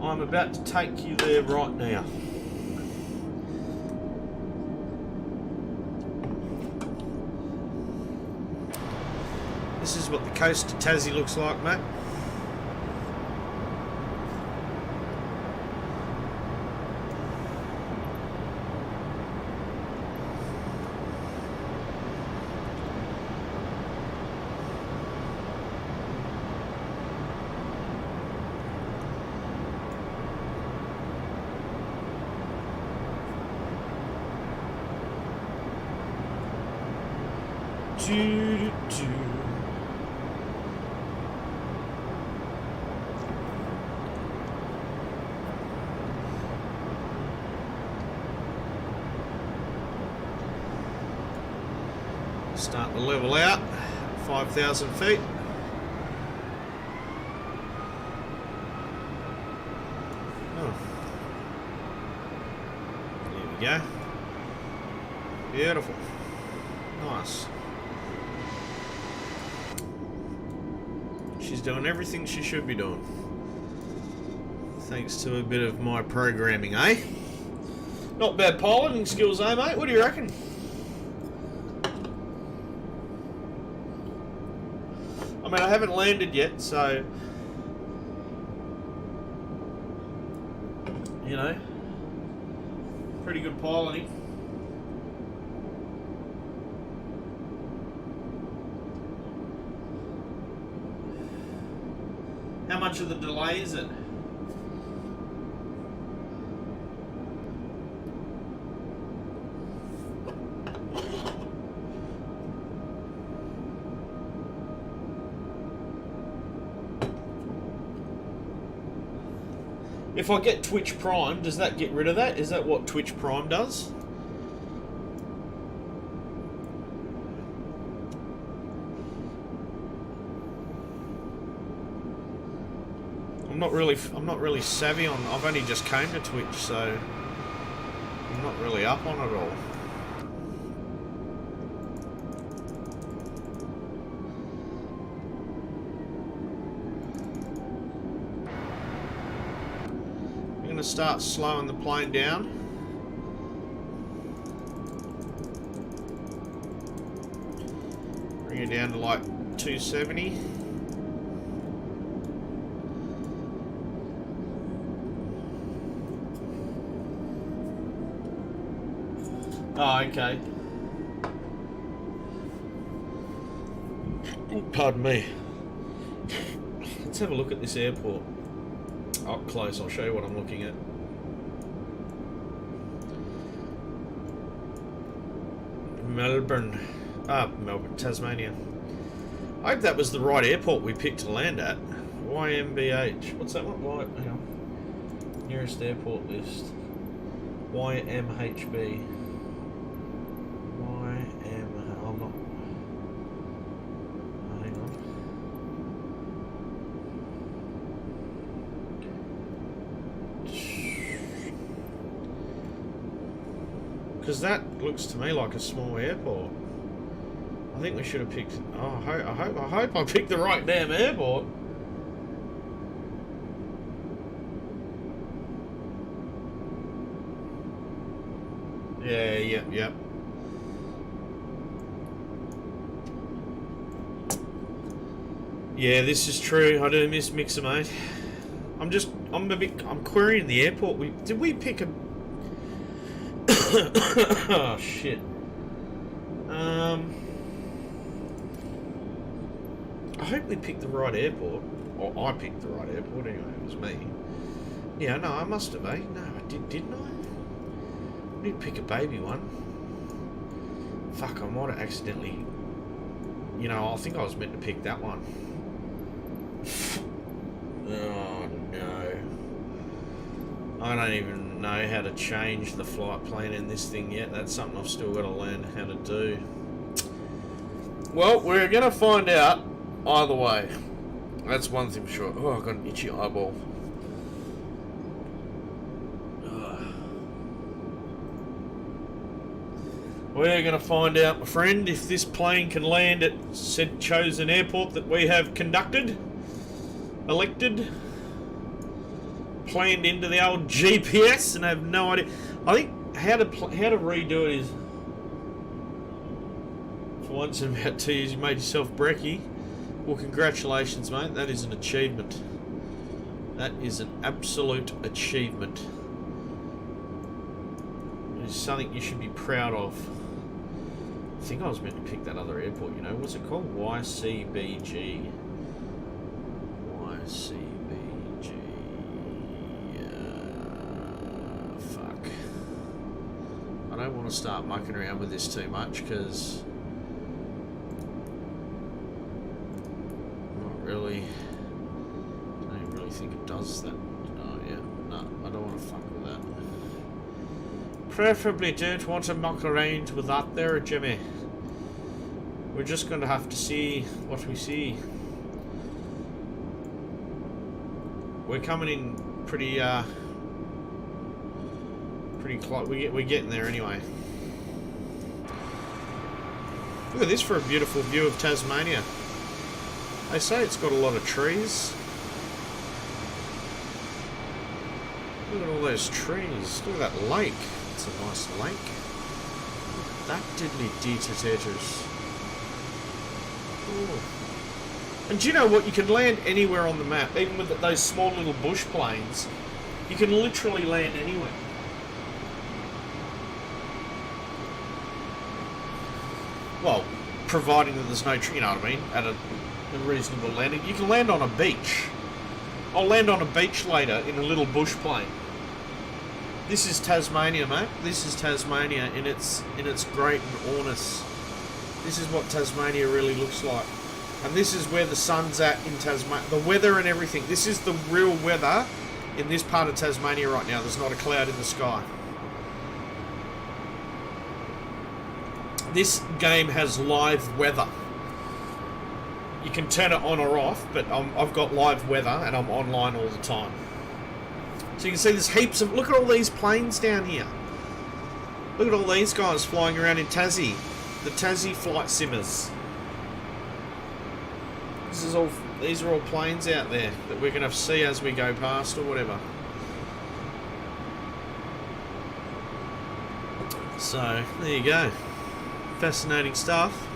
I'm about to take you there right now. This is what the coast of Tassie looks like, mate. Start to level out, 5,000 feet. Oh. There we go. Beautiful. Nice. She's doing everything she should be doing. Thanks to a bit of my programming, eh? Not bad piloting skills, eh, mate? What do you reckon? I mean, I haven't landed yet, so... You know... Pretty good piloting. How much of the delay is it? If I get Twitch Prime, does that get rid of that? Is that what Twitch Prime does? I'm not really savvy on. I've only just came to Twitch, so I'm not really up on it all. I'm gonna start slowing the plane down. Bring it down to like 270. Oh, okay. Pardon me. Let's have a look at this airport. Up close, I'll show you what I'm looking at. Melbourne, Tasmania. I hope that was the right airport we picked to land at. YMBH. What's that one? Hang on. Nearest airport list. YMHB. I'm not. Hang on. Because that looks to me like a small airport. I think we should have picked. Oh, I hope I picked the right damn airport. Yeah, yep. Yeah, this is true. I do miss Mixer, mate. I'm querying the airport. Did we pick a? Oh shit. I hope we picked the right airport. Or I picked the right airport anyway, it was me. Yeah, no, I must have, eh? No, I didn't I? I did pick a baby one. Fuck, I might have accidentally... You know, I think I was meant to pick that one. Oh, no. I don't even know how to change the flight plan in this thing yet. That's something I've still got to learn how to do. Well, we're going to find out either way. That's one thing for sure. Oh, I've got an itchy eyeball. We're going to find out, my friend, if this plane can land at said chosen airport that we have elected, planned into the old GPS, and I have no idea. I think how to redo it is, for once in about 2 years, you made yourself brekkie. Well, congratulations, mate. That is an achievement. That is an absolute achievement. It is something you should be proud of. I think I was meant to pick that other airport, you know. What's it called? YCBG. YCBG. Fuck. I don't want to start mucking around with this too much, because... Really, I don't really think it does that. Oh yeah, no, I don't want to fuck with that. Preferably don't want to muck around with that there, Jimmy. We're just going to have to see what we see. We're coming in pretty close. We're getting there anyway. Look at this for a beautiful view of Tasmania. They say it's got a lot of trees. Look at all those trees. Look at that lake. It's a nice lake. That diddly taters. And do you know what? You can land anywhere on the map. Even with those small little bush planes, you can literally land anywhere. Well, providing that there's no tree, you know what I mean, at a reasonable landing. You can land on a beach. I'll land on a beach later in a little bush plane. This is Tasmania, mate. This is Tasmania in its great and orness. This is what Tasmania really looks like. And this is where the sun's at in Tasmania. The weather and everything. This is the real weather in this part of Tasmania right now, there's not a cloud in the sky. This game has live weather. You can turn it on or off, but I've got live weather and I'm online all the time. So you can see there's heaps of... Look at all these planes down here. Look at all these guys flying around in Tassie. The Tassie flight simmers. These are all planes out there that we're going to see as we go past or whatever. So, there you go. Fascinating stuff.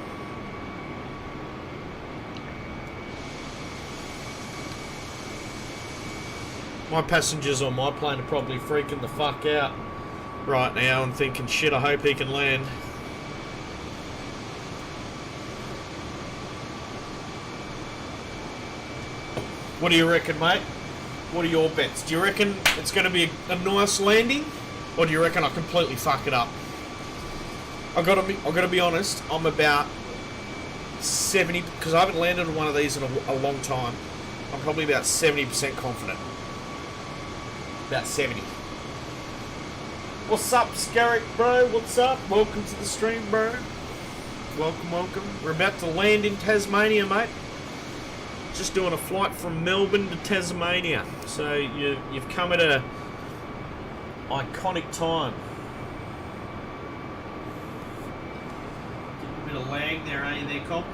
My passengers on my plane are probably freaking the fuck out right now and thinking, shit, I hope he can land. What do you reckon, mate? What are your bets? Do you reckon it's going to be a nice landing, or do you reckon I completely fuck it up? I've got to be honest. I'm about 70 because I haven't landed on one of these in a long time. I'm probably about 70% confident. About 70. What's up, Aussiedigg3r, bro? What's up? Welcome to the stream, bro. Welcome, welcome. We're about to land in Tasmania, mate. Just doing a flight from Melbourne to Tasmania. So you've come at a iconic time. Getting a bit of lag there, ain't you there, comp?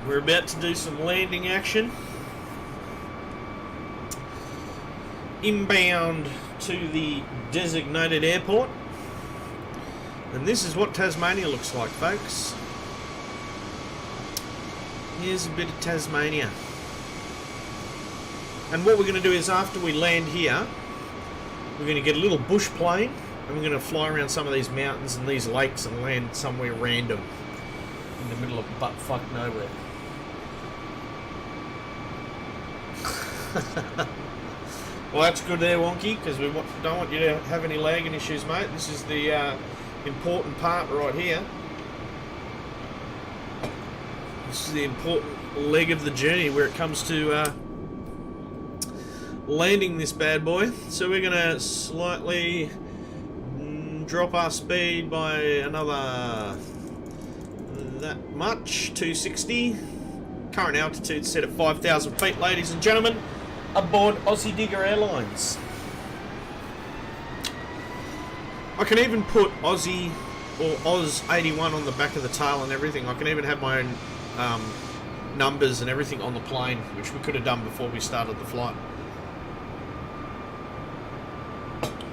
We're about to do some landing action. Inbound to the designated airport. And this is what Tasmania looks like, folks. Here's a bit of Tasmania. And what we're going to do is after we land here, we're going to get a little bush plane and we're going to fly around some of these mountains and these lakes and land somewhere random in the middle of butt-fuck nowhere. Well, that's good there, Wonky, because we don't want you to have any lagging issues, mate. This is the important part right here. This is the important leg of the journey where it comes to landing this bad boy. So we're going to slightly drop our speed by another that much, 260. Current altitude set at 5,000 feet, ladies and gentlemen, aboard Aussiedigg3r Airlines. I can even put Aussie or Oz 81 on the back of the tail and everything. I can even have my own numbers and everything on the plane, which we could have done before we started the flight.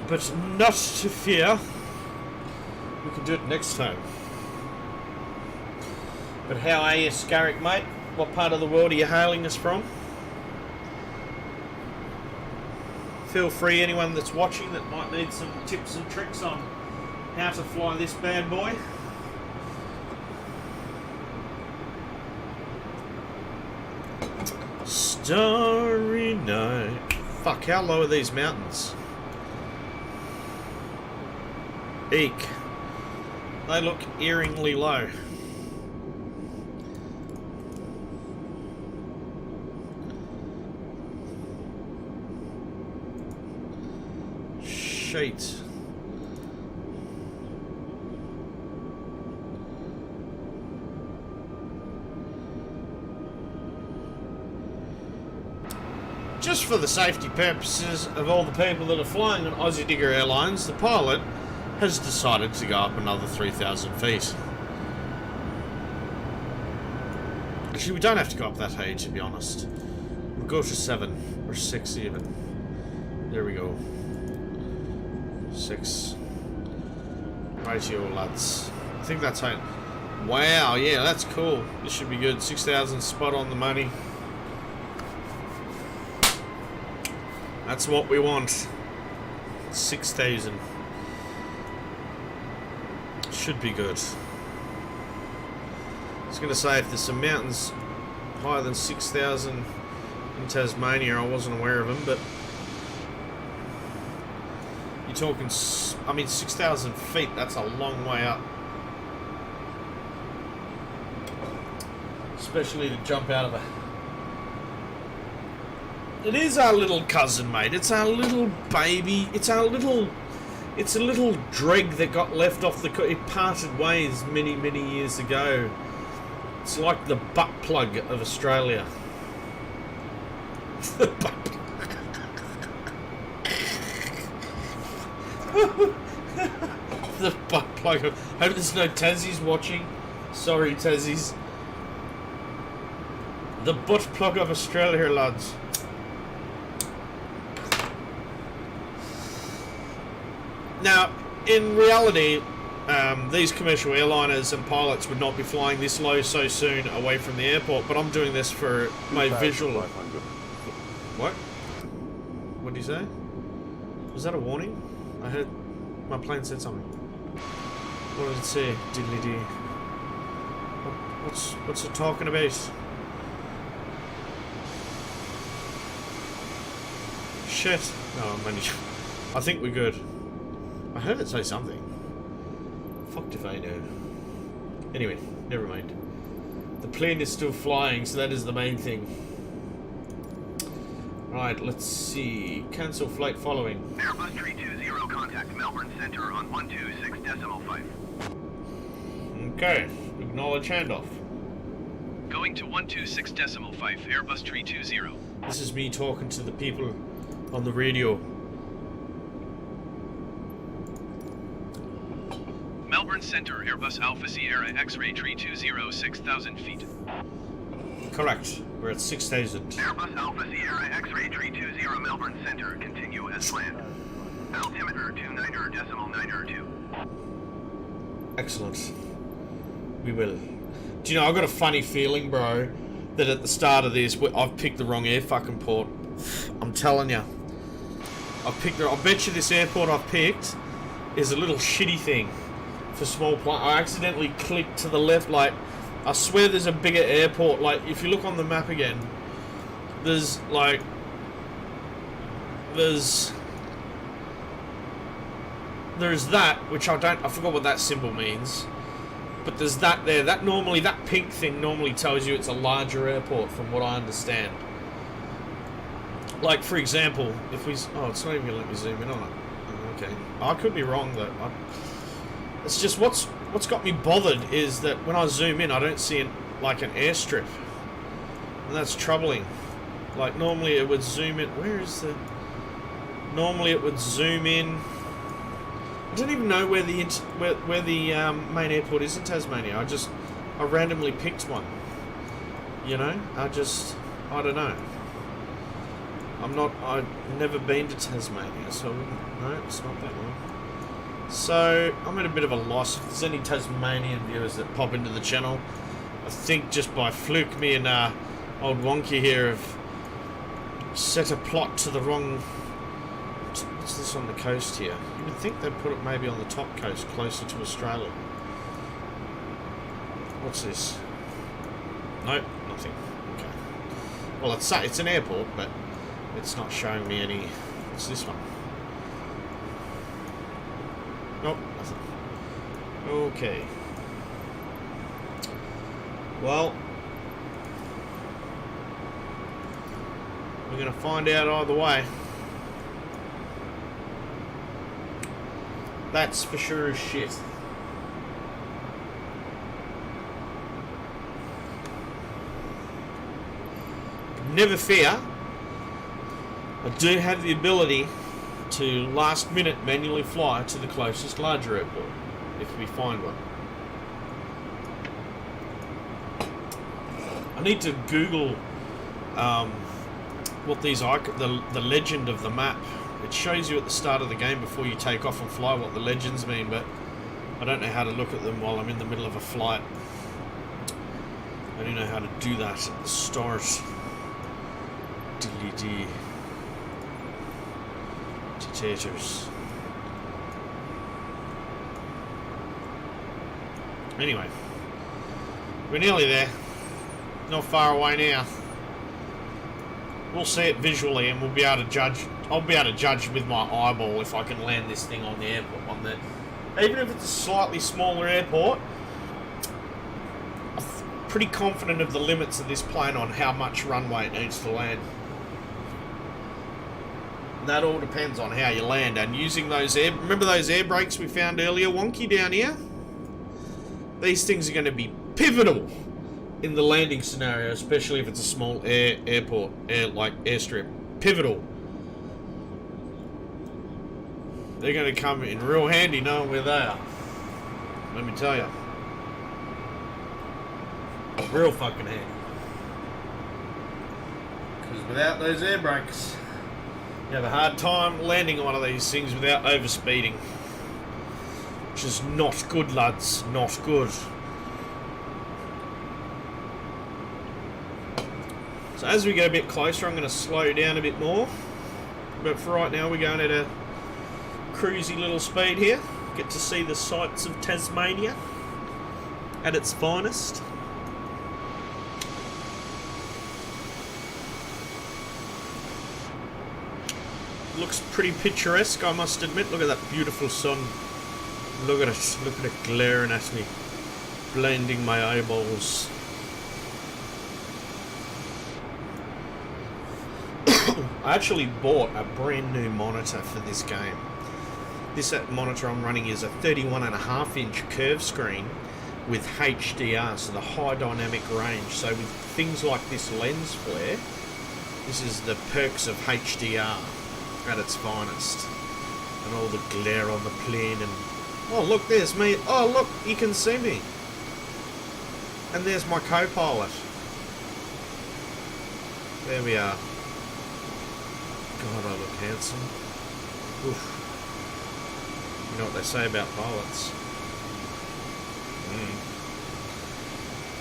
But not to fear. We can do it next time. But how are you, Aussiedigg3r, mate? What part of the world are you hailing us from? Feel free, anyone that's watching that might need some tips and tricks on how to fly this bad boy. Starry night. Fuck, how low are these mountains? Eek. They look eeringly low. Shit. Just for the safety purposes of all the people that are flying on Aussiedigg3r Airlines, the pilot has decided to go up another 3,000 feet. Actually, we don't have to go up that high, to be honest. We'll go to 7 or 6 even. There we go. 6. Ratio, lads. I think that's how... Wow, yeah, that's cool. This should be good. 6,000 spot on the money. That's what we want. 6,000. Should be good. I was going to say, if there's some mountains higher than 6,000 in Tasmania, I wasn't aware of them, but you're talking, I mean, 6,000 feet, that's a long way up. especially to jump out of a... It is our little cousin, mate. It's our little baby. It's a little dreg that got left off the... It parted ways many, many years ago. It's like the butt plug of Australia. The butt the butt plug. Hope there's no Tassies watching. Sorry, Tassies. The butt plug of Australia, lads. Now, in reality, these commercial airliners and pilots would not be flying this low so soon away from the airport, but I'm doing this for my visual... What? What did you say? Was that a warning? I heard my plane said something. What did it say? Diddly dee. What's it talking about? Shit. No, I think we're good. I heard it say something. Fucked if I know. Anyway, never mind. The plane is still flying, so that is the main thing. Right, let's see. Cancel flight following. Airbus 320, contact Melbourne Center on 126.5. Okay, acknowledge handoff. Going to 126.5, Airbus 320. This is me talking to the people on the radio. Melbourne Center, Airbus Alpha Sierra X-Ray 320, 6,000 feet. Correct. We're at 6,000. Airbus Alpha Sierra X-Ray 320 Melbourne Center, continue as planned. Altimeter 29.902. Excellent. We will. Do you know, I've got a funny feeling, bro, that at the start of this, I've picked the wrong air fucking port. I'm telling you. I'll bet you this airport I've picked is a little shitty thing for small plane. I accidentally clicked to the left, like, I swear there's a bigger airport. Like, if you look on the map again, there's that, which I forgot what that symbol means. But there's that there. That pink thing normally tells you it's a larger airport, from what I understand. Like, for example, if we... Oh, it's not even going to let me zoom in on it. Okay. I could be wrong, though. It's just what's got me bothered is that when I zoom in, I don't see an airstrip. And that's troubling. Like, normally it would zoom in... Where is the... Normally it would zoom in... I don't even know where the main airport is in Tasmania. I randomly picked one. You know? I don't know. I've never been to Tasmania, so no, it's not that one. So, I'm at a bit of a loss. If there's any Tasmanian viewers that pop into the channel, I think just by fluke, me and old Wonky here have set a plot to the wrong... What's this on the coast here? You would think they'd put it maybe on the top coast, closer to Australia. What's this? Nope, nothing. Okay. Well, it's an airport, but it's not showing me any... What's this one? Nope, nothing. Okay. Well, we're going to find out either way. That's for sure as shit. Never fear. I do have the ability to last minute manually fly to the closest larger airport if we find one. I need to Google what these the legend of the map. It shows you at the start of the game before you take off and fly what the legends mean, but I don't know how to look at them while I'm in the middle of a flight. I don't know how to do that at the start. Diddly-dee. Potatoes. Anyway, we're nearly there. Not far away now. We'll see it visually, and we'll be able to judge. I'll be able to judge with my eyeball if I can land this thing on the airport. Even if it's a slightly smaller airport, pretty confident of the limits of this plane on how much runway it needs to land. That all depends on how you land, and using those remember those air brakes we found earlier, wonky, down here? These things are going to be pivotal in the landing scenario, especially if it's a small airstrip. Pivotal. They're going to come in real handy knowing where they are. Let me tell you. Real fucking handy. Because without those air brakes, you have a hard time landing one of these things without overspeeding. Which is not good, lads. Not good. So as we get a bit closer, I'm going to slow down a bit more. But for right now, we're going at a cruisy little speed here. Get to see the sights of Tasmania at its finest. Looks pretty picturesque, I must admit. Look at that beautiful sun. Look at it. Look at it glaring at me. Blinding my eyeballs. I actually bought a brand new monitor for this game. This monitor I'm running is a 31.5-inch curved screen with HDR, so the high dynamic range. So with things like this lens flare, this is the perks of HDR at its finest. And all the glare on the plane and... Oh, look, there's me. Oh, look, you can see me. And there's my co-pilot. There we are. God, I look handsome. Oof. You know what they say about pilots.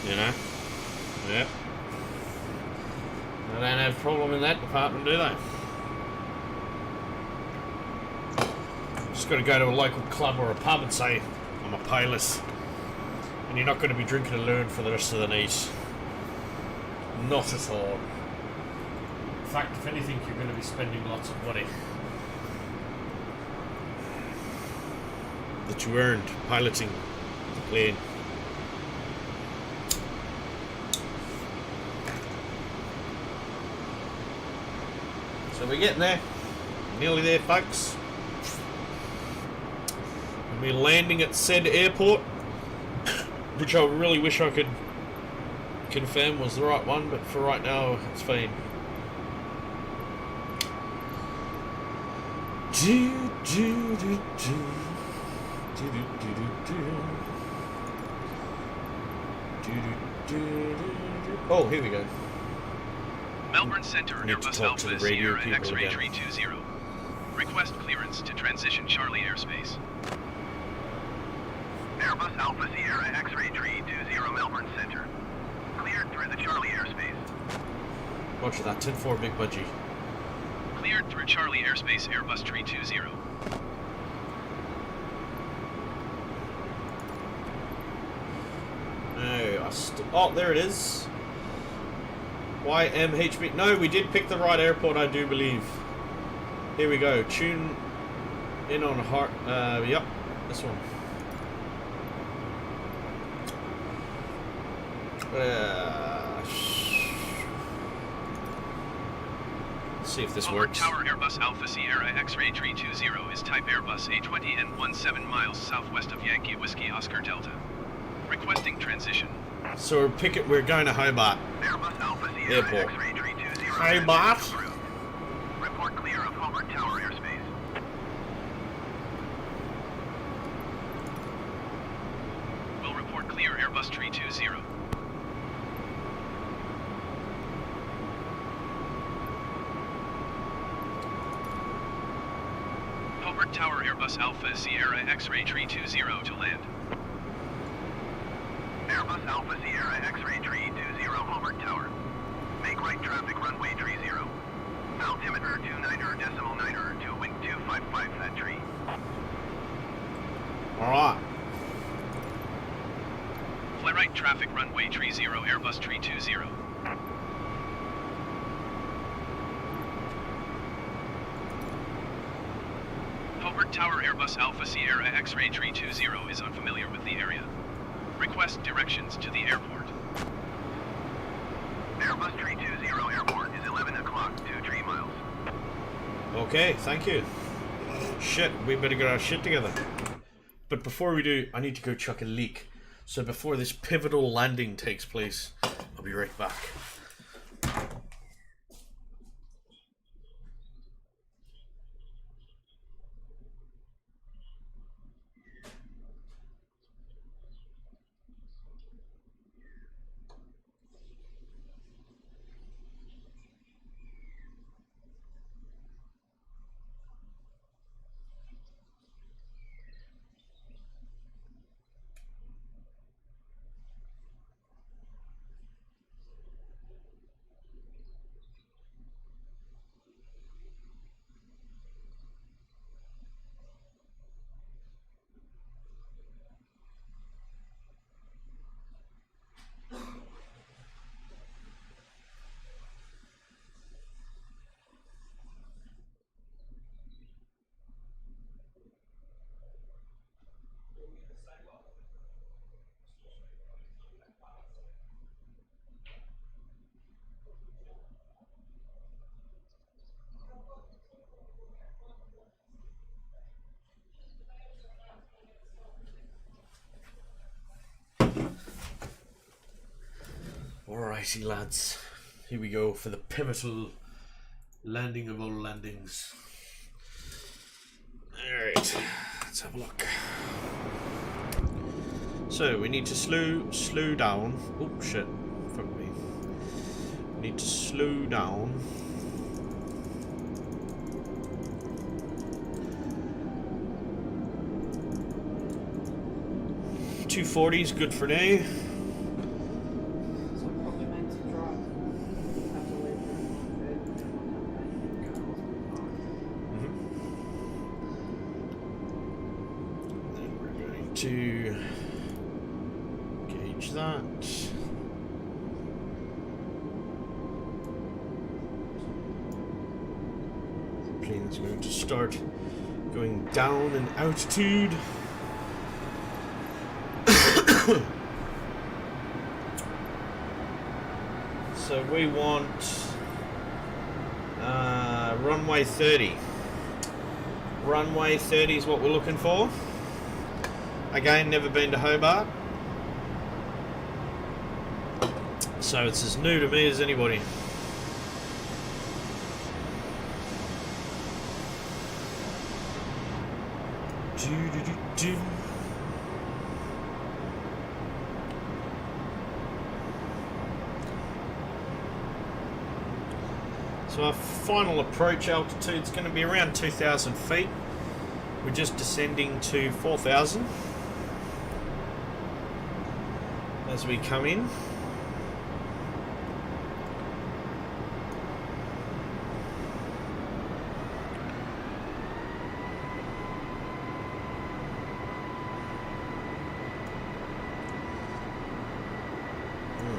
You know? Yep. They don't have a problem in that department, do they? Just got to go to a local club or a pub and say, I'm a pilot. And you're not going to be drinking and learn for the rest of the night. Not at all. In fact, if anything, you're going to be spending lots of money that you earned piloting the plane. So we're getting there. Nearly there, folks. And we're landing at said airport, which I really wish I could confirm was the right one, but for right now, it's fine. Oh, here we go. Melbourne Centre, Need to Airbus talk to Alpha the radio Sierra people X-ray again. 320. Request clearance to transition Charlie airspace. Airbus Alpha Sierra X-ray 320 Melbourne Centre. Cleared through the Charlie airspace. Watch that, 10-4 big budgie. Cleared through Charlie airspace, Airbus 320. No, oh, there it is. YMHB. No, we did pick the right airport, I do believe. Here we go. Tune in on heart. Yep, this one. Let's see if this Forward works. Tower Airbus Alpha Sierra X-ray 320 is type Airbus A20 and 17 miles southwest of Yankee Whiskey Oscar Delta. Requesting transition. So we're going to Hobart Airbus Alpha Sierra Airport. X-ray 320. Hobart? Approved. Report clear of Hobart Tower airspace. Will report clear Airbus 320. Hobart Tower Airbus Alpha Sierra X-ray 320 to land. Airbus Alpha Sierra X-ray 320 Hobart Tower. Make right traffic runway 30. Altimeter 29.9 to wind 255 at tree. Alright. Fly right traffic runway 30 Airbus 320. Hobart Tower Airbus Alpha Sierra X-ray 320 is unfamiliar with the area. Request directions to the airport. Okay, thank you. Shit, we better get our shit together. But before we do, I need to go chuck a leak. So before this pivotal landing takes place, I'll be right back. Alrighty lads, here we go for the pivotal landing of all landings. Alright, let's have a look. So we need to slow down. Oh shit, fuck me. We need to slow down. $240 is good for now. To gauge that. The plane's going to start going down in altitude. So we want runway 30. Runway 30 is what we're looking for. Again, never been to Hobart, so it's as new to me as anybody. So our final approach altitude is going to be around 2,000 feet. We're just descending to 4,000. As we come in.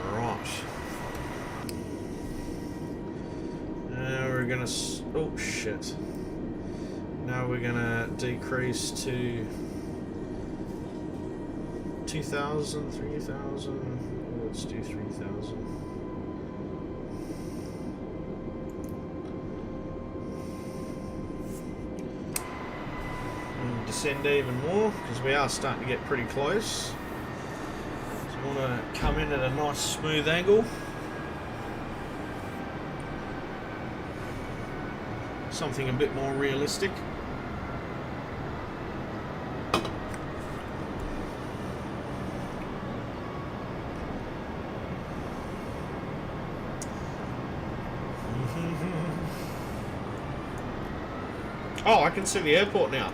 Alright. Now we're gonna... oh shit. Now we're gonna decrease to 2,000, 3,000, let's do 3,000. And descend even more, because we are starting to get pretty close. So we want to come in at a nice smooth angle. Something a bit more realistic. Oh, I can see the airport now.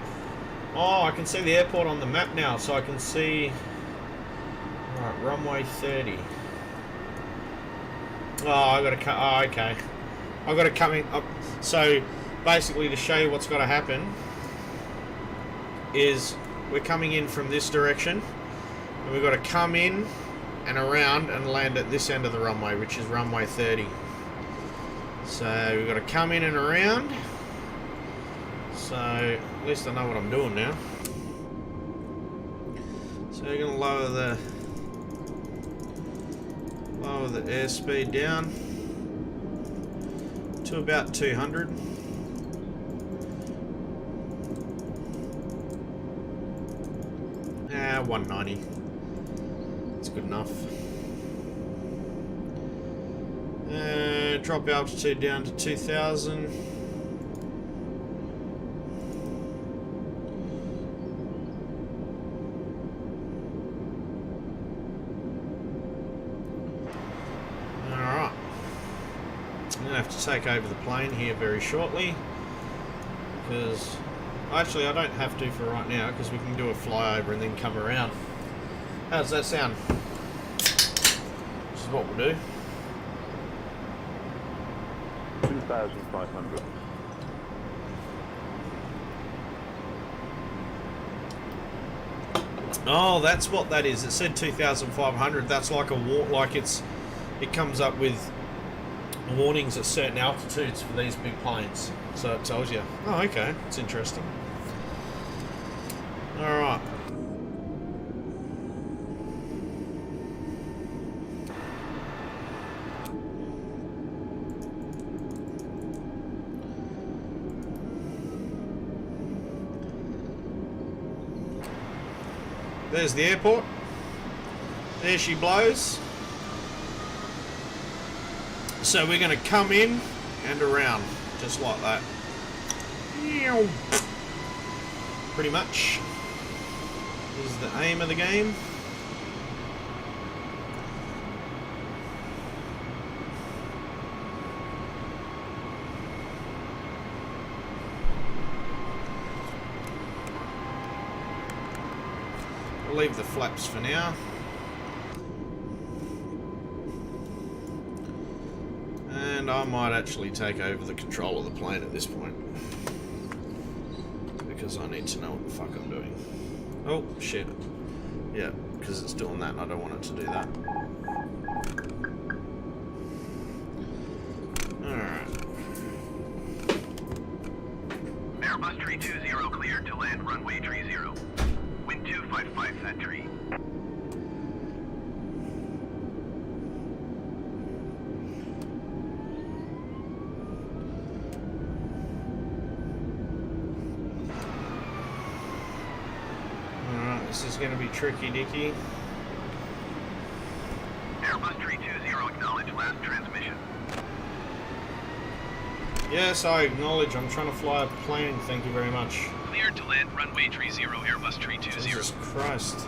Oh, I can see the airport on the map now, so I can see... Alright, runway 30. Oh, I gotta cut... Oh, okay. I've got to come in... So, basically, to show you what's got to happen is we're coming in from this direction, and we've got to come in and around and land at this end of the runway, which is runway 30. So, we've got to come in and around... So, at least I know what I'm doing now. So you're going to lower the airspeed down to about 200. 190. It's good enough. Drop altitude down to 2000. Alright. I'm going to have to take over the plane here very shortly. Because... Actually, I don't have to for right now, because we can do a flyover and then come around. How does that sound? This is what we'll do. 2,500. Oh, that's what that is. It said 2,500. That's like a it comes up with warnings at certain altitudes for these big planes. So it tells you. Oh, okay. It's interesting. All right. There's the airport. There she blows. So we're going to come in and around, just like that. Pretty much. This is the aim of the game. We'll leave the flaps for now. And I might actually take over the control of the plane at this point. Because I need to know what the fuck I'm doing. Oh, shit. Yeah, because it's doing that and I don't want it to do that. Alright. Airbus tree 20 cleared to land runway tree 0. Wind 255 that tree. This is going to be tricky, Dicky. Airbus tree 20 acknowledge last transmission. Yes, I acknowledge. I'm trying to fly a plane. Thank you very much. Cleared to land runway tree 0, Airbus tree 20. Jesus Christ.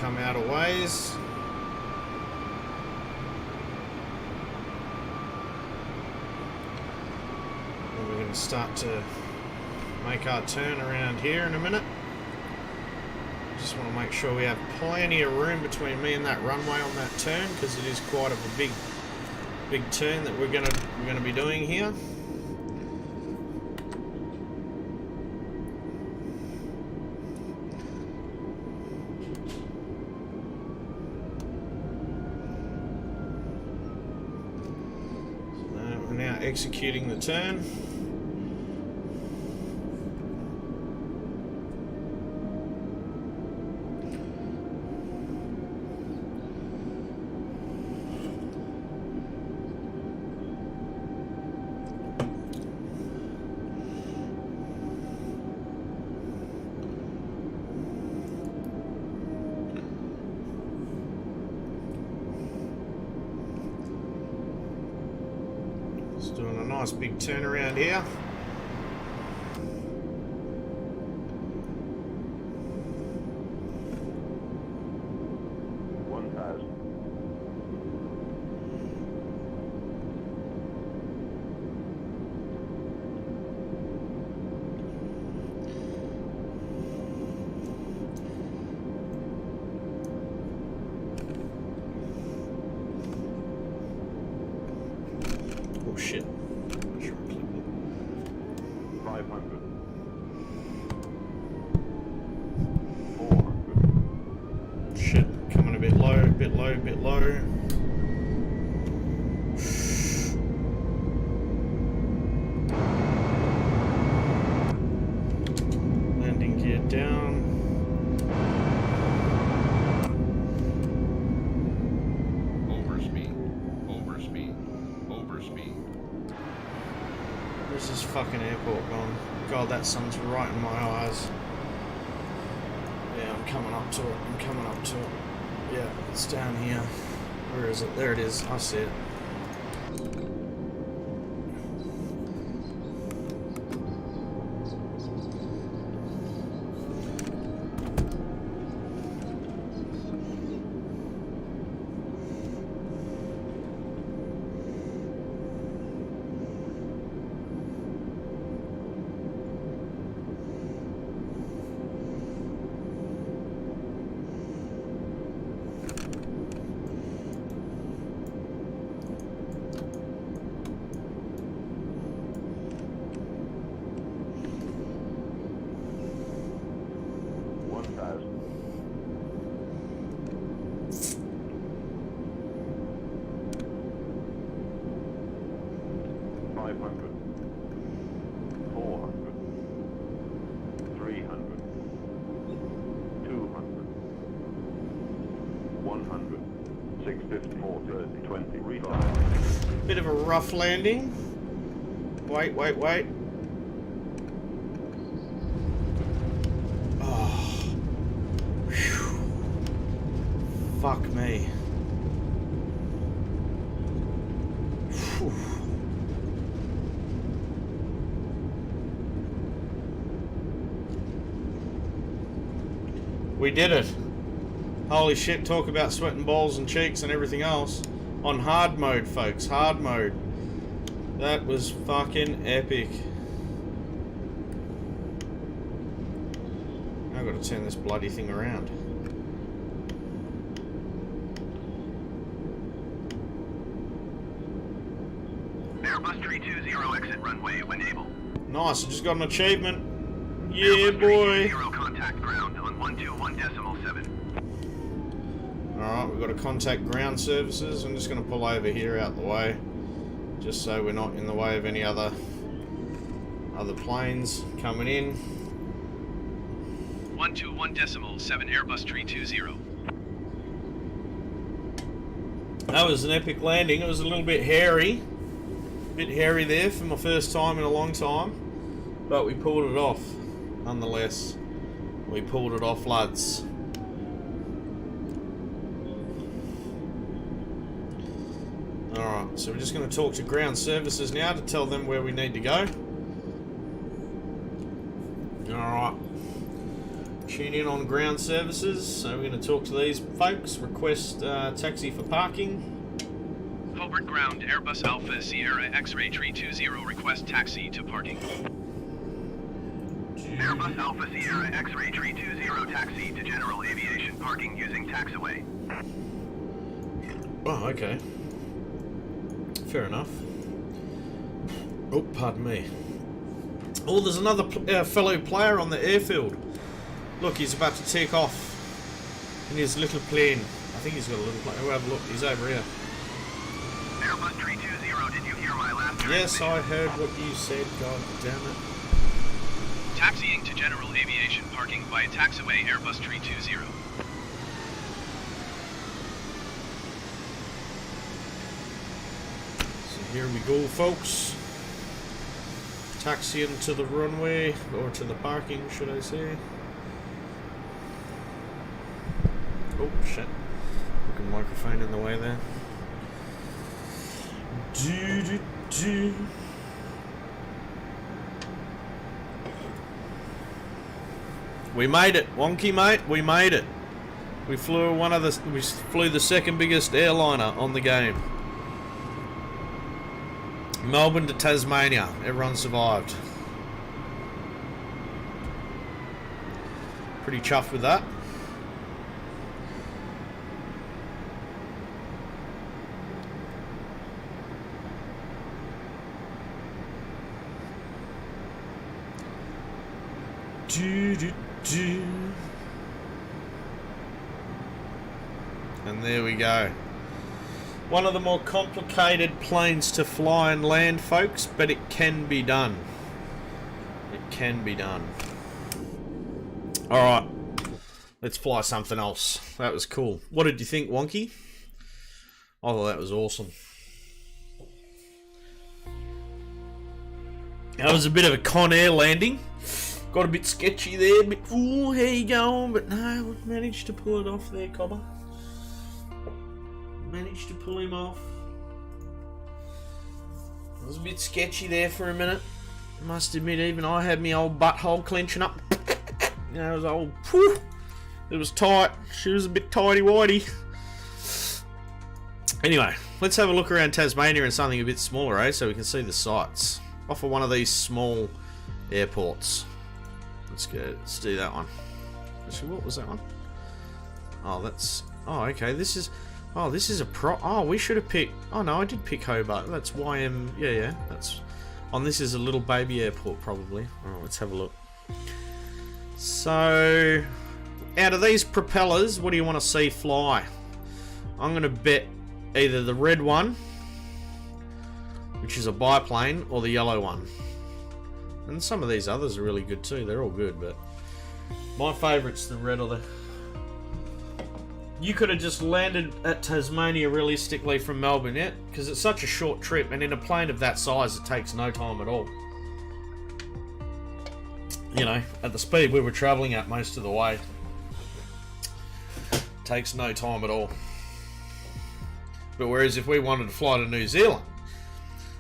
Come out a ways. And we're going to start to make our turn around here in a minute. Just want to make sure we have plenty of room between me and that runway on that turn, because it is quite of a big turn that we're going to be doing here. Now executing the turn. Doing a nice big turn around here. Oh shit. Sure, 500. 400. Shit, coming a bit low, bit low, bit low. Where's this fucking airport gone? God, that sun's right in my eyes. Yeah, I'm coming up to it. I'm coming up to it. Yeah, it's down here. Where is it? There it is. I see it. Bit of a rough landing. Wait. Oh. Whew. Fuck me. Whew. We did it. Holy shit, talk about sweating balls and cheeks and everything else. On hard mode, folks. Hard mode. That was fucking epic. I've got to turn this bloody thing around. Airbus 320 exit runway when able. Nice, I just got an achievement. Yeah, boy. Contact ground on 121.7. Alright, we've got to contact ground services. I'm just going to pull over here out the way, just so we're not in the way of any other planes coming in. 121.7 Airbus 320. That was an epic landing. It was a little bit hairy. There for my first time in a long time. But we pulled it off, nonetheless. We pulled it off, lads. Alright, so we're just going to talk to ground services now to tell them where we need to go. Alright. Tune in on ground services. So we're going to talk to these folks. Request taxi for parking. Hobart ground, Airbus Alpha Sierra X-ray 320, request taxi to parking. Airbus Alpha Sierra X-ray 320 taxi to general aviation parking using taxiway. Oh, okay. Fair enough. Oh, pardon me. Oh, there's another fellow player on the airfield. Look, he's about to take off in his little plane. I think he's got a little plane. Oh, have a look. He's over here. Airbus 320, did you hear my last Yes, I heard what you said. God damn it. Taxiing to general aviation parking via taxiway Airbus 320. Here we go, folks. Taxiing to the runway, or to the parking, should I say. Oh, shit. Fucking microphone in the way there. We made it, Wonky mate. We made it. We flew the second biggest airliner on the game. Melbourne to Tasmania. Everyone survived. Pretty chuffed with that. And there we go. One of the more complicated planes to fly and land, folks, but it can be done. It can be done. Alright. Let's fly something else. That was cool. What did you think, Wonky? I thought that was awesome. That was a bit of a Con Air landing. Got a bit sketchy there, but ooh, how you going? But no, we managed to pull it off there, Cobber. Managed to pull him off. It was a bit sketchy there for a minute. I must admit, even I had my old butthole clenching up. You know, it was old. Whew, it was tight. She was a bit tighty-whitey. Anyway, let's have a look around Tasmania and something a bit smaller, eh? So we can see the sights. Off of one of these small airports. Let's go. Let's do that one. Actually, what was that one? Oh, that's. Oh, okay. This is. Oh, this is a pro. Oh, we should have picked. Oh no, I did pick Hobart. That's YM. Yeah. That's. On this is a little baby airport, probably. Oh, let's have a look. So, out of these propellers, what do you want to see fly? I'm going to bet either the red one, which is a biplane, or the yellow one. And some of these others are really good too. They're all good, but my favourite's the red or the... You could have just landed at Tasmania realistically from Melbourne, yeah? Because it's such a short trip, and in a plane of that size, it takes no time at all. You know, at the speed we were travelling at most of the way. Takes no time at all. But whereas if we wanted to fly to New Zealand,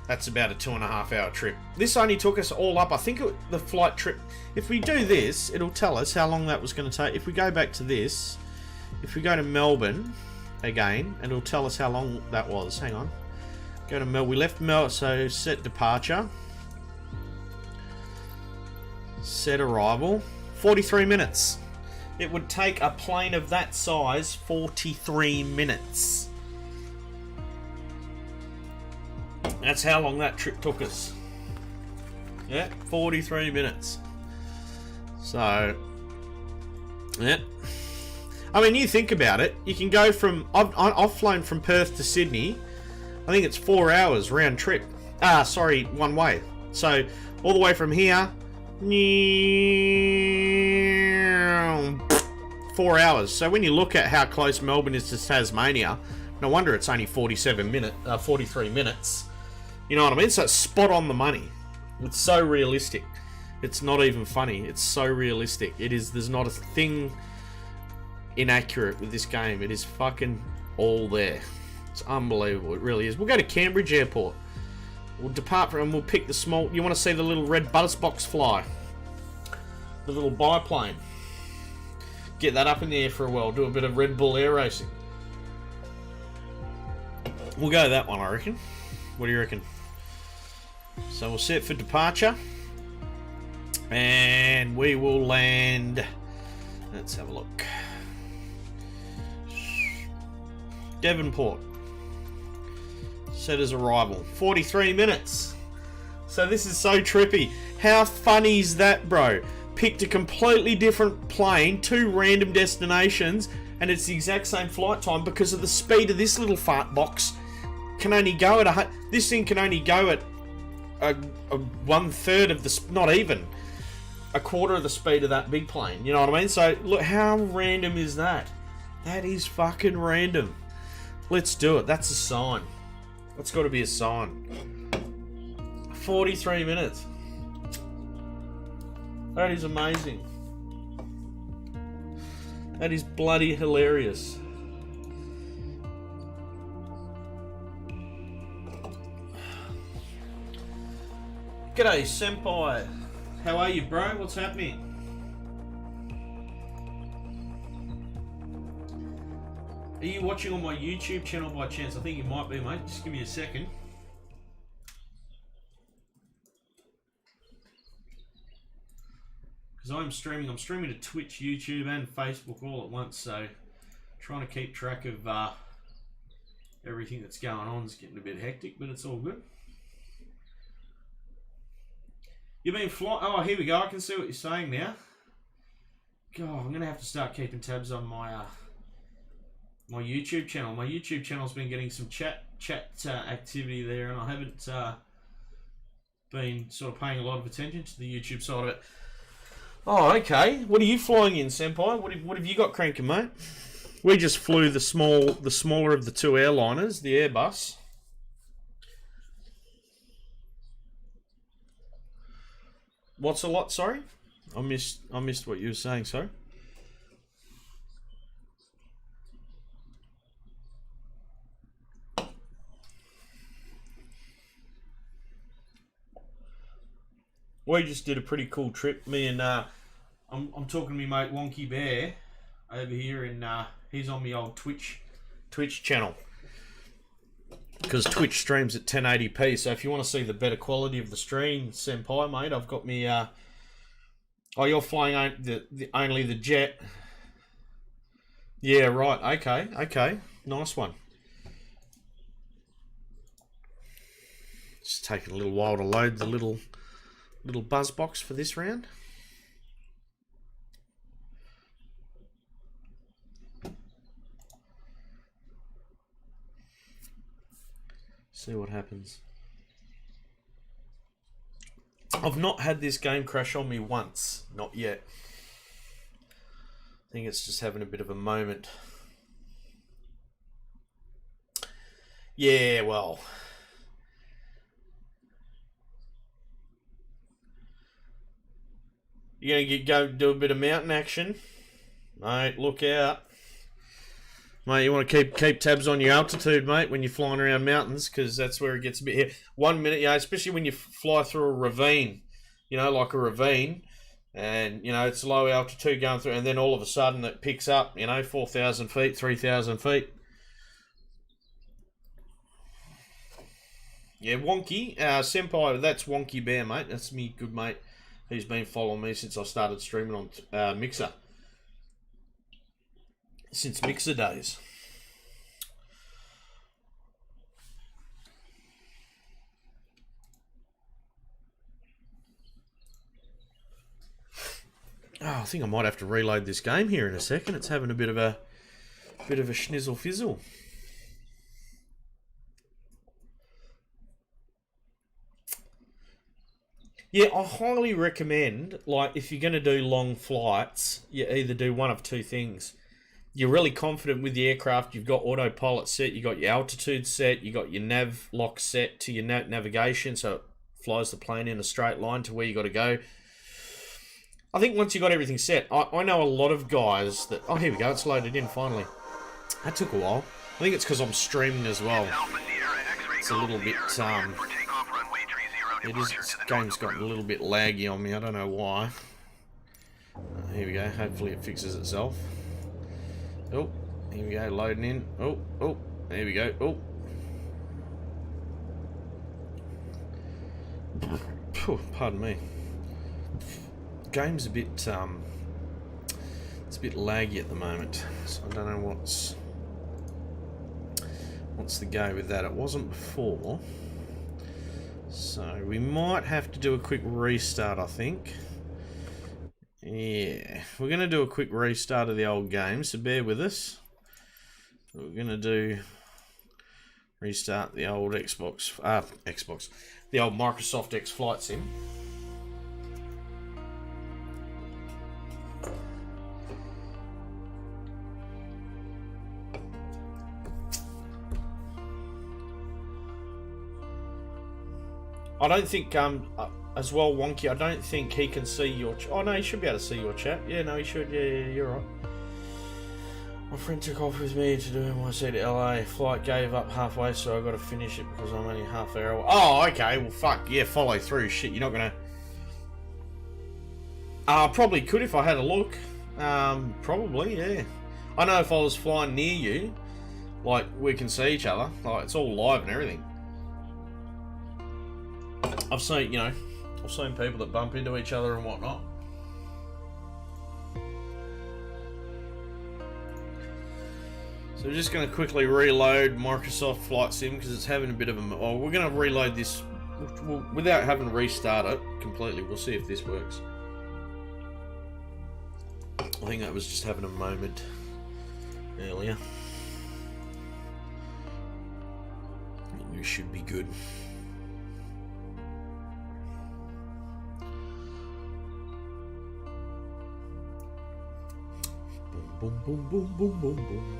that's about a 2.5 hour trip. This only took us all up, I think the flight trip, if we do this, it'll tell us how long that was going to take. If we go back to this, if we go to Melbourne again, and it'll tell us how long that was. Hang on. Go to Melbourne. We left Melbourne, so set departure. Set arrival. 43 minutes. It would take a plane of that size 43 minutes. That's how long that trip took us. Yeah, 43 minutes. So, yeah. I mean, you think about it. You can go from... I've flown from Perth to Sydney. I think it's 4 hours round trip. Sorry, one way. So, all the way from here... 4 hours. So when you look at how close Melbourne is to Tasmania, no wonder it's only 43 minutes. You know what I mean? So it's spot on the money. It's so realistic. It's not even funny. It's so realistic. It is. There's not a thing inaccurate with this game. It is fucking all there. It's unbelievable. It really is. We'll go to Cambridge Airport. We'll depart from and we'll pick the small... You want to see the little red buttersbox fly? The little biplane. Get that up in the air for a while. Do a bit of Red Bull air racing. We'll go that one, I reckon. What do you reckon? So we'll set for departure. And we will land... Let's have a look. Devonport. Set as arrival. 43 minutes. So this is so trippy. How funny is that, bro? Picked a completely different plane, 2 random destinations, and it's the exact same flight time because of the speed of this little fart box. Can only go at this thing can only go at a 1/3 of the, not even a quarter of the speed of that big plane. You know what I mean? So look, how random is that? That is fucking random. Let's do it. That's a sign. That's got to be a sign. 43 minutes. That is amazing. That is bloody hilarious. G'day, Senpai. How are you, bro? What's happening? Are you watching on my YouTube channel by chance? I think you might be, mate. Just give me a second. Because I'm streaming to Twitch, YouTube, and Facebook all at once, so trying to keep track of everything that's going on is getting a bit hectic, but it's all good. You've been flying... Oh, here we go. I can see what you're saying now. God, I'm going to have to start keeping tabs on my my YouTube channel. My YouTube channel's been getting some chat activity there, and I haven't been sort of paying a lot of attention to the YouTube side of it. Oh, okay. What are you flying in, Senpai? What have you got cranking, mate? We just flew the smaller of the 2 airliners, the Airbus. What's a lot? Sorry, I missed what you were saying. Sorry. We just did a pretty cool trip. Me and I'm talking to my mate Aussiedigg3r over here, and he's on my old Twitch channel, because Twitch streams at 1080p. So if you want to see the better quality of the stream, senpai, mate, I've got me. Oh, you're flying only the jet. Yeah, right. Okay. Nice one. Just taking a little while to load the little buzz box for this round. See what happens. I've not had this game crash on me once. Not yet. I think it's just having a bit of a moment. Yeah, well. You're gonna go do a bit of mountain action, mate. Look out, mate. You want to keep tabs on your altitude, mate, when you're flying around mountains, because that's where it gets a bit here. 1 minute, especially when you fly through a ravine, like a ravine, and it's low altitude going through, and then all of a sudden it picks up, 4,000 feet, 3,000 feet. Yeah, Wonky, senpai. That's Aussiedigr3r, mate. That's me good mate. He's been following me since I started streaming on Mixer. Since Mixer days. Oh, I think I might have to reload this game here in a second. It's having a bit of a schnizzle fizzle. Yeah, I highly recommend, if you're going to do long flights, you either do one of two things. You're really confident with the aircraft, you've got autopilot set, you've got your altitude set, you've got your nav lock set to your navigation, so it flies the plane in a straight line to where you got to go. I think once you've got everything set, I know a lot of guys that... Oh, here we go, it's loaded in finally. That took a while. I think it's because I'm streaming as well. It's a little bit... This game's gotten a little bit laggy on me. I don't know why. Here we go. Hopefully it fixes itself. Oh, here we go. Loading in. Oh, there we go. Oh. Pardon me. Game's a bit it's a bit laggy at the moment, so I don't know what's the go with that. It wasn't before. So we might have to do a quick restart, I think. Yeah, we're going to do a quick restart of the old game, so bear with us. We're going to do restart the old the old Microsoft X Flight Sim. I don't think, as well, Wonky, I don't think he can see your... Oh, no, he should be able to see your chat. Yeah, no, he should. Yeah, you're right. My friend took off with me to do NYC to LA. Flight gave up halfway, so I got to finish it because I'm only half hour away. Oh, okay. Well, fuck. Yeah, follow through. Shit, you're not going to... Probably could if I had a look. Probably, yeah. I know if I was flying near you, we can see each other. It's all live and everything. I've seen people that bump into each other and whatnot. So we're just going to quickly reload Microsoft Flight Sim because it's having a bit of a... Oh, we're going to reload this without having to restart it completely. We'll see if this works. I think that was just having a moment earlier. I think we should be good. Boom, boom, boom, boom, boom, boom.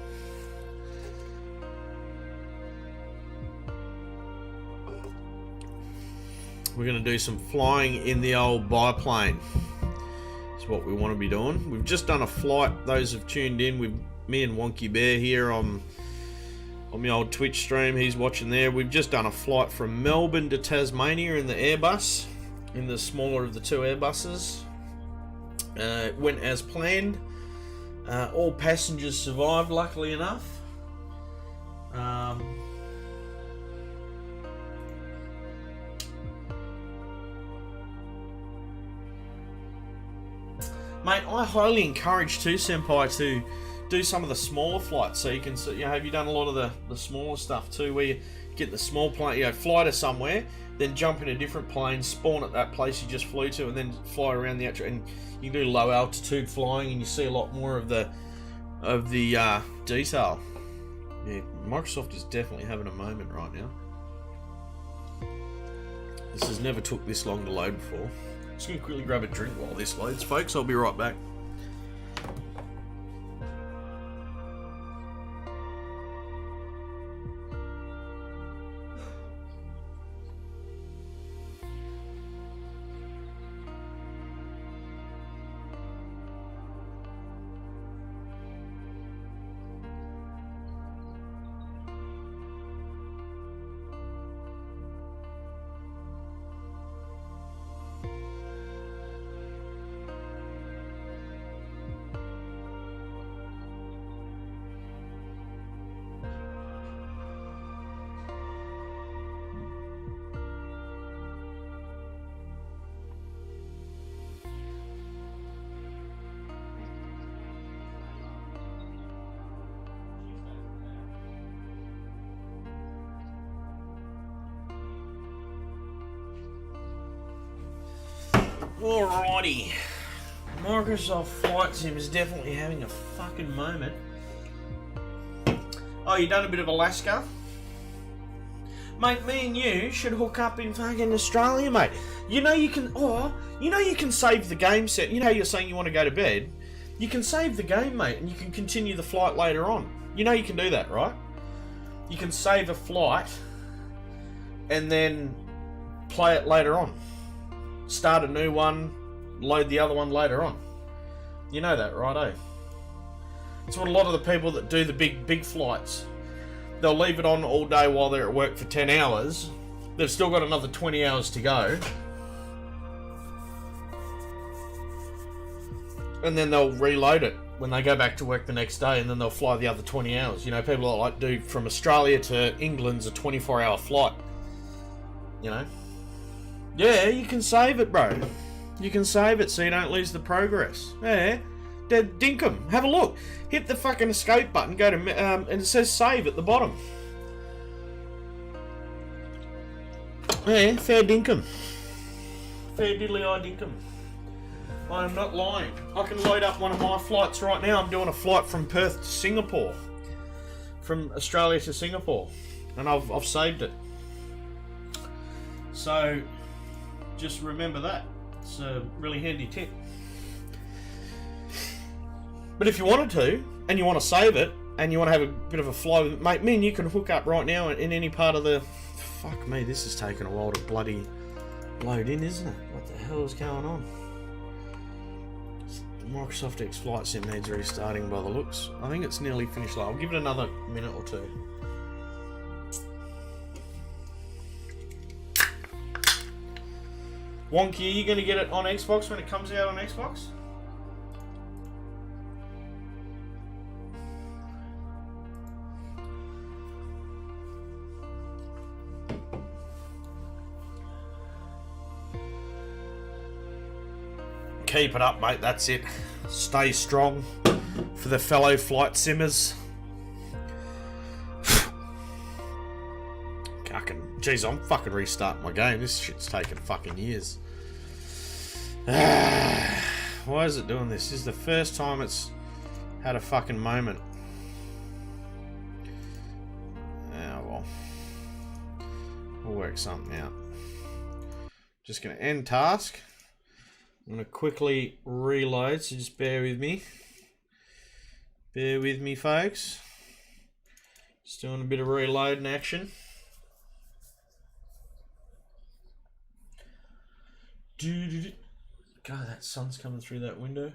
we're going to do some flying in the old biplane. That's what we want to be doing. We've just done a flight. Those have tuned in with me and Wonky Bear here on my old Twitch stream. He's watching there. We've just done a flight from Melbourne to Tasmania in the Airbus, in the smaller of the two Airbuses. It went as planned. All passengers survived, luckily enough. Mate, I highly encourage too, Senpai, to do some of the smaller flights, so you can see, have you done a lot of the smaller stuff too, where you get the small plane, fly to somewhere, then jump in a different plane, spawn at that place you just flew to, and then fly around the actual, and you can do low altitude flying, and you see a lot more of the detail. Yeah, Microsoft is definitely having a moment right now. This has never took this long to load before. Just gonna quickly grab a drink while this loads, folks. I'll be right back. Alrighty. Microsoft Flight Sim is definitely having a fucking moment. Oh, you done a bit of Alaska? Mate, me and you should hook up in fucking Australia, mate. You know you can save the game set. You know you're saying you want to go to bed. You can save the game, mate, and you can continue the flight later on. You know you can do that, right? You can save a flight and then play it later on. Start a new one, load the other one later on. You know that, right, eh? It's what a lot of the people that do the big flights, they'll leave it on all day while they're at work for 10 hours. They've still got another 20 hours to go. And then they'll reload it when they go back to work the next day, and then they'll fly the other 20 hours. You know, people that like do from Australia to England's a 24-hour flight. You know? Yeah, you can save it, bro. You can save it so you don't lose the progress. Yeah. Dinkum. Have a look. Hit the fucking escape button, go to, and it says save at the bottom. Yeah, fair dinkum. Fair diddly-eye dinkum. I am not lying. I can load up one of my flights right now. I'm doing a flight from Perth to Singapore. From Australia to Singapore. And I've saved it. So, just remember that. It's a really handy tip. But if you wanted to, and you want to save it, and you want to have a bit of a fly with it, mate, me and you can hook up right now in any part of the... Fuck me, this is taking a while to bloody load in, isn't it? What the hell is going on? Microsoft X Flight Sim needs restarting by the looks. I think it's nearly finished. I'll give it another minute or two. Wonky, are you going to get it on Xbox when it comes out on Xbox? Keep it up, mate. That's it. Stay strong for the fellow flight simmers. Jeez, I'm fucking restarting my game. This shit's taking fucking years. Why is it doing this? This is the first time it's had a fucking moment. Oh well. We'll work something out. Just gonna end task. I'm going to quickly reload, so just bear with me. Bear with me, folks. Just doing a bit of reloading action. God, that sun's coming through that window.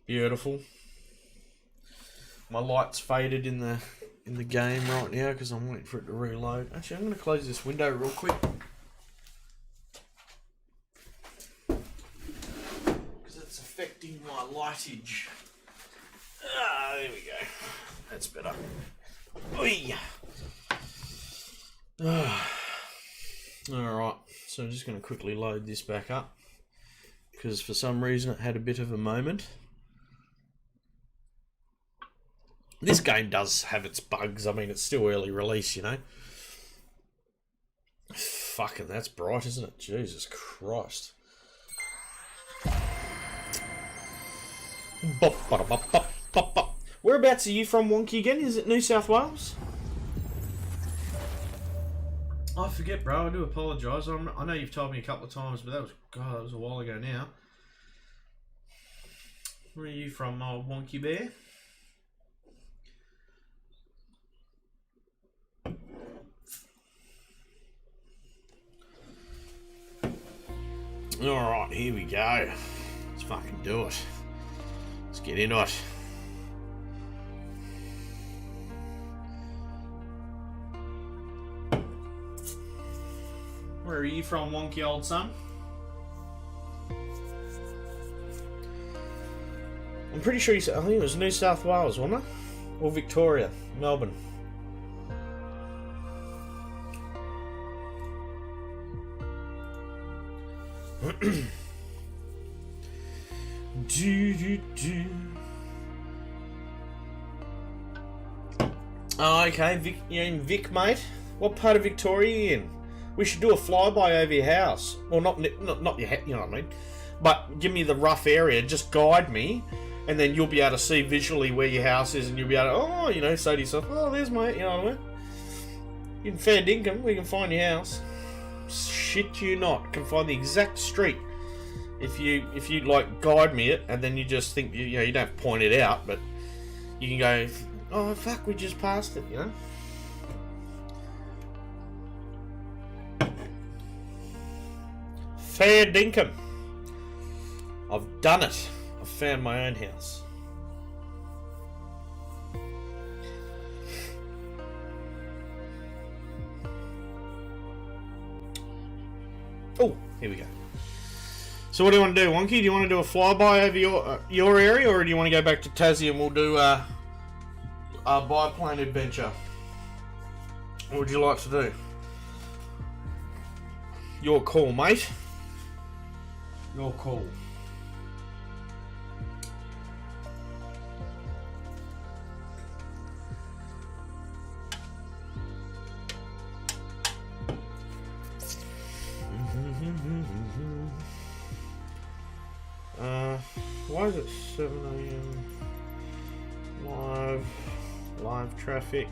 Beautiful. My light's faded in the game right now because I'm waiting for it to reload. Actually, I'm going to close this window real quick because it's affecting my lightage. Ah, there we go. That's better. Oi. Alright, so I'm just going to quickly load this back up because for some reason it had a bit of a moment. This game does have its bugs. I mean, it's still early release, you know. Fucking, that's bright, isn't it? Jesus Christ. Whereabouts are you from, Wonky, again? Is it New South Wales? I forget, bro. I do apologise. I know you've told me a couple of times, but that was a while ago now. Where are you from, old Wonky Bear? Alright, here we go. Let's fucking do it. Let's get into it. Where are you from, Wonky old son? I'm pretty sure you said, I think it was New South Wales, wasn't it? Or Victoria, Melbourne. Oh, okay, Vic, you're in Vic, mate. What part of Victoria are you in? We should do a flyby over your house. Well, not your head, you know what I mean? But give me the rough area, just guide me, and then you'll be able to see visually where your house is, and you'll be able to, say to yourself, oh, there's my, you know what I mean? In fair dinkum, we can find your house. Shit you not, can find the exact street. If you like guide me it, and then you just think, you don't point it out, but you can go, oh fuck, we just passed it, you know? Fair dinkum. I've done it. I've found my own house. Oh, here we go. So what do you want to do, Wonky? Do you want to do a flyby over your area, or do you want to go back to Tassie and we'll do a biplane adventure? What would you like to do? Your call, mate. Your call. Why is it 7 AM? Live traffic,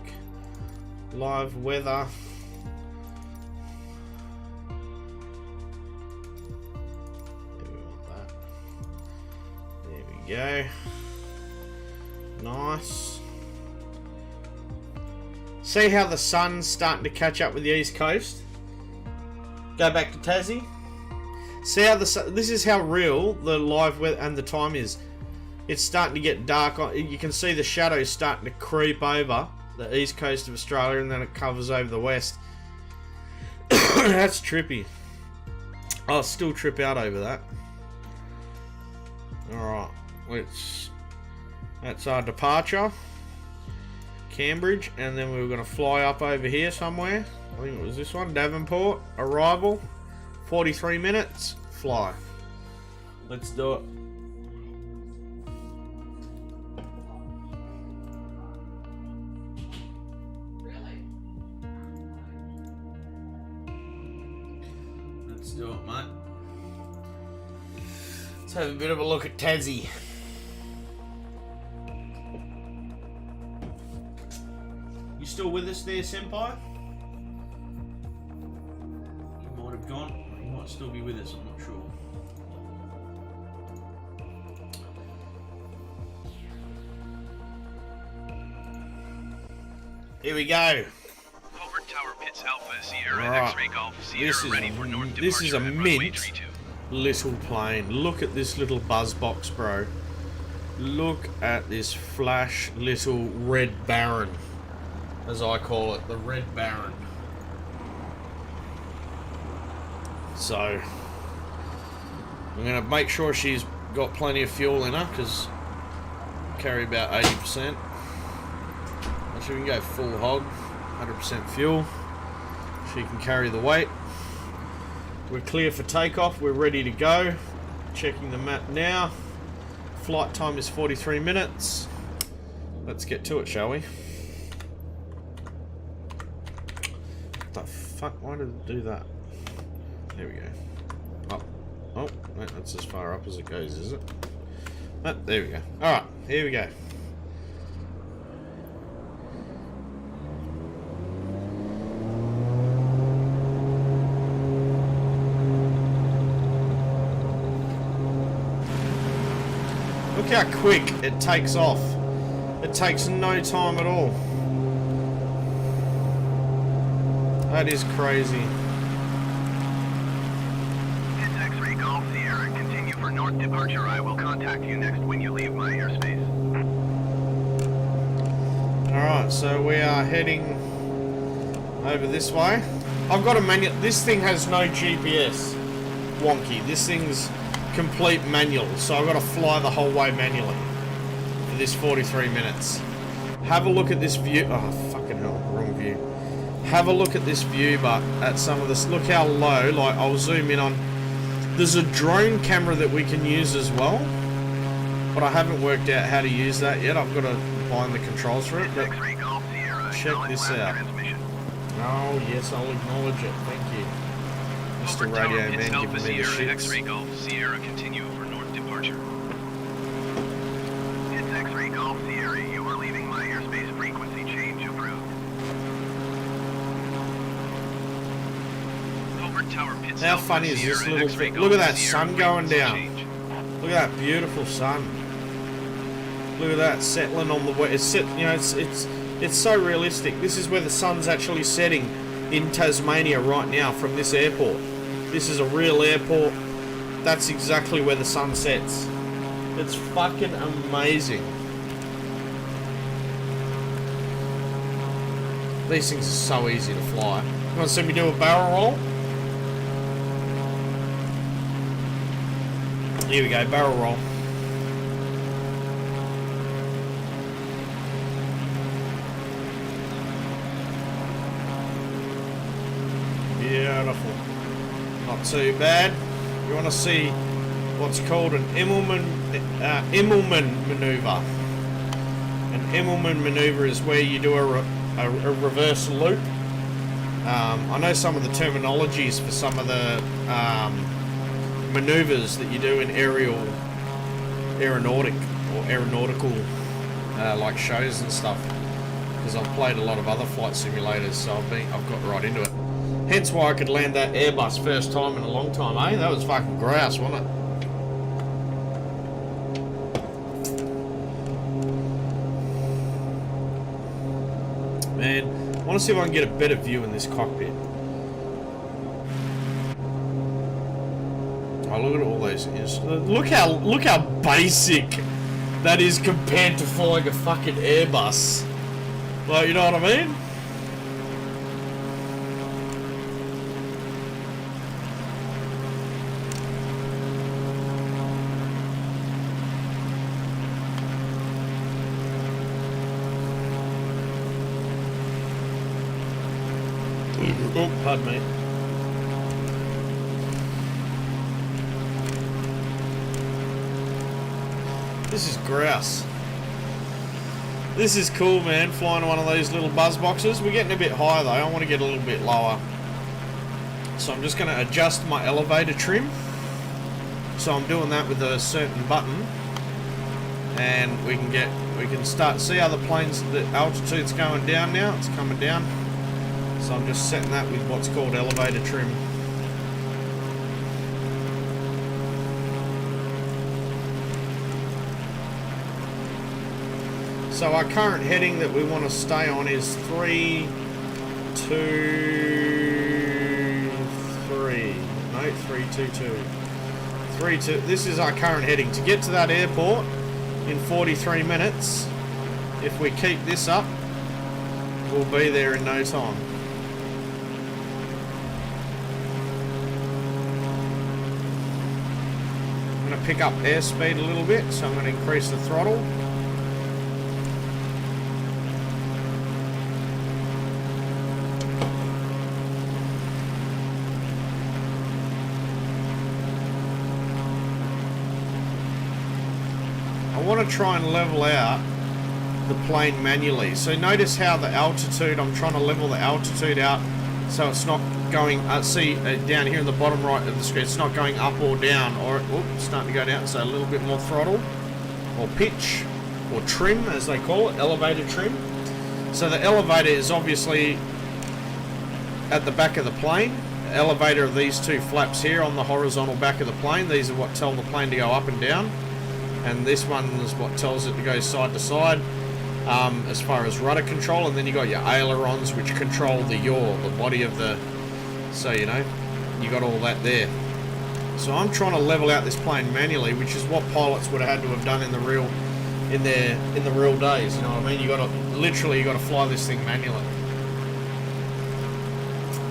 live weather. There we go. Nice. See how the sun's starting to catch up with the East Coast? Go back to Tassie. See how this is how real the live weather and the time is. It's starting to get dark. You can see the shadows starting to creep over the east coast of Australia, and then it covers over the west. That's trippy. I'll still trip out over that. Alright, that's our departure. Cambridge, and then we were going to fly up over here somewhere. I think it was this one, Devonport. Arrival, 43 minutes, fly. Let's do it. Let's do it, mate. Let's have a bit of a look at Tassie. You still with us there, Senpai? You might have gone. You might still be with us, I'm not sure. Here we go. Covert Tower Pits Alpha Sierra Right. X-Ray Golf Sierra ready for north departure. This is a at runway mint 32. little plane. Look at this little buzz box, bro. Look at this flash little red baron, as I call it, the red baron. So I'm gonna make sure she's got plenty of fuel in her, because carry about 80%. Actually, we can go full hog, 100% fuel. She can carry the weight. We're clear for takeoff. We're ready to go. Checking the map now. Flight time is 43 minutes. Let's get to it, shall we? What the fuck? Why did it do that? There we go. Up. Oh, that's as far up as it goes, is it? Oh, there we go. Alright, here we go. Look how quick it takes off. It takes no time at all. That is crazy. It's X-Ray Golf Sierra. Continue for north departure. I will contact you next when you leave my airspace. Alright, so we are heading over this way. I've got a manual. This thing has no GPS. Wonky. This thing's complete manual, so I've got to fly the whole way manually for this 43 minutes. Have a look at this view. Oh, fucking hell, wrong view. Have a look at this view, but at some of this, look how low. Like, I'll zoom in on. There's a drone camera that we can use as well, but I haven't worked out how to use that yet. I've got to find the controls for it, but X-Ray Golf Sierra. check this out. Transmission. Oh yes, I'll acknowledge it. Thank you, Mr. Covert Radio Tower Pits Man, Alpha giving me the Sierra shits. X-Ray Golf Sierra continue for north departure. It's X-Ray Golf Sierra. You are leaving my airspace. Frequency change approved. Covert Tower Pits How Alpha funny is this Sierra little X-Ray thing? Look at Golf that Sierra sun going frequency down. change. Look at that beautiful sun. Look at that settling on the way. It's set, you know, it's so realistic. This is where the sun's actually setting in Tasmania right now from this airport. This is a real airport. That's exactly where the sun sets. It's fucking amazing. These things are so easy to fly. You want to see me do a barrel roll? Here we go, barrel roll. Beautiful. Not too bad. You want to see what's called an Immelman maneuver. An Immelman maneuver is where you do a reverse loop. I know some of the terminologies for some of the maneuvers that you do in aeronautical like shows and stuff, because I've played a lot of other flight simulators, so I've got right into it. Hence why I could land that Airbus first time in a long time, eh? That was fucking grouse, wasn't it? Man, I want to see if I can get a better view in this cockpit. Oh, look at all those. Look how basic that is compared to flying a fucking Airbus. Like, you know what I mean? Oh, pardon me. This is grouse. This is cool, man, flying one of these little buzz boxes. We're getting a bit higher though. I want to get a little bit lower. So I'm just going to adjust my elevator trim. So I'm doing that with a certain button. And we can start, see how the plane's, the altitude's going down now. It's coming down. So I'm just setting that with what's called elevator trim. So our current heading that we want to stay on is 323. No, 322. 32. This is our current heading. To get to that airport in 43 minutes, if we keep this up, we'll be there in no time. I'm going to pick up airspeed a little bit, so I'm going to increase the throttle. I want to try and level out the plane manually. So notice how the altitude, I'm trying to level the altitude out so it's not going, see down here in the bottom right of the screen, it's not going up or down, or it's starting to go down, so a little bit more throttle, or pitch, or trim as they call it, elevator trim. So the elevator is obviously at the back of the plane. The elevator of these two flaps here on the horizontal back of the plane, these are what tell the plane to go up and down. And this one is what tells it to go side to side as far as rudder control. And then you got your ailerons, which control the yaw, the body of the, so you know, you got all that there. So I'm trying to level out this plane manually, which is what pilots would have had to have done in the real days. You know what I mean? You got to literally, you got to fly this thing manually.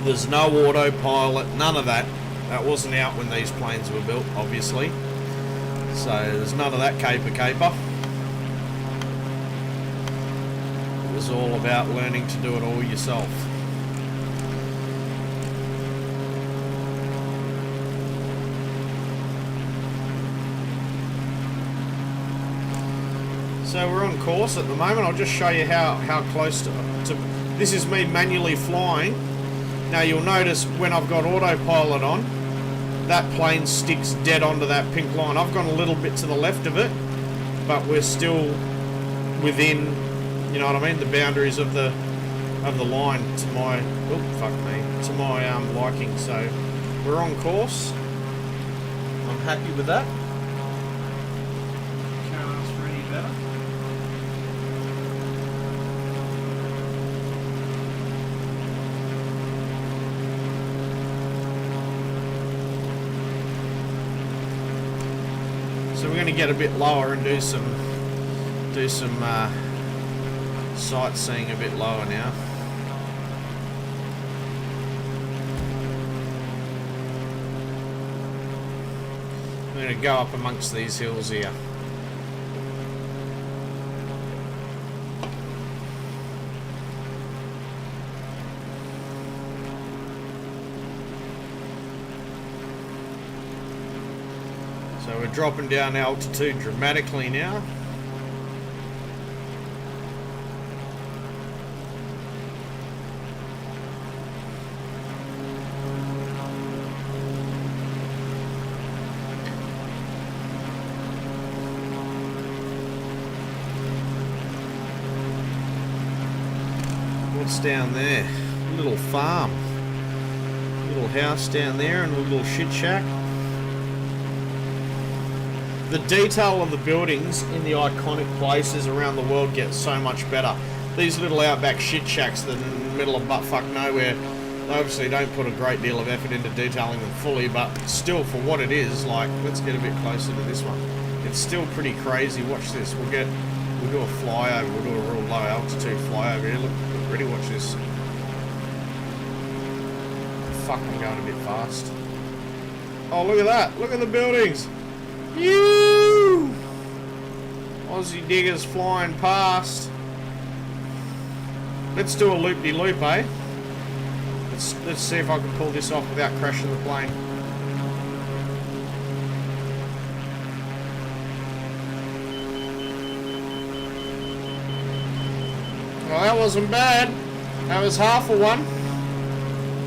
There's no autopilot, none of that. That wasn't out when these planes were built, obviously. So there's none of that caper. It was all about learning to do it all yourself. So we're on course at the moment. I'll just show you how close to this is me manually flying. Now you'll notice when I've got autopilot on, that plane sticks dead onto that pink line. I've gone a little bit to the left of it, but we're still within, you know what I mean, the boundaries of the line to my, to my liking. So we're on course. I'm happy with that. Can't ask for any better. So we're going to get a bit lower and do some sightseeing a bit lower now. We're going to go up amongst these hills here. So we're dropping down altitude dramatically now. What's down there? A little farm. A little house down there and a little shit shack. The detail of the buildings in the iconic places around the world gets so much better. These little outback shit shacks that are in the middle of buttfuck nowhere, they obviously don't put a great deal of effort into detailing them fully, but still for what it is, like, let's get a bit closer to this one. It's still pretty crazy. Watch this. We'll do a flyover. We'll do a real low altitude flyover here. Look, ready, watch this. Fuck, I'm going a bit fast. Oh, look at that. Look at the buildings. You Aussiedigg3r's flying past. Let's do a loop-de-loop, eh? Let's see if I can pull this off without crashing the plane. Well, that wasn't bad. That was half a one.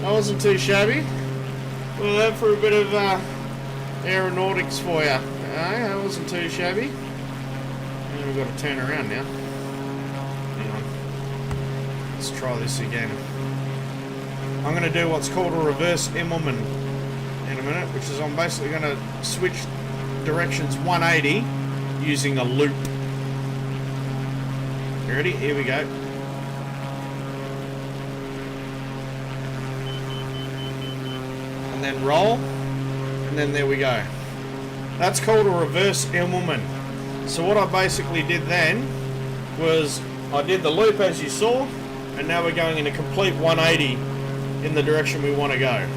That wasn't too shabby. Well, that for a bit of aeronautics for you. That wasn't too shabby. And we've got to turn around now. Hang on. Let's try this again. I'm going to do what's called a reverse Immelman in a minute, which is I'm basically going to switch directions 180 using a loop. You ready? Here we go. And then roll. And then there we go. That's called a reverse Immelman. So what I basically did then was I did the loop as you saw, and now we're going in a complete 180 in the direction we want to go.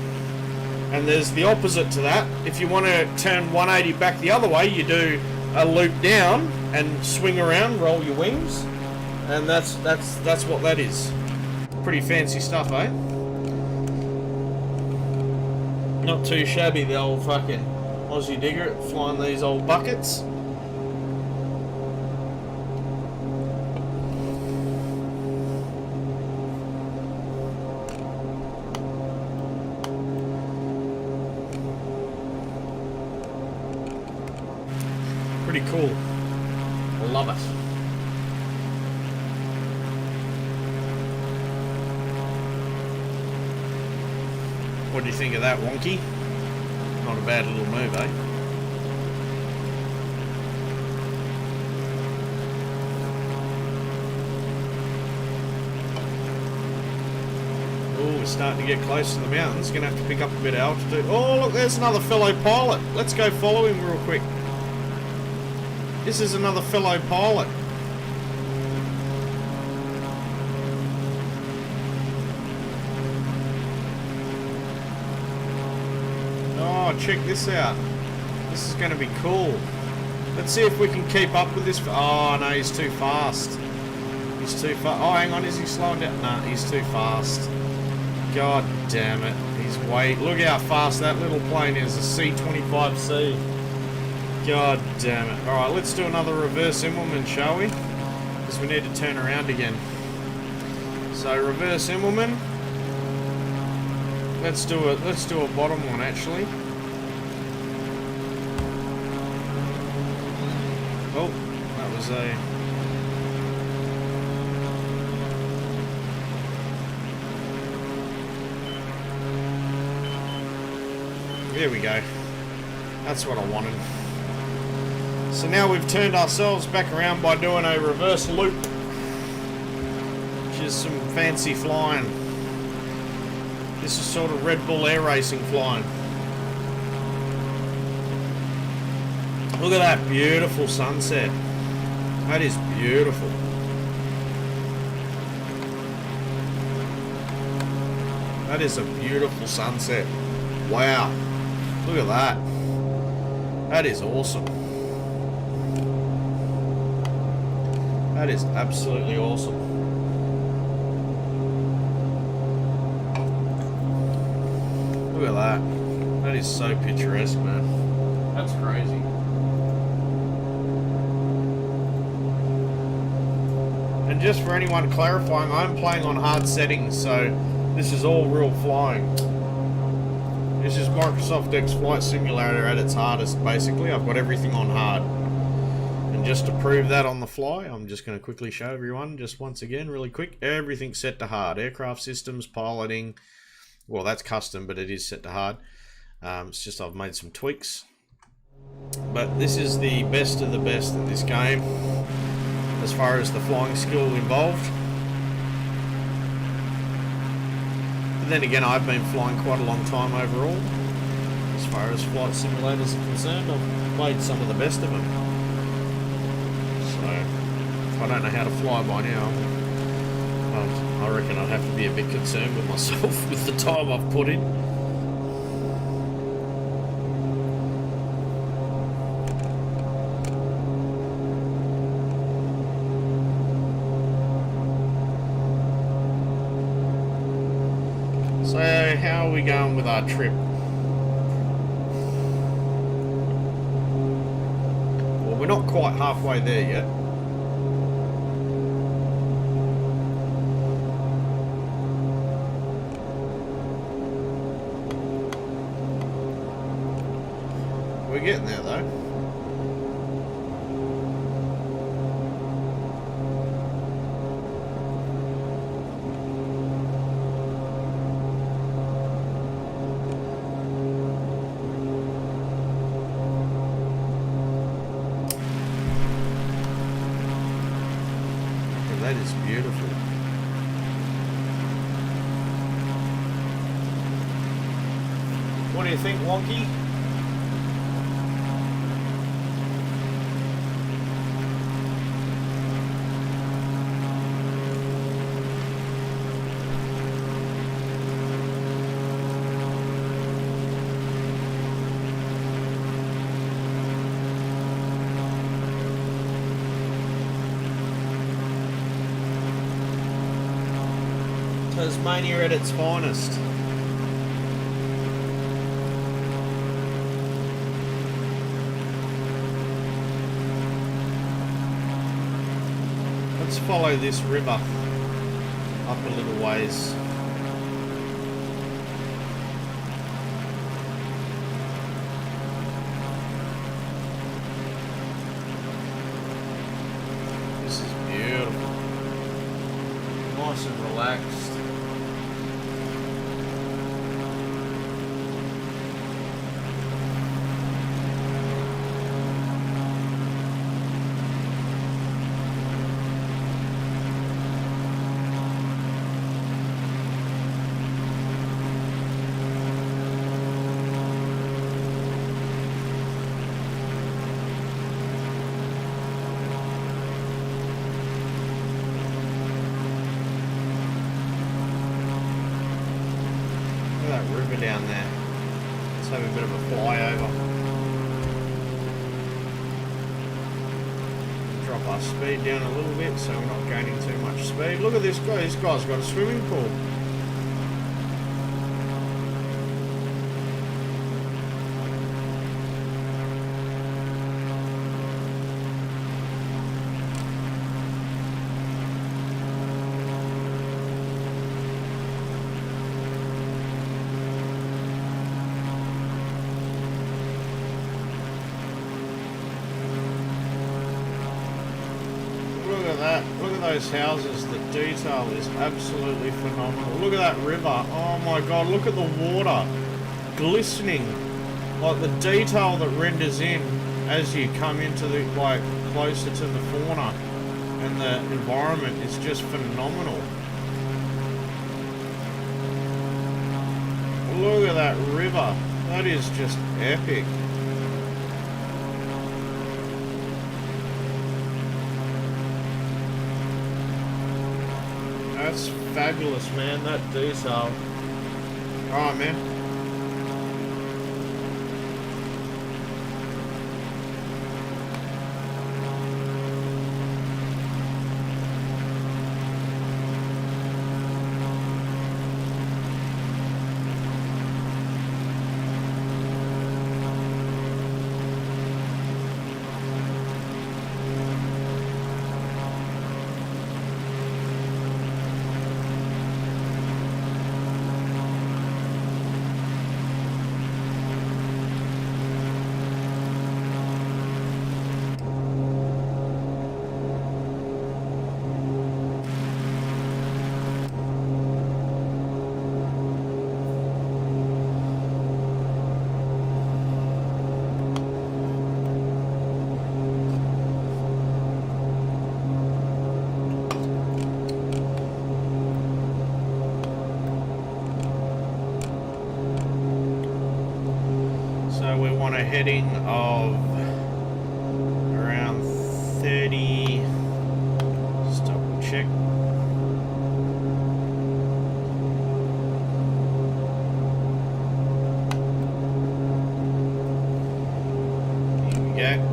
And there's the opposite to that. If you want to turn 180 back the other way, you do a loop down and swing around, roll your wings, and that's what that is. Pretty fancy stuff, eh? Not too shabby, the old fucking Aussiedigr flying these old buckets. Pretty cool. I love it. What do you think of that, Wonky? Not a bad little move, eh? Oh, we're starting to get close to the mountains. Gonna have to pick up a bit of altitude. Oh, look, there's another fellow pilot. Let's go follow him real quick. This is another fellow pilot. Oh, check this out. This is going to be cool. Let's see if we can keep up with this. Oh, no, he's too fast. He's too fast. Oh, hang on, is he slowing down? Nah, he's too fast. God damn it. He's way... Look how fast that little plane is, a C-25C. God damn it. Alright, let's do another reverse Immelman, shall we? Because we need to turn around again. So, reverse Immelman. Let's do a bottom one, actually. Oh, that was a... There we go. That's what I wanted. So now we've turned ourselves back around by doing a reverse loop, which is some fancy flying. This is sort of Red Bull air racing flying. Look at that beautiful sunset. That is beautiful. That is a beautiful sunset. Wow. Look at that. That is awesome. That is absolutely awesome. Look at that. That is so picturesque, man. That's crazy. And just for anyone clarifying, I'm playing on hard settings, so this is all real flying. This is Microsoft X Flight Simulator at its hardest, basically. I've got everything on hard. And just to prove that on the fly, I'm just going to quickly show everyone, just once again, really quick. Everything's set to hard. Aircraft systems, piloting. Well, that's custom, but it is set to hard. It's just I've made some tweaks. But this is the best of the best in this game, as far as the flying skill involved. But then again, I've been flying quite a long time overall. As far as flight simulators are concerned, I've played some of the best of them. So, if I don't know how to fly by now, I reckon I'd have to be a bit concerned with myself with the time I've put in. So, how are we going with our trip? Well, we're not quite halfway there yet. We're getting there though. That is beautiful. What do you think, Wonky? Tasmania at its finest. Let's follow this river up a little ways. This is beautiful. Nice and relaxed. River down there. Let's have a bit of a flyover. Drop our speed down a little bit so we're not gaining too much speed. Look at this guy. This guy's got a swimming pool. Look at those houses. The detail is absolutely phenomenal. Look at that river. Oh my god, look at the water glistening. Like the detail that renders in as you come into the, like, closer to the fauna and the environment is just phenomenal. Look at that river. That is just epic. That's fabulous, man. That detail. Alright, man. A heading of around 30. Just double check. Here we go.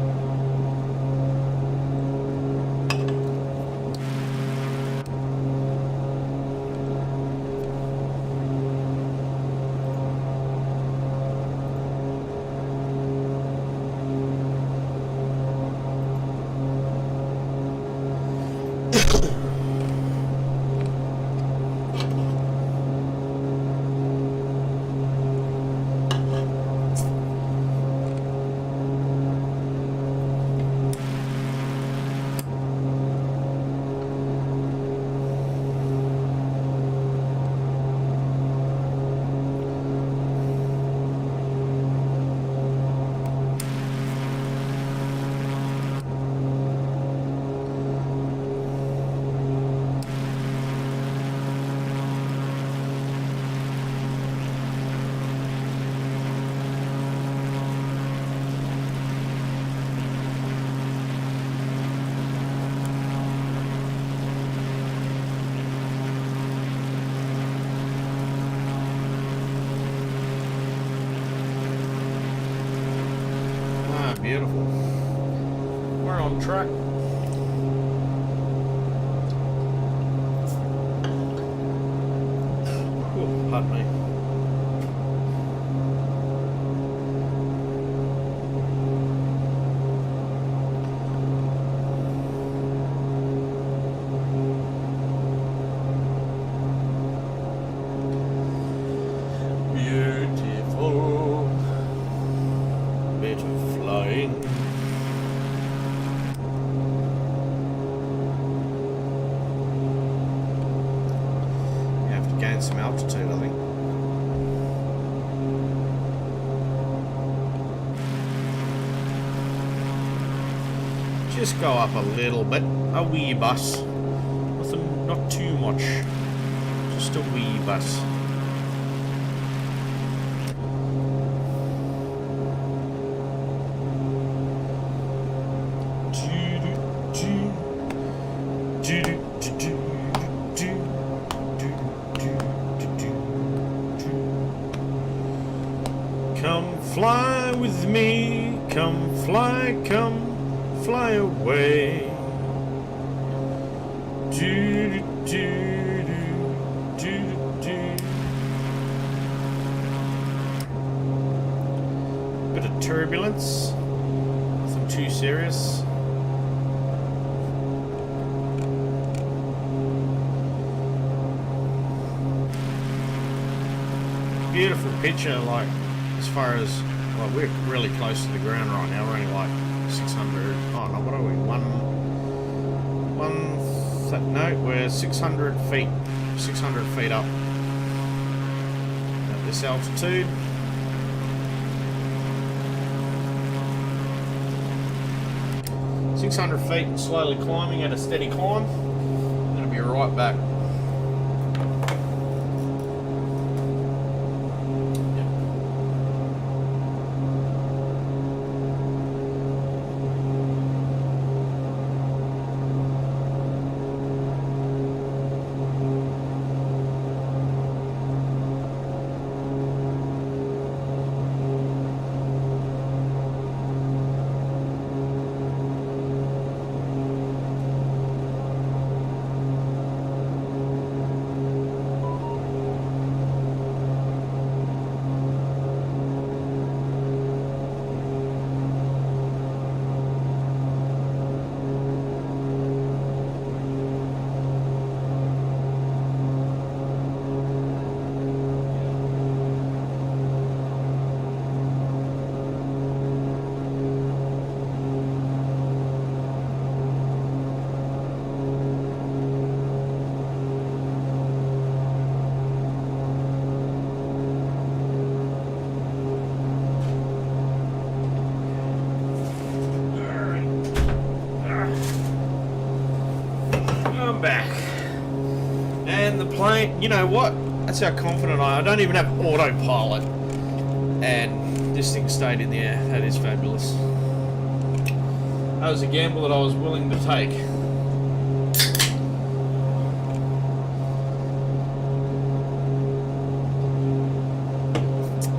beautiful. We're on track. Oh, pardon me. Beautiful bit of flying. You have to gain some altitude, I think. Just go up a little bit, a wee bit. Nothing, not too much. Just a wee bit. Come fly with me, come fly away. Do, do, do, do, do. Bit of turbulence, nothing too serious. Beautiful picture, like as far as, well, we're really close to the ground right now. We're only like 600. Oh no, what are we? No, we're 600 feet. 600 feet up at this altitude. .600 feet and slowly climbing at a steady climb. Gonna be right back. Back, and the plane, you know what, that's how confident I don't even have autopilot, and this thing stayed in the air. That is fabulous. That was a gamble that I was willing to take.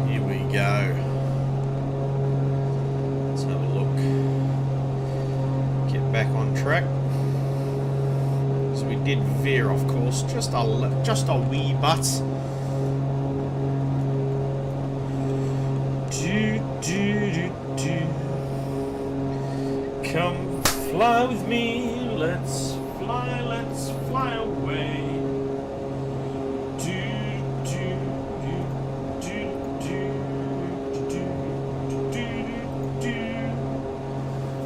Here we go. Let's have a look, get back on track. We did veer, of course, just a wee bit. Do, do, do, do. Come fly with me, let's fly away. Do, do, do, do, do, do, do, do.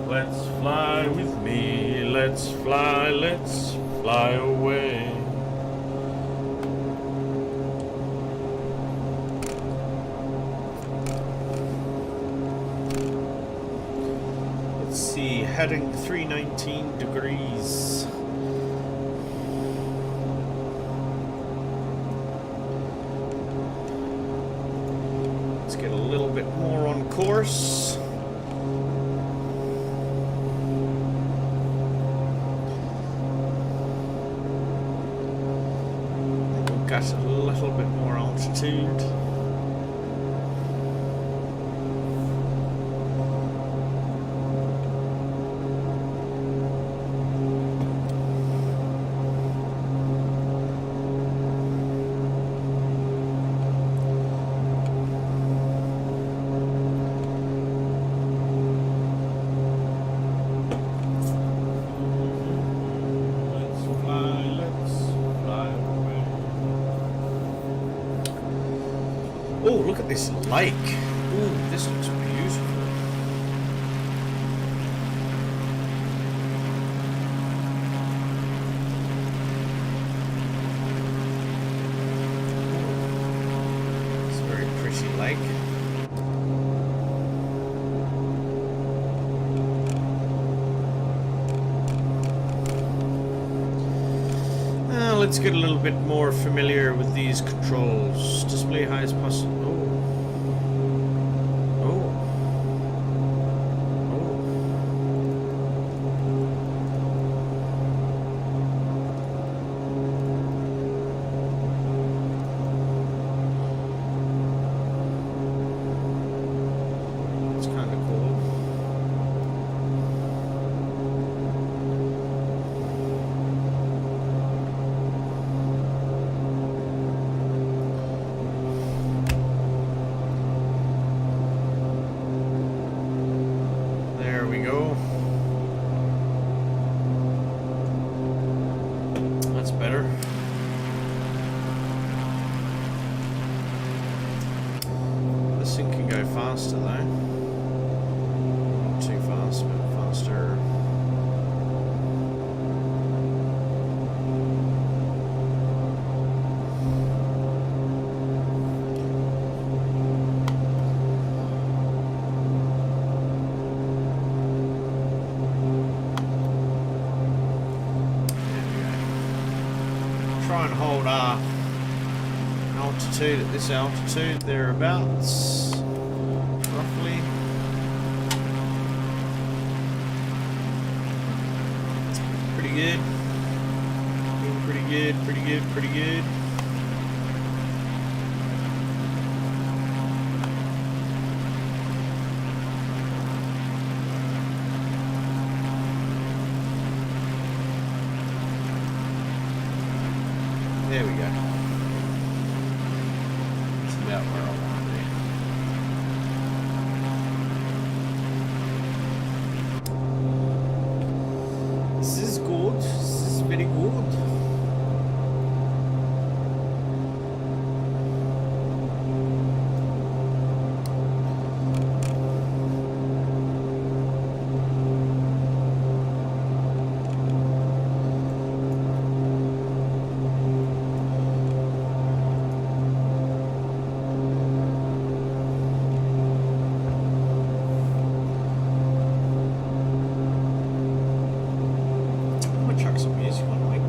Let's fly with me, let's fly away. Let's see, heading 319 degrees. Let's get a little bit more on course. Got a little bit more altitude. at this lake. Ooh, this looks beautiful. It's a very pretty lake. Let's get a little bit more familiar with these controls. Display highest possible. It's kind of cool. There we go. That's better. This thing can go faster though. Not too fast, but faster. Try and hold our altitude at this altitude, thereabouts, roughly. Pretty good. Doing pretty good, pretty good, pretty good. There we go. That's about where I want to be. This is good. This is very good. I'm gonna chuck some music on, like.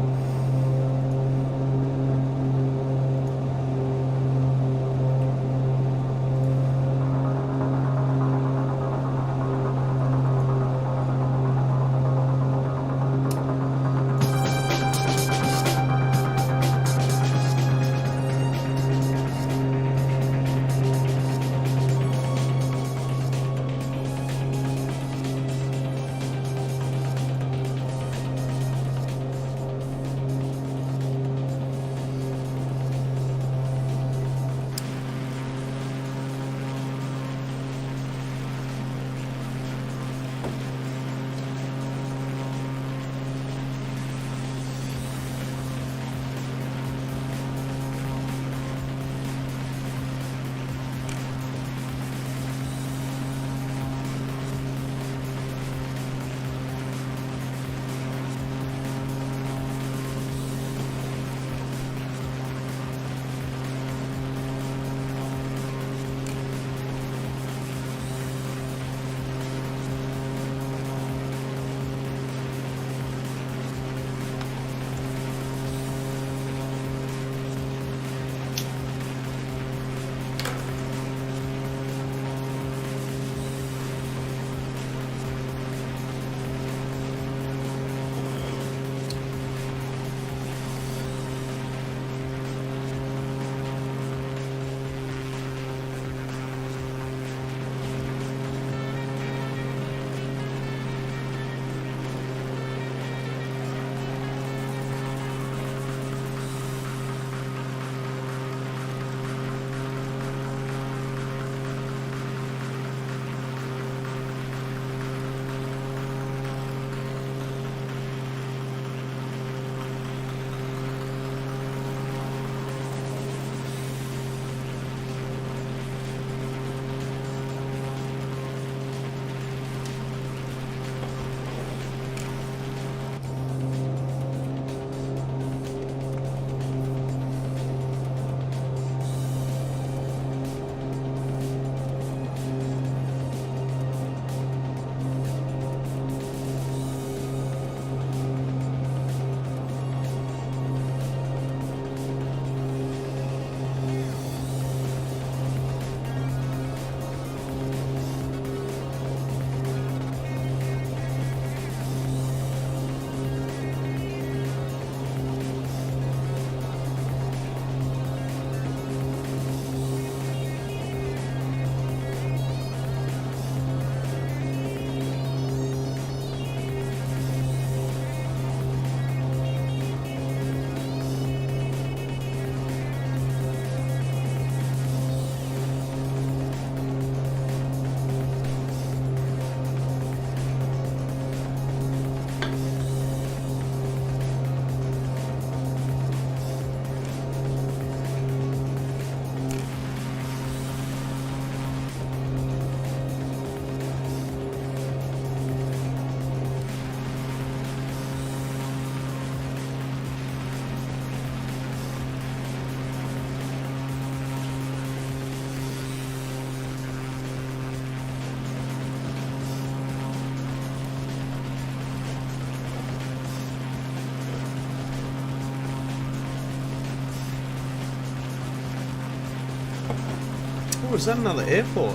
Oh, is that another airport?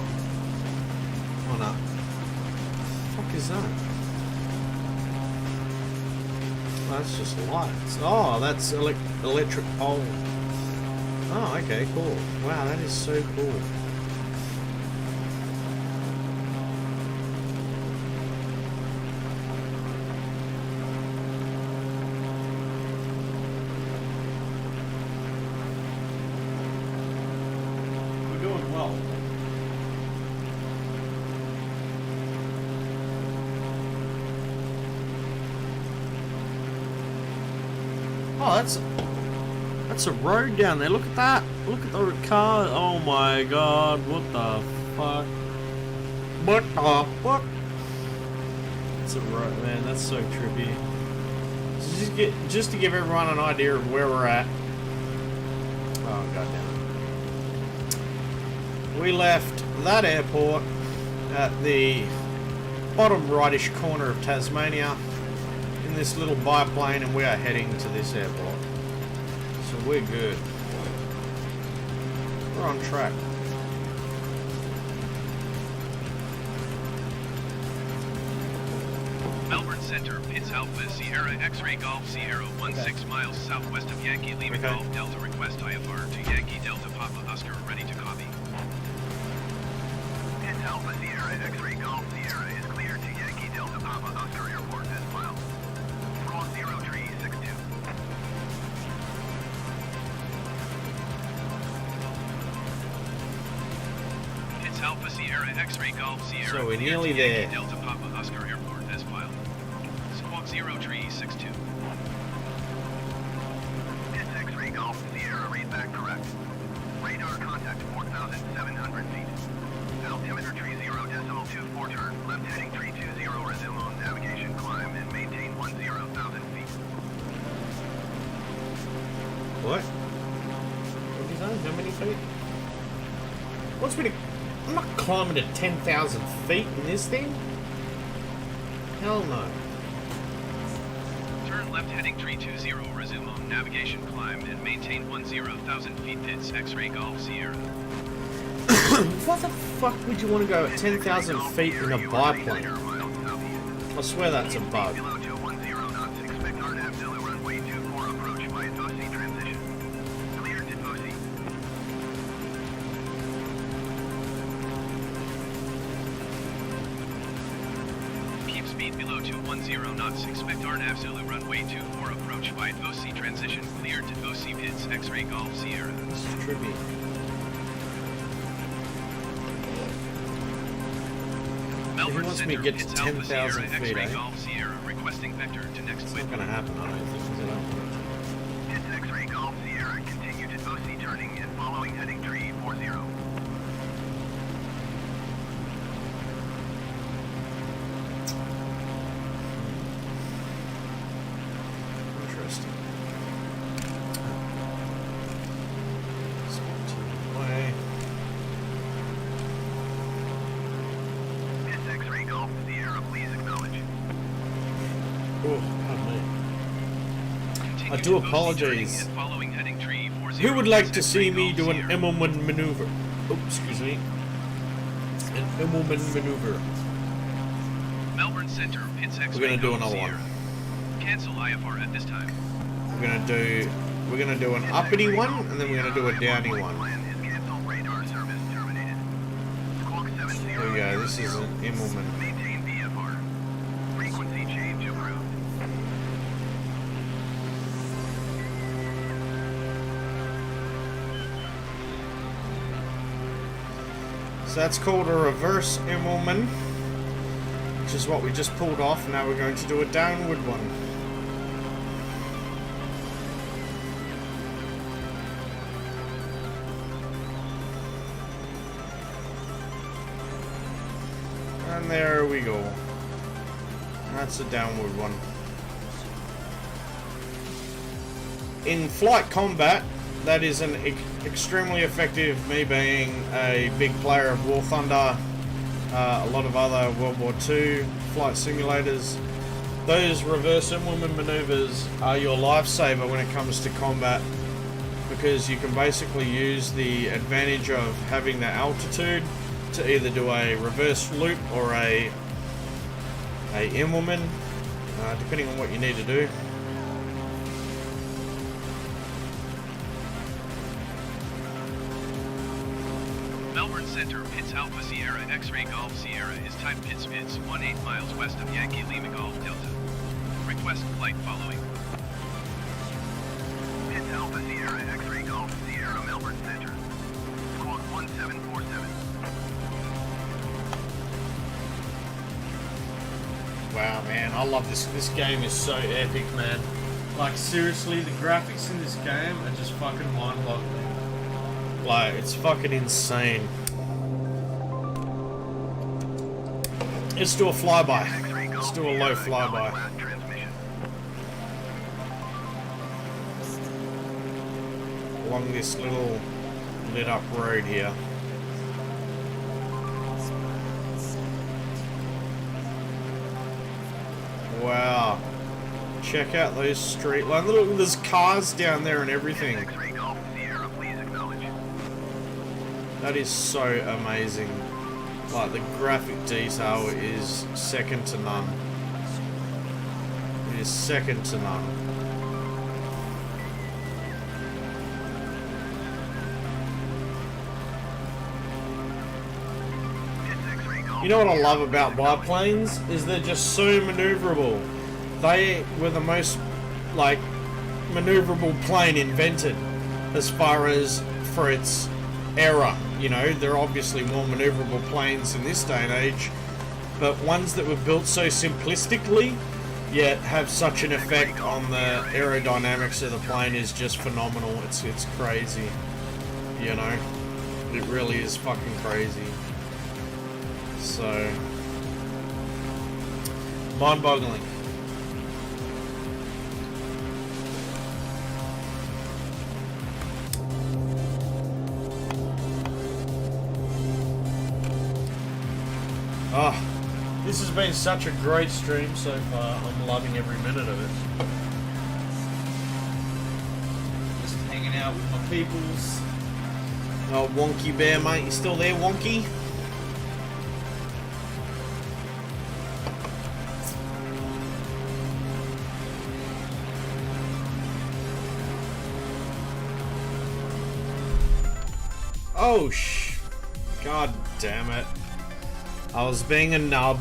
Oh no. What the fuck is that? Oh, that's just lights. Oh, that's electric pole. Oh, okay, cool. Wow, that is so cool. We're doing well. Oh, that's a road down there. Look at that. Look at the car. Oh my god. What the fuck? What the fuck? It's a road, man. That's so trippy. So just to give everyone an idea of where we're at. Oh god damn it. We left that airport at the bottom rightish corner of Tasmania in this little biplane, and we are heading to this airport. So we're good. We're on track. Melbourne Center, Pitts Alpha, Sierra X-Ray Golf, Sierra 16 miles southwest of Yankee Lima Golf Delta. Request IFR to Yankee Delta Papa Oscar, ready to copy. Pitts Alpha Sierra X-Ray Golf Sierra is cleared to Yankee Delta Papa Oscar Airport as filed. Cross 0362. Pitts Alpha Sierra X-Ray Golf, Sierra. So we're cleared nearly to Yankee there. Delta Papa Oscar Airport as filed. Squawk 0362. Pitts X-Ray Golf Sierra, read back correct. Radar contact 4,700 feet. Altimeter tree 0.24 turn. Left heading tree 20, resume on navigation climb and maintain 10,000 feet. What? What is that? How many feet? What's with it? I'm not climbing to 10,000 feet in this thing. Hell no. Turn left heading tree 20, resume on navigation climb and maintain 10,000 feet. Pitts X-Ray Golf Sierra. What the fuck would you want to go at 10,000 feet in a biplane? I swear that's a bug. Below 210 knots. Expect RNAV Zulu runway 24 approach by Aussiedigg transition. Cleared to Aussiedigg. Keep speed below 210 knots. Expect RNAV Zulu runway 24 approach by OC transition. Cleared to OC Pitts X-Ray Golf Sierra. This is trippy. Melbourne wants me to Center, get to Pitts Alpha 10,000 Sierra feet, X-Ray eh? Golf Sierra. Requesting vector to next It's wind. not gonna happen, I don't think, is it? Pitts X-Ray Golf Sierra, continue to OC turning and following heading tree 40. Interesting. Let's continue away. Pitts X-Ray Golf Sierra, please acknowledge. Oh, pardon me. Continue I to do OC apologize. turning and following heading tree 40. Who would like to Pitts see X-Ray me Golf do an Sierra. Immelman maneuver? Oh, excuse me. An Immelman maneuver. Melbourne Center, Pitts X-Ray We're gonna do Golf another one. Sierra. Cancel IFR at this time. We're gonna do an uppity one, and then we're gonna do a downy one. Plan is canceled. Radar service terminated. Squawk 70. There we go. This is an Immelman. Maintain VFR. Frequency change approved. So that's called a reverse Immelman, which is what we just pulled off. Now we're going to do a downward one. And there we go. That's a downward one. In flight combat, that is an extremely effective, me being a big player of War Thunder, a lot of other World War II flight simulators. Those reverse Immelman maneuvers are your lifesaver when it comes to combat. because you can basically use the advantage of having the altitude to either do a reverse loop or a Immelman, depending on what you need to do. Melbourne Center, Pitts Alpha Sierra, X-Ray Golf Sierra is type Pitts 18 miles west of Yankee Lima Golf Delta. Request flight following. Pitts Alpha Sierra, X-Ray Golf Sierra, Melbourne Center. Squawk 1747. Wow, man, I love this. This game is so epic, man. Like, seriously, the graphics in this game are just fucking mind-boggling. Like, it's fucking insane. Let's do a flyby. Let's do a low flyby. Along this little lit up road here. Wow. Check out those street lines. Look, there's cars down there and everything. That is so amazing. Like, the graphic detail is second to none. It is second to none. You know what I love about biplanes is they're just so maneuverable. They were the most, like, maneuverable plane invented as far as for its era. You know, there are obviously more maneuverable planes in this day and age, but ones that were built so simplistically yet have such an effect on the aerodynamics of the plane is just phenomenal. It's crazy. You know, it really is fucking crazy. So, mind-boggling. Oh, this has been such a great stream so far. I'm loving every minute of it. Just hanging out with my peoples. Oh, Wonky Bear, mate. You still there, Wonky? Oh, God damn it. I was being a nub.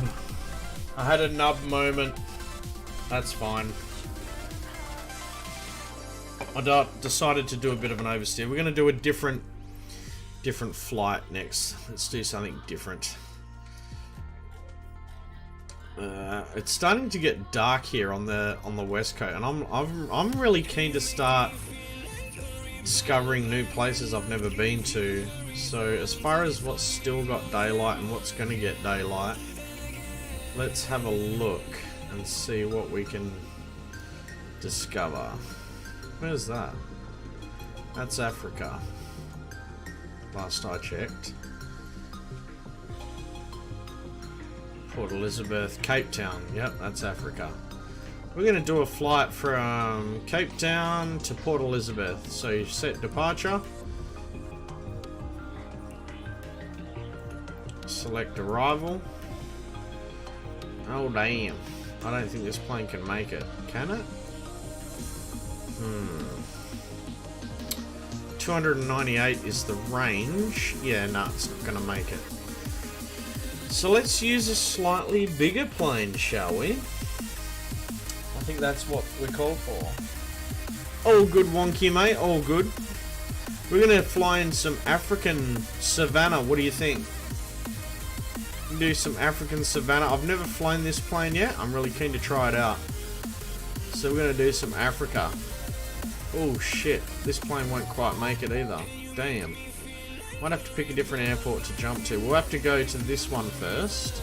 I had a nub moment. That's fine. I decided to do a bit of an oversteer. We're going to do a different flight next. Let's do something different. It's starting to get dark here on the west coast, and I'm really keen to start discovering new places I've never been to. So as far as what's still got daylight and what's going to get daylight, let's have a look and see what we can discover. Where's that? That's Africa. Last I checked. Port Elizabeth, Cape Town. Yep, that's Africa. We're going to do a flight from Cape Town to Port Elizabeth. So you set departure. Select arrival. Oh damn. I don't think this plane can make it. Can it? 298 is the range. Yeah, no, it's not going to make it. So let's use a slightly bigger plane, shall we? I think that's what we're called for. All good, Wonky, mate. All good. We're going to fly in some African Savannah. What do you think? Do some African Savannah. I've never flown this plane yet. I'm really keen to try it out. So we're going to do some Africa. Oh shit, this plane won't quite make it either. Damn. Might have to pick a different airport to jump to. We'll have to go to this one first,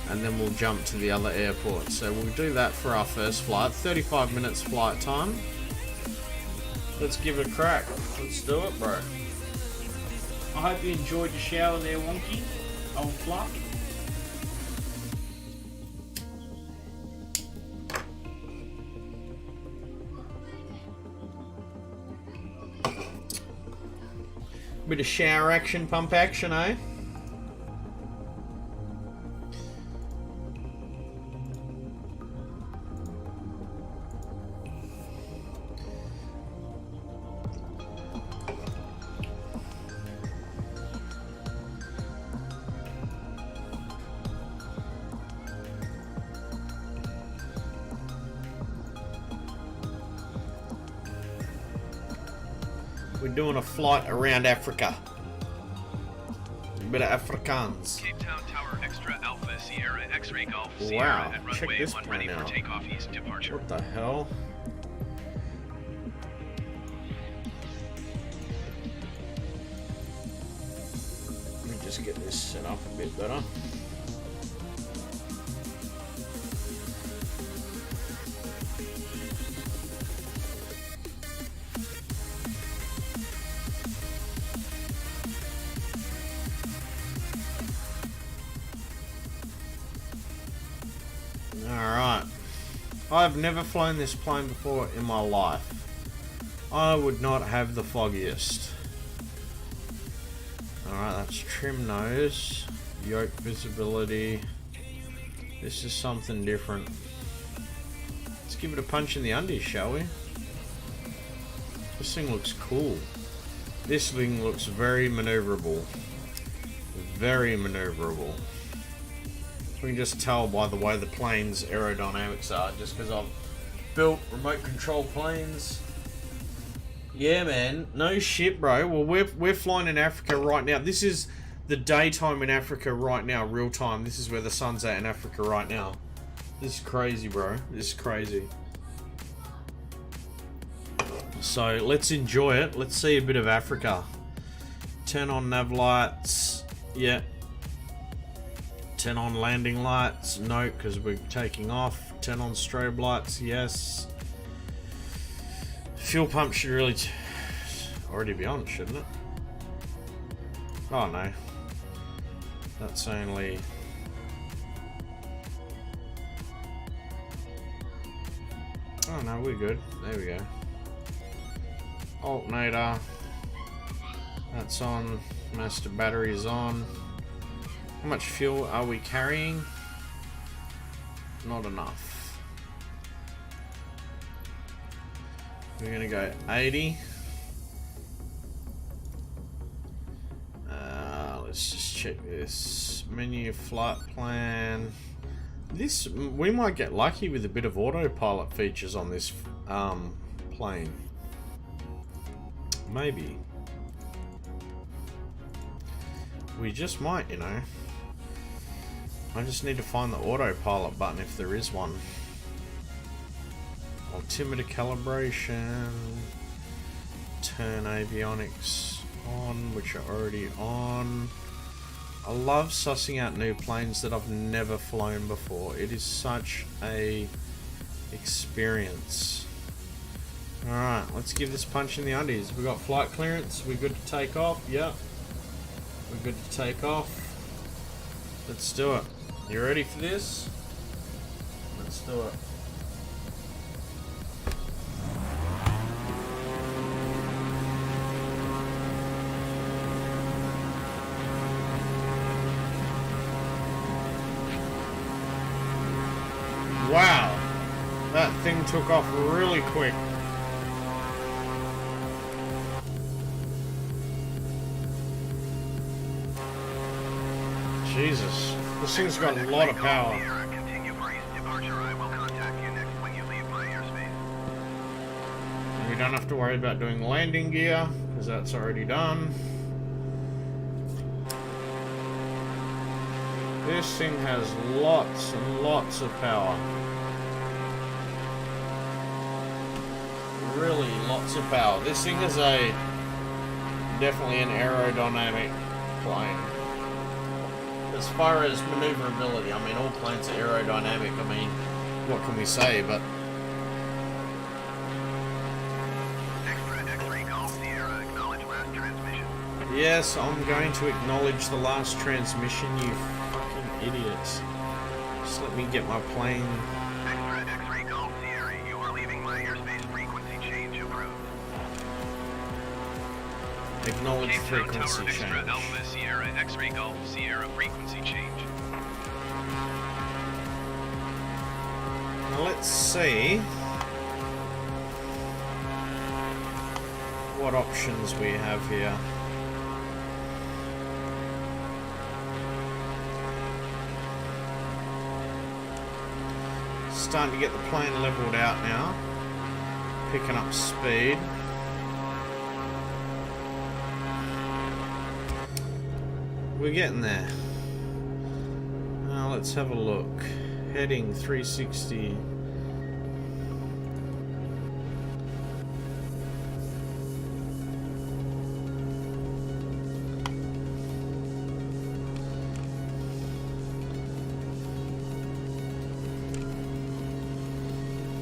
and then we'll jump to the other airport. So we'll do that for our first flight. 35 minutes flight time. Let's give it a crack. Let's do it, bro. I hope you enjoyed your shower there, Wonky. Old fluff. Bit of shower action, pump action, eh? We're doing a flight around Africa. A bit of Afrikaans. Cape Town Tower Extra Alpha Sierra X-Ray Golf Sierra Wow, at check runway this 1 plane ready for out. takeoff east departure. What the hell? Let me just get this set up a bit better. Alright. I've never flown this plane before in my life. I would not have the foggiest. Alright, that's trim nose, yoke visibility. This is something different. Let's give it a punch in the undies, shall we? This thing looks cool. This thing looks very maneuverable. Very maneuverable. We can just tell by the way the plane's aerodynamics are, just because I've built remote control planes. Yeah, man, no shit, bro. Well, we're flying in Africa right now. This is the daytime in Africa right now, real time. This is where the sun's at in Africa right now. This is crazy, bro. This is crazy. So let's enjoy it. Let's see a bit of Africa. Turn on nav lights. Yeah. Turn on landing lights. No, because we're taking off. Turn on strobe lights. Yes. Fuel pump should really already be on, shouldn't it? Oh no. That's only... Oh no, we're good. There we go. Alternator. That's on. Master battery is on. How much fuel are we carrying? Not enough. We're gonna go 80. Let's just check this. Menu, flight plan. This, we might get lucky with a bit of autopilot features on this plane. Maybe. We just might, you know. I just need to find the autopilot button if there is one. Altimeter calibration. Turn avionics on, which are already on. I love sussing out new planes that I've never flown before. It is such a experience. Alright, let's give this punch in the undies. We got flight clearance. We good to take off? Yep. We're good to take off. Let's do it. You ready for this? Let's do it. Wow, that thing took off really quick. Jesus, this thing's got a lot of power. Continue for east departure. I will contact you next when you leave my airspace. And we don't have to worry about doing landing gear, because that's already done. This thing has lots and lots of power. Really lots of power. This thing is definitely an aerodynamic plane. As far as maneuverability, I mean, all planes are aerodynamic. I mean, what can we say? But X-Ray Golf Sierra, acknowledge last transmission. yes, I'm going to acknowledge the last transmission, you fucking idiots. Just let me get my plane. X-Ray Golf Sierra, you are leaving my airspace. Frequency change approved. Acknowledge Cape Town frequency Tower Extra change. Alpha Sierra X-Ray Golf Sierra frequency change. Now let's see what options we have here. Starting to get the plane leveled out now. Picking up speed. We're getting there. Now let's have a look. Heading 360.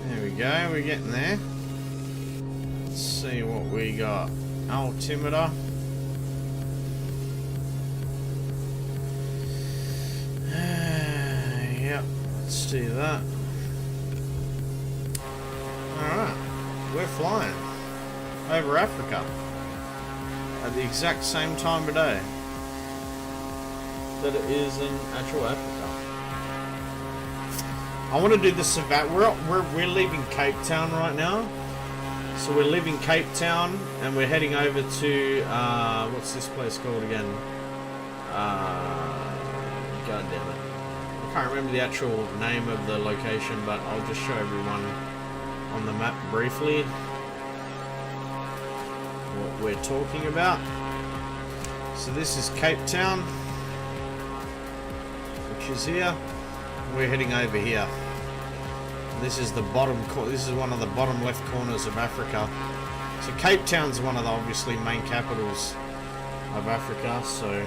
There we go, we're getting there. Let's see what we got. Altimeter. Yep, let's do that. Alright, we're flying over Africa at the exact same time of day that it is in actual Africa. I want to do the Savannah. We're leaving Cape Town right now, so we're leaving Cape Town and we're heading over to what's this place called again? God damn it. I can't remember the actual name of the location, but I'll just show everyone on the map briefly what we're talking about. So this is Cape Town, which is here. We're heading over here. This is the bottom. This is one of the bottom left corners of Africa. So Cape Town's one of the obviously main capitals of Africa. So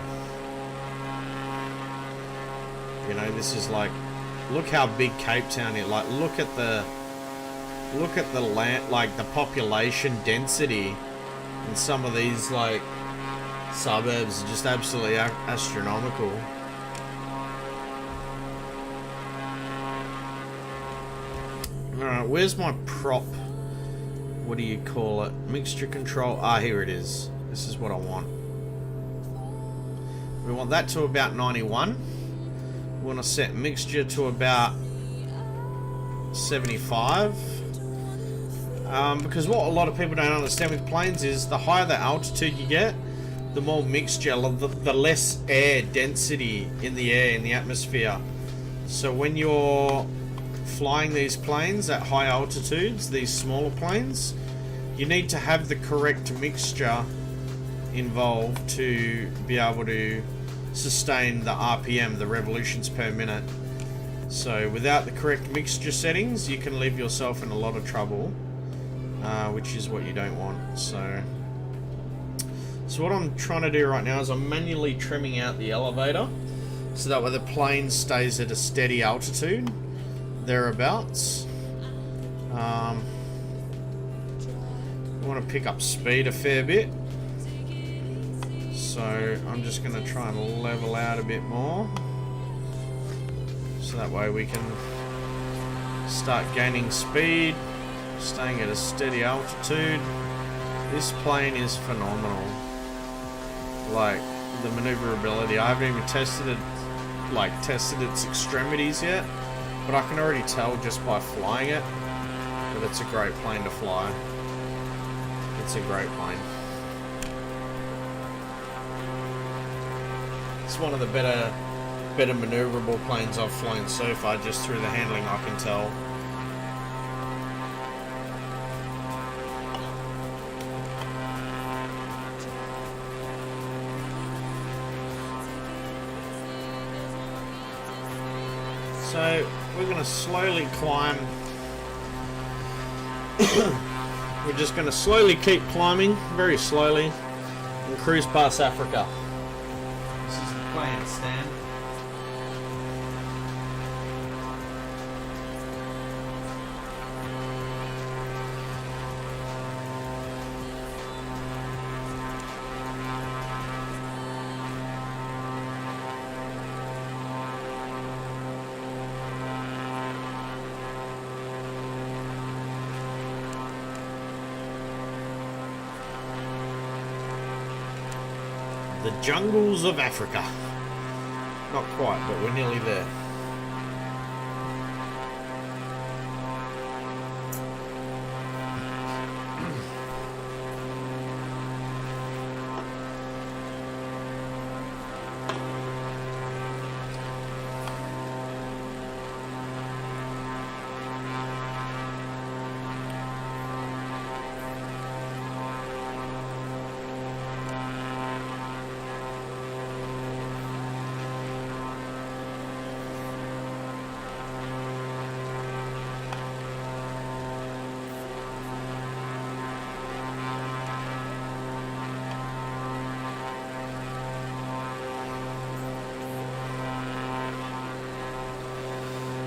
you know, this is like, look how big Cape Town is. Like, look at the land, like the population density in some of these like suburbs are just absolutely astronomical. Alright, where's my prop? What do you call it? Mixture control. Ah, here it is. This is what I want. We want that to about 91. We want to set mixture to about 75. Because what a lot of people don't understand with planes is the higher the altitude you get, the more mixture, the less air density in the air, in the atmosphere. So when you're flying these planes at high altitudes, these smaller planes, you need to have the correct mixture involved to be able to sustain the RPM, the revolutions per minute. So without the correct mixture settings, you can leave yourself in a lot of trouble, which is what you don't want. So what I'm trying to do right now is I'm manually trimming out the elevator so that way the plane stays at a steady altitude thereabouts. I want to pick up speed a fair bit, so I'm just going to try and level out a bit more so that way we can start gaining speed, staying at a steady altitude. This plane is phenomenal, like the maneuverability. I haven't even tested it, like tested its extremities yet, but I can already tell just by flying it that it's a great plane to fly. It's a great plane. It's one of the better maneuverable planes I've flown so far, just through the handling I can tell. So we're going to slowly climb. We're just going to slowly keep climbing, very slowly, and cruise past Africa. This is the plan, Stan. The jungles of Africa. Not quite, but we're nearly there.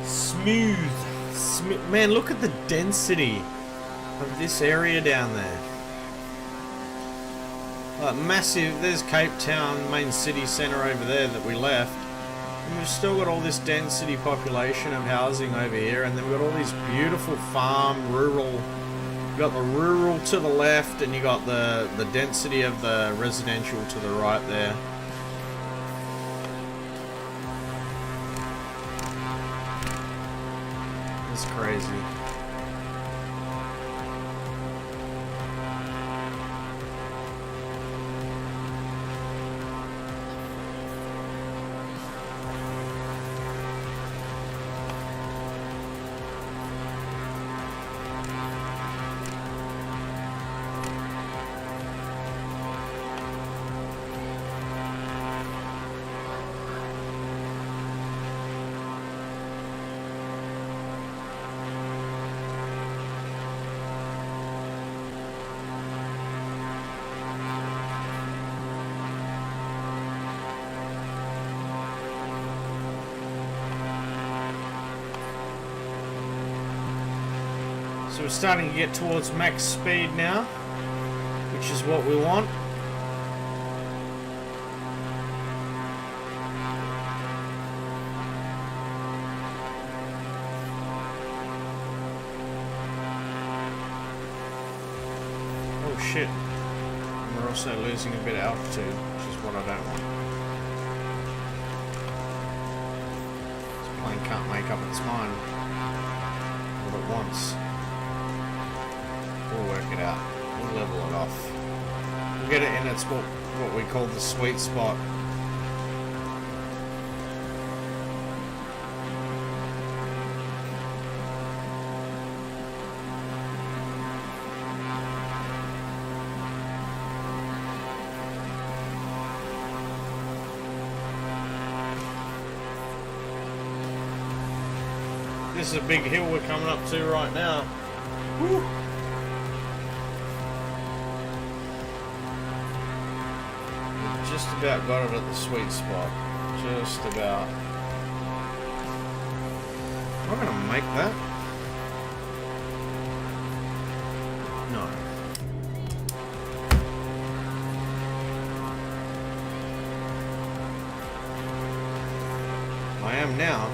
Smooth. Man, look at the density of this area down there. Like massive. There's Cape Town, main city centre over there that we left. And we've still got all this density population of housing over here, and then we've got all these beautiful farm, rural. You've got the rural to the left, and you got the density of the residential to the right there. It's crazy. So we're starting to get towards max speed now, which is what we want. Oh shit. And we're also losing a bit of altitude, which is what I don't want. This plane can't make up its mind all at once. We'll work it out. We'll level it off. We'll get it in its what we call the sweet spot. This is a big hill we're coming up to right now. Woo. Just about got it at the sweet spot. Just about. Am I gonna make that? No. I am now.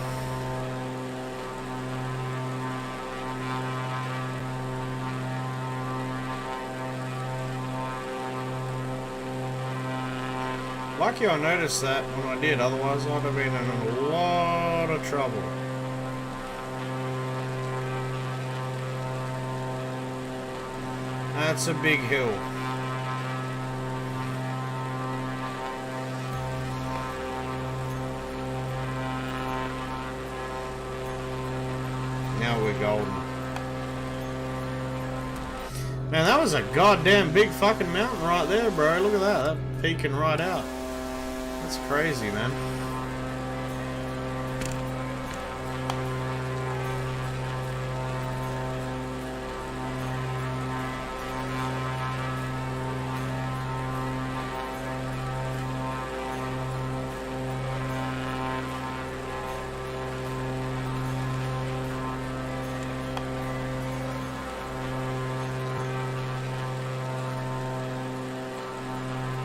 Lucky I noticed that when I did, otherwise I'd have been in a lot of trouble. That's a big hill. Now we're golden. Man, that was a goddamn big fucking mountain right there, bro. Look at that. That peeking right out. That's crazy, man.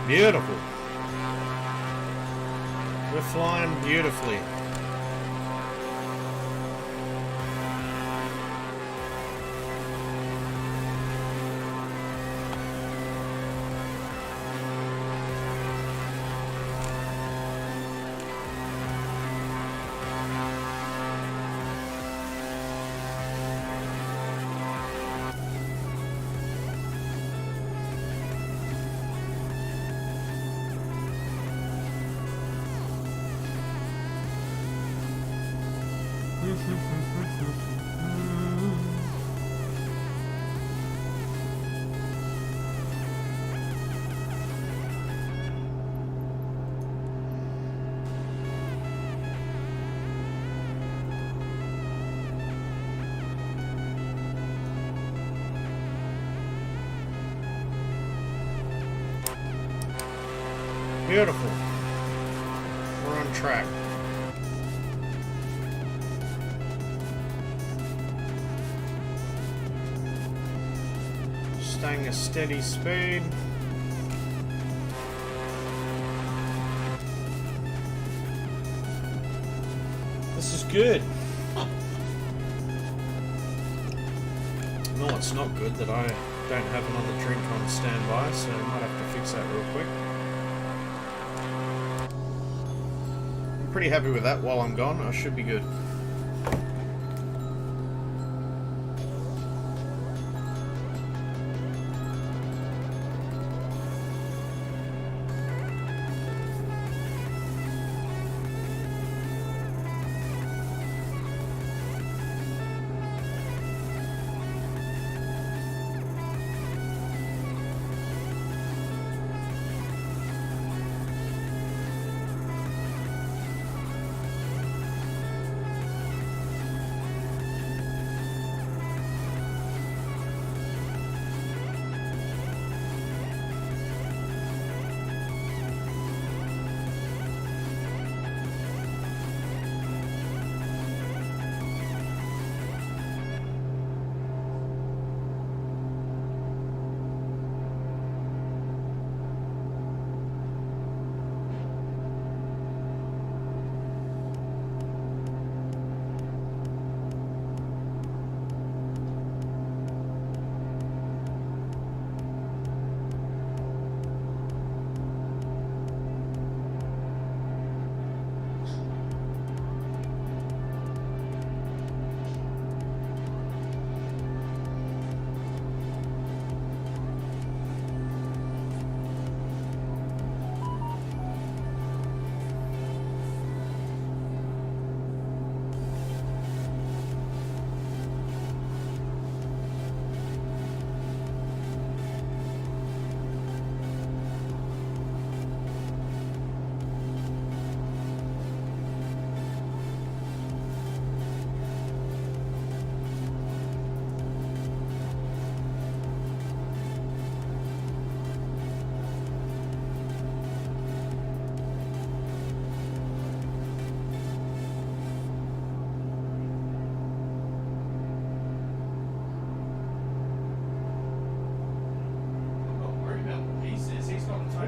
Beautiful. We're flying beautifully. Beautiful. We're on track. Staying a steady speed. This is good. No, it's not good that I don't have another drink on standby, so I might have to fix that real quick. I'm pretty happy with that. While I'm gone, I should be good.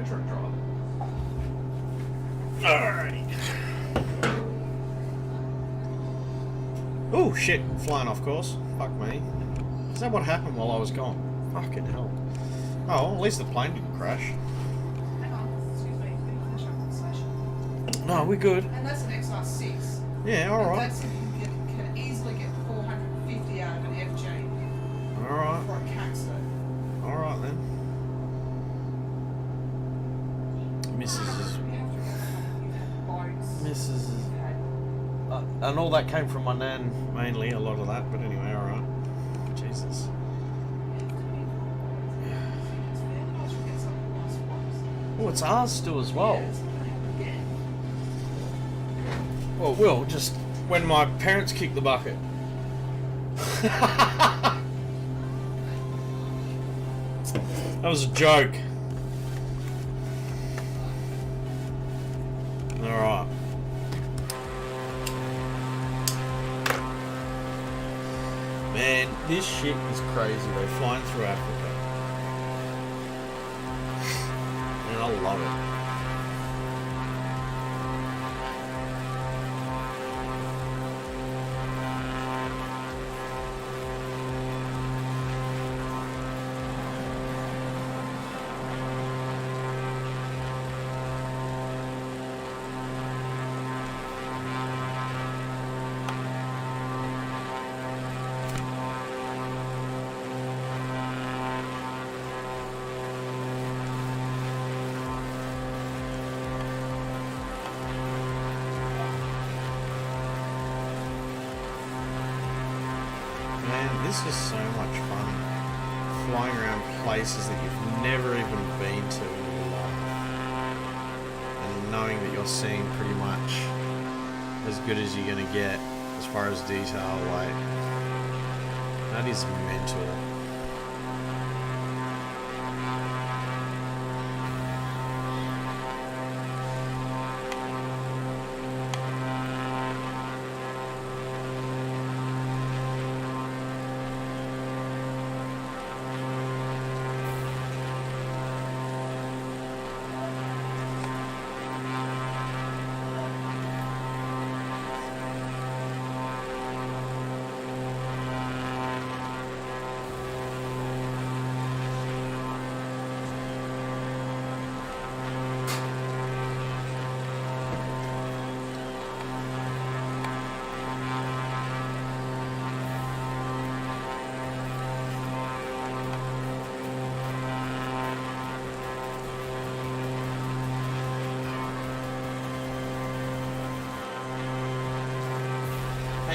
Truck driver. Alrighty. Oh shit, flying off course. Fuck me. Is that what happened while I was gone? Fucking hell. Oh, well, at least the plane didn't crash. Hang on, excuse me, we can finish up the session. No, we're good. And that's an XR6. Yeah, alright. That's if you can easily get 450 out of an FJ Alright. for a Caxo. Alright then. Mrs. And all that came from my nan, mainly, a lot of that, but anyway, alright. Jesus. Oh, it's ours still as well. Well, Will, just when my parents kicked the bucket. That was a joke. Alright. Man, this shit is crazy. They're flying through Africa. And I love it. Man, this is so much fun. Flying around places that you've never even been to in your life. And knowing that you're seeing pretty much as good as you're going to get as far as detail, like, that is mental.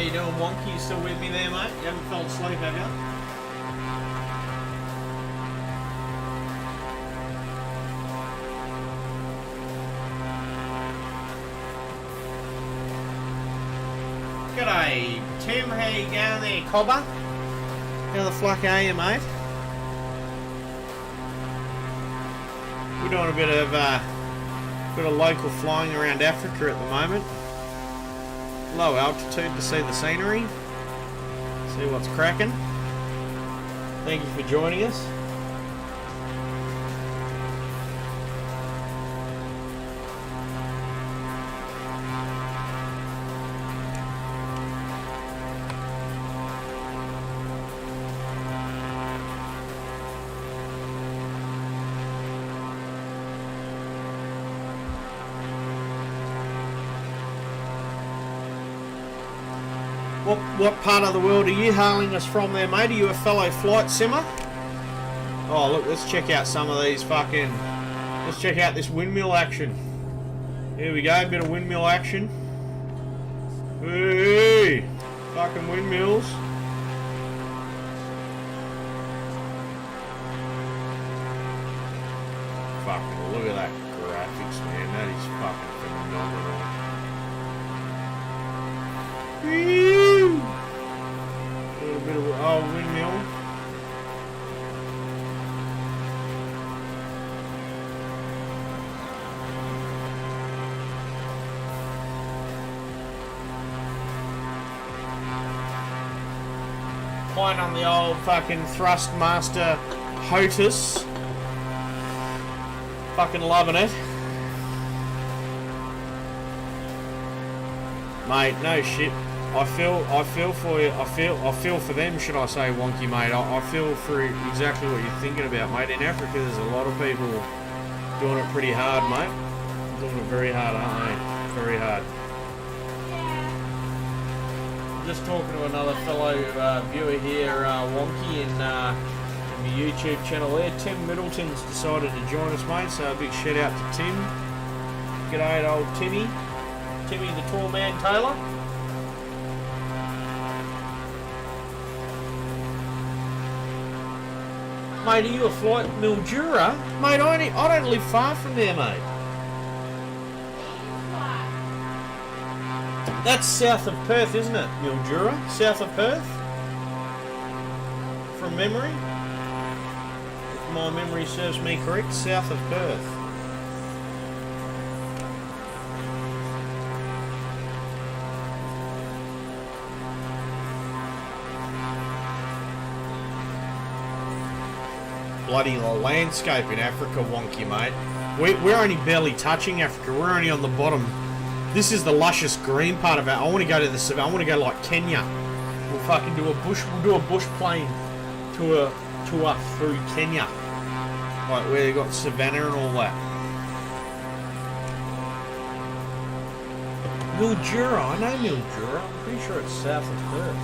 you doing, Wonky? You still with me there, mate? You haven't fell asleep, have you? G'day, Tim. How you going there, Cobber? How the fuck are you, mate? We're doing a bit of local flying around Africa at the moment. Low altitude to see the scenery, see what's cracking. Thank you for joining us. What part of the world are you hailing us from there, mate? Are you a fellow flight simmer? Oh, look, let's check out some of these fucking... Let's check out this windmill action. Here we go, a bit of windmill action. Hey, fucking windmills. Fucking look at that graphics, man. That is fucking phenomenal. Woo! A little bit of windmill. Flying on the old fucking Thrustmaster HOTUS. Fucking loving it. Mate, no shit. I feel for you. I feel for them, should I say, Wonky, mate. I feel for exactly what you're thinking about, mate. In Africa, there's a lot of people doing it pretty hard, mate. Doing it very hard, aren't they? Very hard. Just talking to another fellow viewer here, Wonky, in the YouTube channel there. Tim Middleton's decided to join us, mate. So a big shout out to Tim. G'day, old Timmy. Timmy the tall man Taylor. Mate, are you a flight Mildura? Mate, I don't live far from there, mate. That's south of Perth, isn't it? Mildura? South of Perth? From memory? If my memory serves me correct, south of Perth. Bloody landscape in Africa, Wonky, mate. We're only barely touching Africa. We're only on the bottom. This is the luscious green part of it. I want to go to the savannah. I want to go like Kenya. We'll fucking do a bush. We'll do a bush plane tour through Kenya, like where they got savannah and all that. Mildura. I know Mildura. I'm pretty sure it's south of Perth.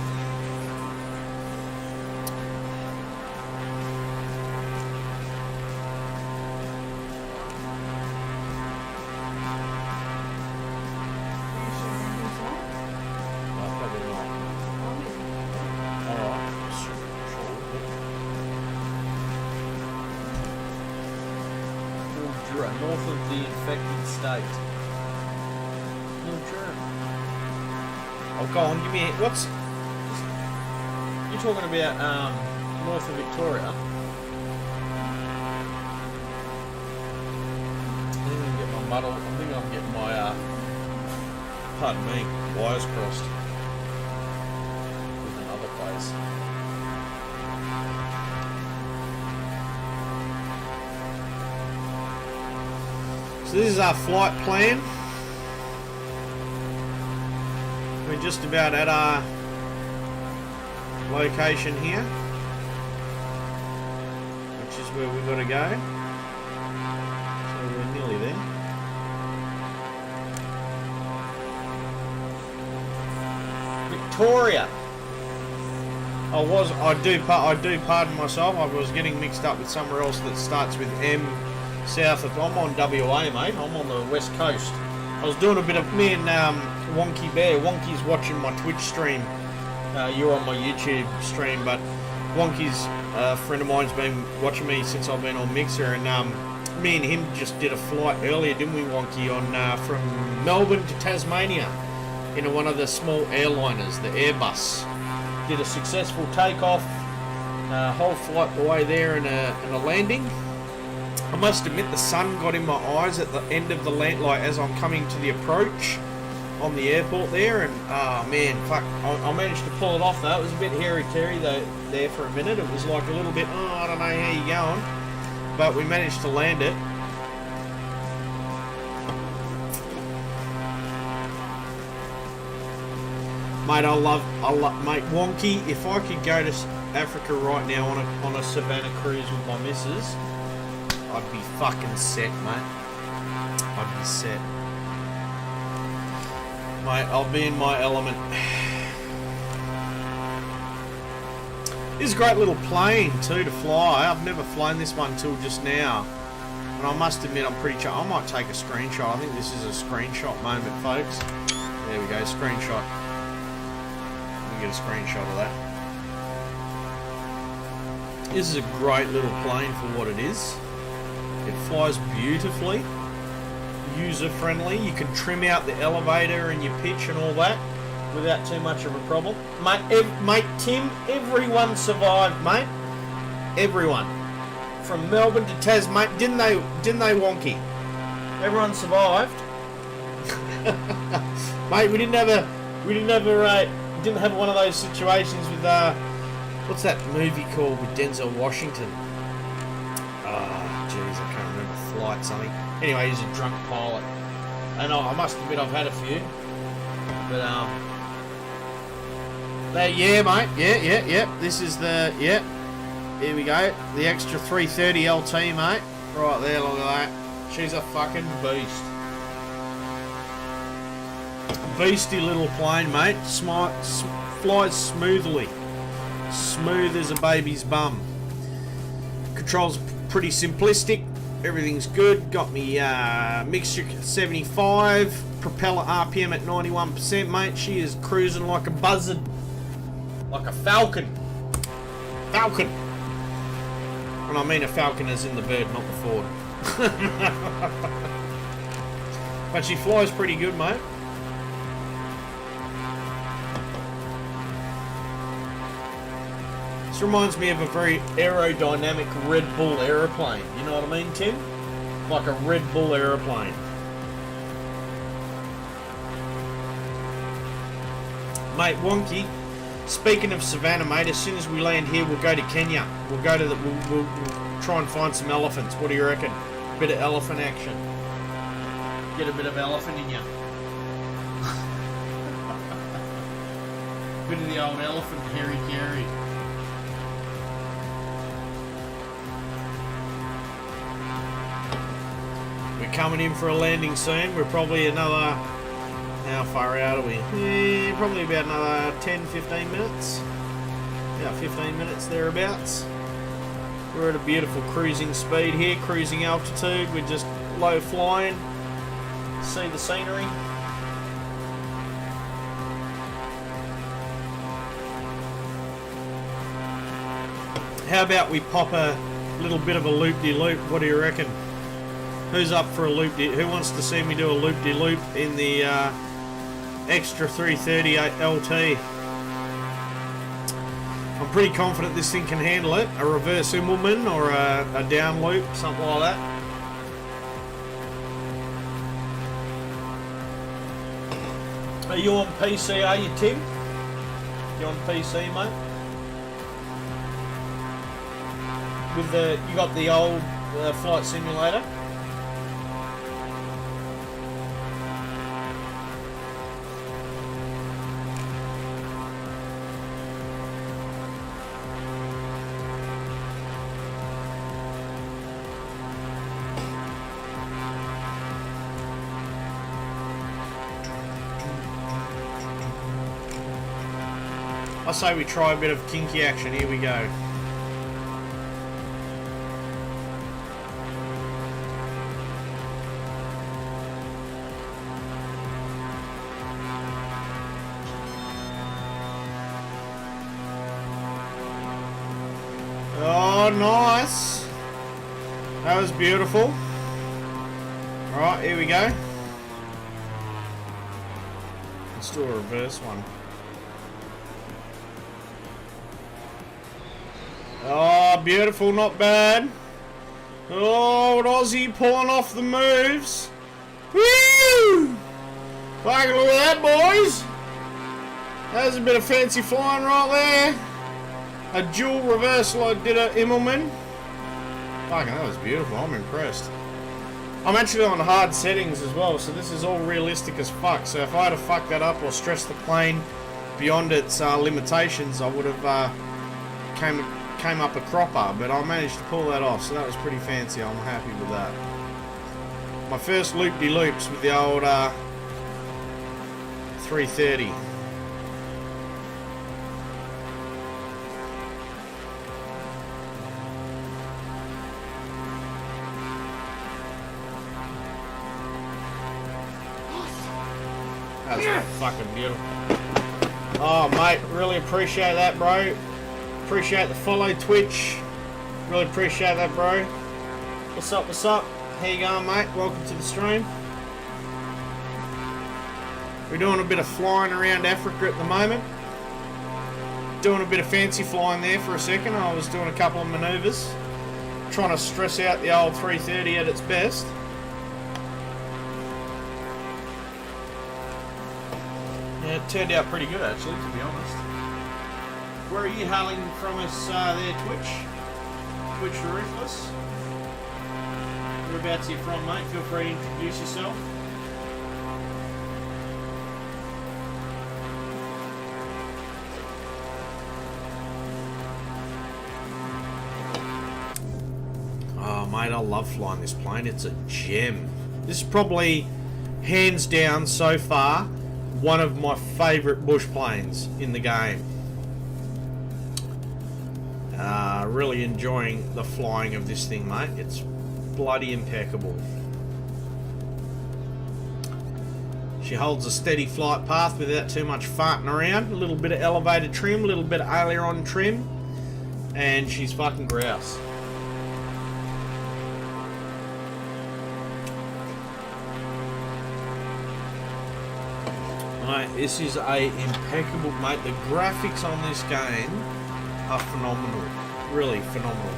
North of the infected state. Mildura. Oh, go on, give me what's... You're talking about north of Victoria. I think I'm getting my muddle. I think I'm getting my pardon me, wires crossed with another place. So this is our flight plan. We're just about at our location here, which is where we've got to go. So we're nearly there. Victoria. I do pardon myself. I was getting mixed up with somewhere else that starts with M. South of, I'm on WA, mate. I'm on the west coast. I was doing a bit of me and Wonky Bear. Wonky's watching my Twitch stream. You're on my YouTube stream, but Wonky's a friend of mine's been watching me since I've been on Mixer, and me and him just did a flight earlier, didn't we, Wonky, on from Melbourne to Tasmania in one of the small airliners, the Airbus. Did a successful takeoff, whole flight the way there, and a landing. I must admit the sun got in my eyes at the end of the land, like as I'm coming to the approach on the airport there, and oh man, fuck, I managed to pull it off though. It was a bit hairy-teary though there for a minute. It was like a little bit, I don't know how you're going, but we managed to land it. Mate, I love, mate, Wonky, if I could go to Africa right now on a savannah cruise with my missus, I'd be fucking set, mate. I'd be set. Mate, I'll be in my element. This is a great little plane too to fly. I've never flown this one till just now. And I must admit, I'm pretty sure I might take a screenshot. I think this is a screenshot moment, folks. There we go, screenshot. Let me get a screenshot of that. This is a great little plane for what it is. It flies beautifully, user-friendly. You can trim out the elevator and your pitch and all that without too much of a problem. Mate, Tim, everyone survived, mate. Everyone. From Melbourne to Tasmania, didn't they, Wonky? Everyone survived. Mate, we didn't have one of those situations with what's that movie called with Denzel Washington? Jeez, I can't remember, Flight something. Anyway, he's a drunk pilot, and I must admit I've had a few. But yeah, mate, yeah. This is the Here we go, the extra 330 LT, mate. Right there, look at that. She's a fucking beast. Beastie little plane, mate. Flies smoothly, smooth as a baby's bum. Controls pretty simplistic, everything's good. Got me mixture 75, propeller RPM at 91%, mate. She is cruising like a buzzard, like a falcon. And I mean a falcon as in the bird, not the Ford. But she flies pretty good, mate. This reminds me of a very aerodynamic Red Bull aeroplane. You know what I mean, Tim? Like a Red Bull aeroplane. Mate, Wonky, speaking of savannah, mate, as soon as we land here, we'll go to Kenya. We'll go to we'll try and find some elephants. What do you reckon? Bit of elephant action. Get a bit of elephant in you. Bit of the old elephant, hairy Gary. We're coming in for a landing soon. We're probably another, how far out are we? Yeah, probably about another 10-15 minutes. About 15 minutes thereabouts. We're at a beautiful cruising speed here, cruising altitude. We're just low flying. See the scenery. How about we pop a little bit of a loop-de-loop? What do you reckon? Who's up for a who wants to see me do a loop-de-loop in the extra 330 LT? I'm pretty confident this thing can handle it. A reverse Immelman or a down loop, something like that. Are you on PC, are you, Tim? You on PC, mate? With you got the old flight simulator? I say we try a bit of kinky action. Here we go. Oh, nice. That was beautiful. Alright, here we go. Let's do a reverse one. Oh, beautiful, not bad. Oh, Aussie pulling off the moves. Woo! Fucking look at that, boys. That was a bit of fancy flying right there. A dual reversal I did at Immelman. Fucking, that was beautiful. I'm impressed. I'm actually on hard settings as well, so this is all realistic as fuck. So if I had to fuck that up or stress the plane beyond its limitations, I would have came up a cropper, but I managed to pull that off, so that was pretty fancy. I'm happy with that. My first loop-de-loops with the old 330. That's fucking beautiful. Oh, mate, really appreciate that, bro. Appreciate the follow, Twitch. Really appreciate that, bro. What's up, what's up? How you going, mate? Welcome to the stream. We're doing a bit of flying around Africa at the moment. Doing a bit of fancy flying there for a second. I was doing a couple of manoeuvres. Trying to stress out the old 330 at its best. Yeah, it turned out pretty good, actually, to be honest. Where are you hailing from us there, Twitch? Twitch Ruthless. Whereabouts are you from, mate? Feel free to introduce yourself. Oh, mate, I love flying this plane. It's a gem. This is probably, hands down, so far, one of my favourite bush planes in the game. Really enjoying the flying of this thing, mate. It's bloody impeccable. She holds a steady flight path without too much farting around. A little bit of elevated trim, a little bit of aileron trim, and she's fucking grouse. Mate, this is a impeccable, mate. The graphics on this game are phenomenal. Really phenomenal.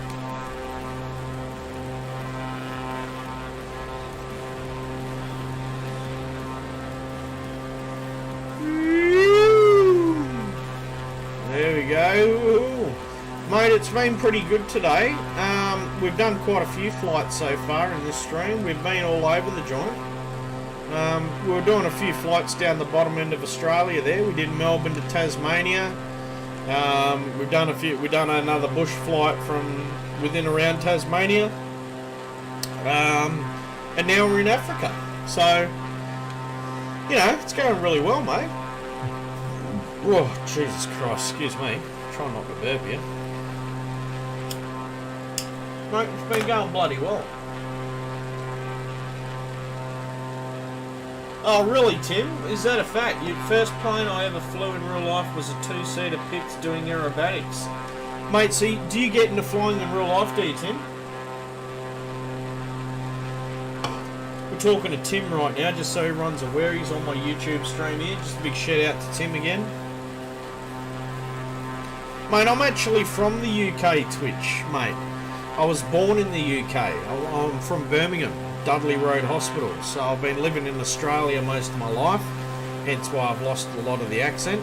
There we go. Mate, it's been pretty good today. We've done quite a few flights so far in this stream. We've been all over the joint. We were doing a few flights down the bottom end of Australia there. We did Melbourne to Tasmania. We've done another bush flight from within around Tasmania. And now we're in Africa. So, you know, it's going really well, mate. Oh, Jesus Christ, excuse me. Try not to burp you. Mate, it's been going bloody well. Oh, really, Tim? Is that a fact? Your first plane I ever flew in real life was a two-seater Pitts doing aerobatics. Mate, see, do you get into flying in real life, do you, Tim? We're talking to Tim right now, just so everyone's aware. He's on my YouTube stream here. Just a big shout-out to Tim again. Mate, I'm actually from the UK, Twitch, mate. I was born in the UK. I'm from Birmingham. Dudley Road Hospital, so I've been living in Australia most of my life, hence why I've lost a lot of the accent.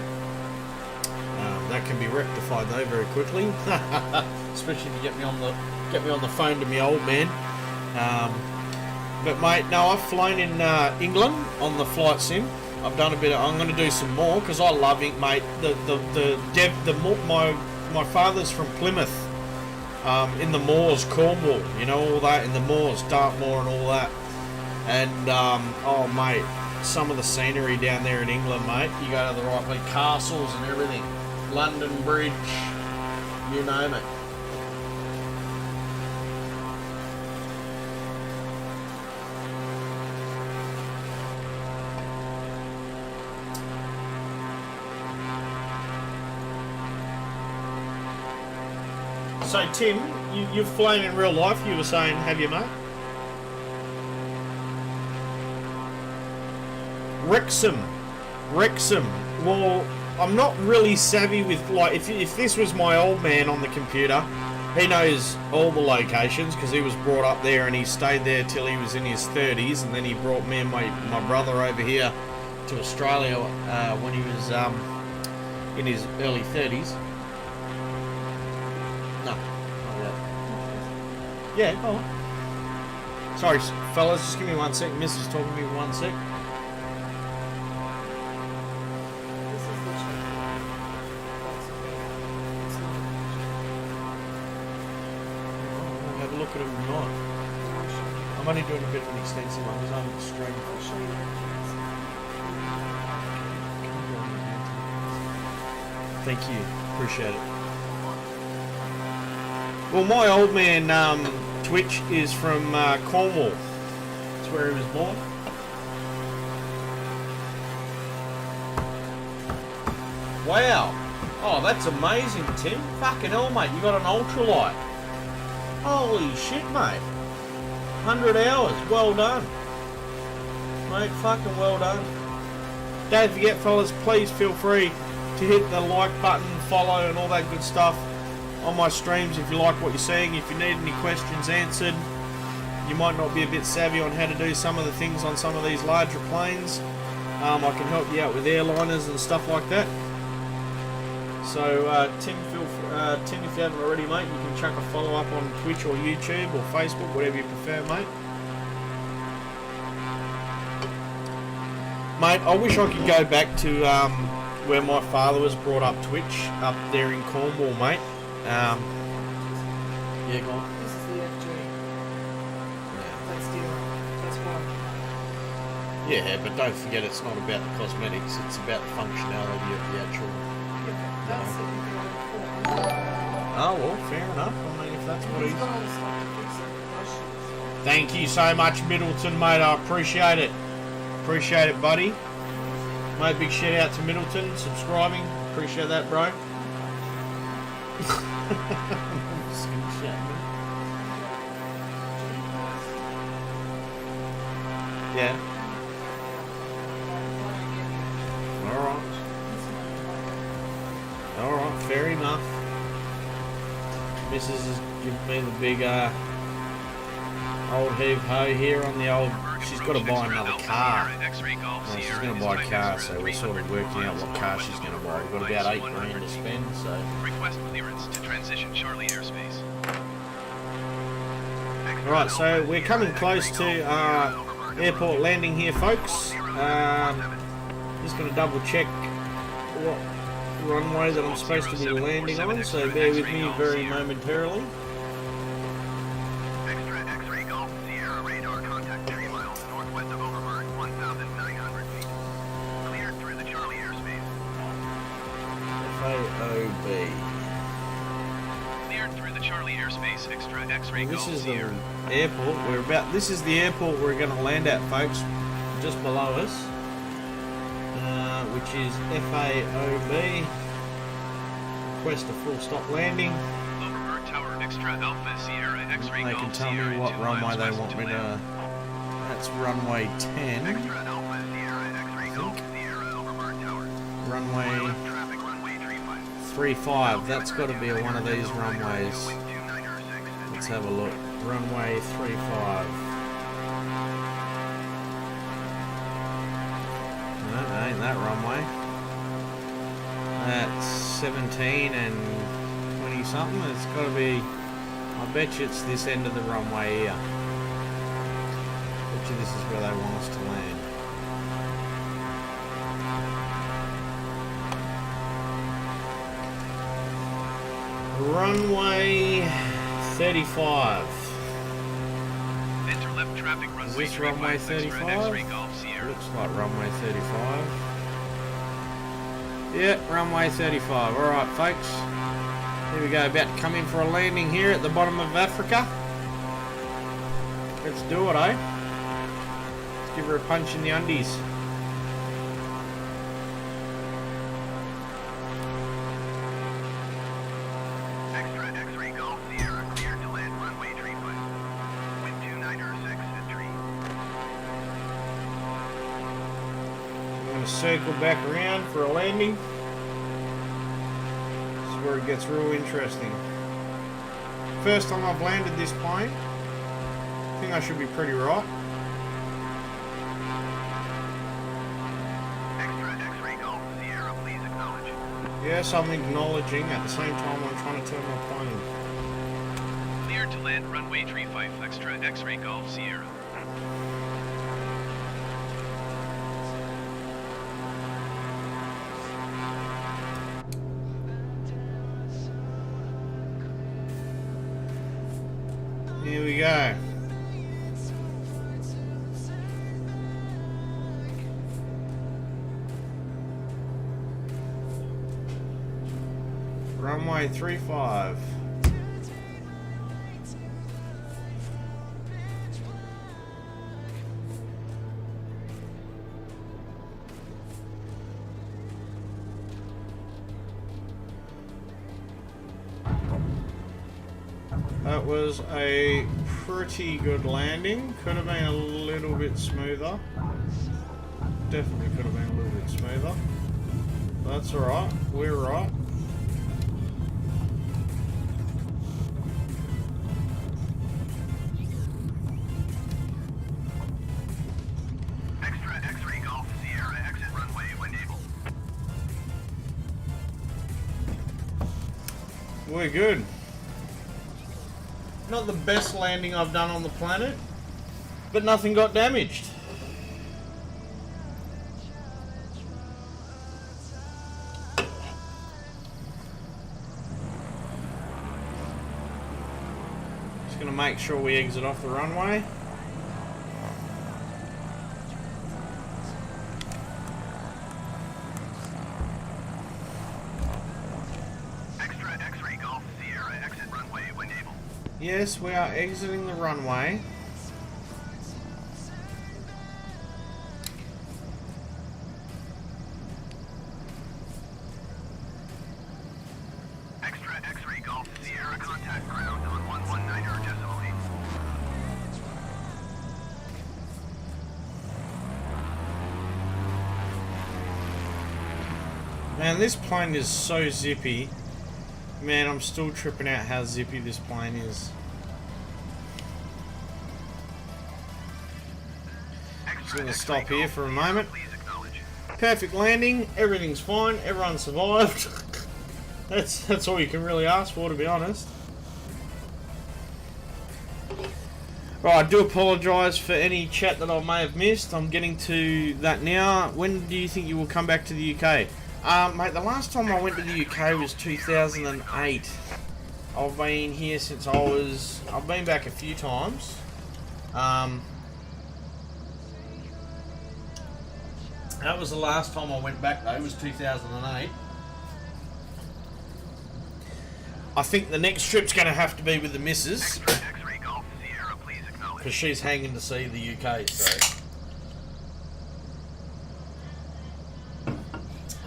That can be rectified though very quickly, especially if you get me on the phone to my old man. But mate, no, I've flown in England on the flight sim. I've done a bit of. I'm going to do some more because I love it, mate. My father's from Plymouth. In the moors, Cornwall, you know, all that, in the moors, Dartmoor and all that. And, oh, mate, some of the scenery down there in England, mate, you go to the right place, castles and everything, London Bridge, you name it. So Tim, you've flown in real life. You were saying, have you, mate? Wrexham. Well, I'm not really savvy with, like, if this was my old man on the computer, he knows all the locations because he was brought up there and he stayed there till he was in his 30s, and then he brought me and my brother over here to Australia when he was in his early 30s. No, not yet. Yeah, go on. Sorry, fellas, just give me 1 sec. Mrs. talking to me 1 sec. This is the check. It's not I'll have a look at it tonight. I'm only doing a bit of an extensive one because I'm streaming. I'll show you that. Thank you. Appreciate it. Well, my old man, Twitch, is from Cornwall. That's where he was born. Wow. Oh, that's amazing, Tim. Fucking hell, mate. You got an ultralight. Holy shit, mate. 100 hours. Well done. Mate, fucking well done. Don't forget, fellas, please feel free to hit the like button, follow, and all that good stuff on my streams if you like what you're seeing. If you need any questions answered, you might not be a bit savvy on how to do some of the things on some of these larger planes. I can help you out with airliners and stuff like that. So Tim, Tim, if you haven't already, mate, you can chuck a follow up on Twitch or YouTube or Facebook, whatever you prefer, mate. Mate, I wish I could go back to where my father was brought up Twitch, up there in Cornwall, mate. Yeah, go on. This is the FJ. That's different. That's one. Yeah, but don't forget it's not about the cosmetics, it's about the functionality of the actual... Yeah, that's it. Oh, well, fair enough. I mean, if that's what He's he's... got all the stuff to fix it. Questions. Thank you so much, Middleton, mate. I appreciate it. Appreciate it, buddy. Mate, big shout out to Middleton, subscribing. Appreciate that, bro. Yeah. Alright, fair enough. Mrs. has given me the big old heave-ho here on the old... She's got to buy another car. Well, she's going to buy a car, so we're sort of working out what car she's going to buy. We've got about $8 grand to spend, so... Request clearance to transition Charlie airspace. Alright, so we're coming close to airport landing here, folks. Just going to double check what runway that I'm supposed to be landing on, so bear with me very momentarily. Extra X-ray Golf Sierra radar contact 30 miles northwest of Overburn, 1,900 feet. Cleared through the Charlie airspace. FAOB. Cleared through the Charlie airspace. Extra X-ray This Golf is the Sierra. airport. This is the airport we're going to land at, folks, just below us, which is FAOB. Request a full stop landing. Overburn Tower Extra Alpha Sierra X-ray They Golf can tell Sierra me what 2 runway miles they west want to me land. to. That's runway 10. Extra Alpha Sierra X-ray Golf Sierra Overburn Tower. Runway Left traffic runway 35. 35. That's got to be one of these runways. Wind 2906. Let's have a look. Runway 35. No, that ain't that runway. That's 17 and 20 something. It's got to be. I bet you it's this end of the runway here. Bet you this is where they want us to land. Runway 35. Enter left traffic runway Is this runway 35? 35? X-ray Golf Sierra. Looks like runway 35. Yeah, runway 35. Alright, folks. Here we go. About to come in for a landing here at the bottom of Africa. Let's do it, eh? Let's give her a punch in the undies. Extra X-ray Golf circle back around for a landing. This is where it gets real interesting. First time I've landed this plane. I think I should be pretty right. Extra X-ray Golf Sierra, please acknowledge. Yes, I'm acknowledging. At the same time, I'm trying to turn my plane. Cleared to land runway 35 extra X-ray Golf Sierra. Here we go. Runway 35. That was a pretty good landing. Could have been a little bit smoother. Definitely could have been a little bit smoother. That's alright. We're right. Extra X-ray Golf Sierra, exit runway when able. We're good. Not the best landing I've done on the planet, but nothing got damaged. Just gonna make sure we exit off the runway. Extra X-ray Golf Sierra, exit runway when able. Yes, we are exiting the runway. Extra X-ray Golf Sierra, contact ground on 119 decimal 8. Man, this plane is so zippy. Man, I'm still tripping out how zippy this plane is. Just gonna stop here for a moment. Please acknowledge. Perfect landing, everything's fine, everyone survived. That's all you can really ask for, to be honest. Right, I do apologise for any chat that I may have missed. I'm getting to that now. When do you think you will come back to the UK? Mate, the last time I went to the UK was 2008. I've been here since I've been back a few times. That was the last time I went back though, was 2008. I think the next trip's going to have to be with the missus, Extra X-ray Golf Sierra, please acknowledge. because she's hanging to see the UK, so...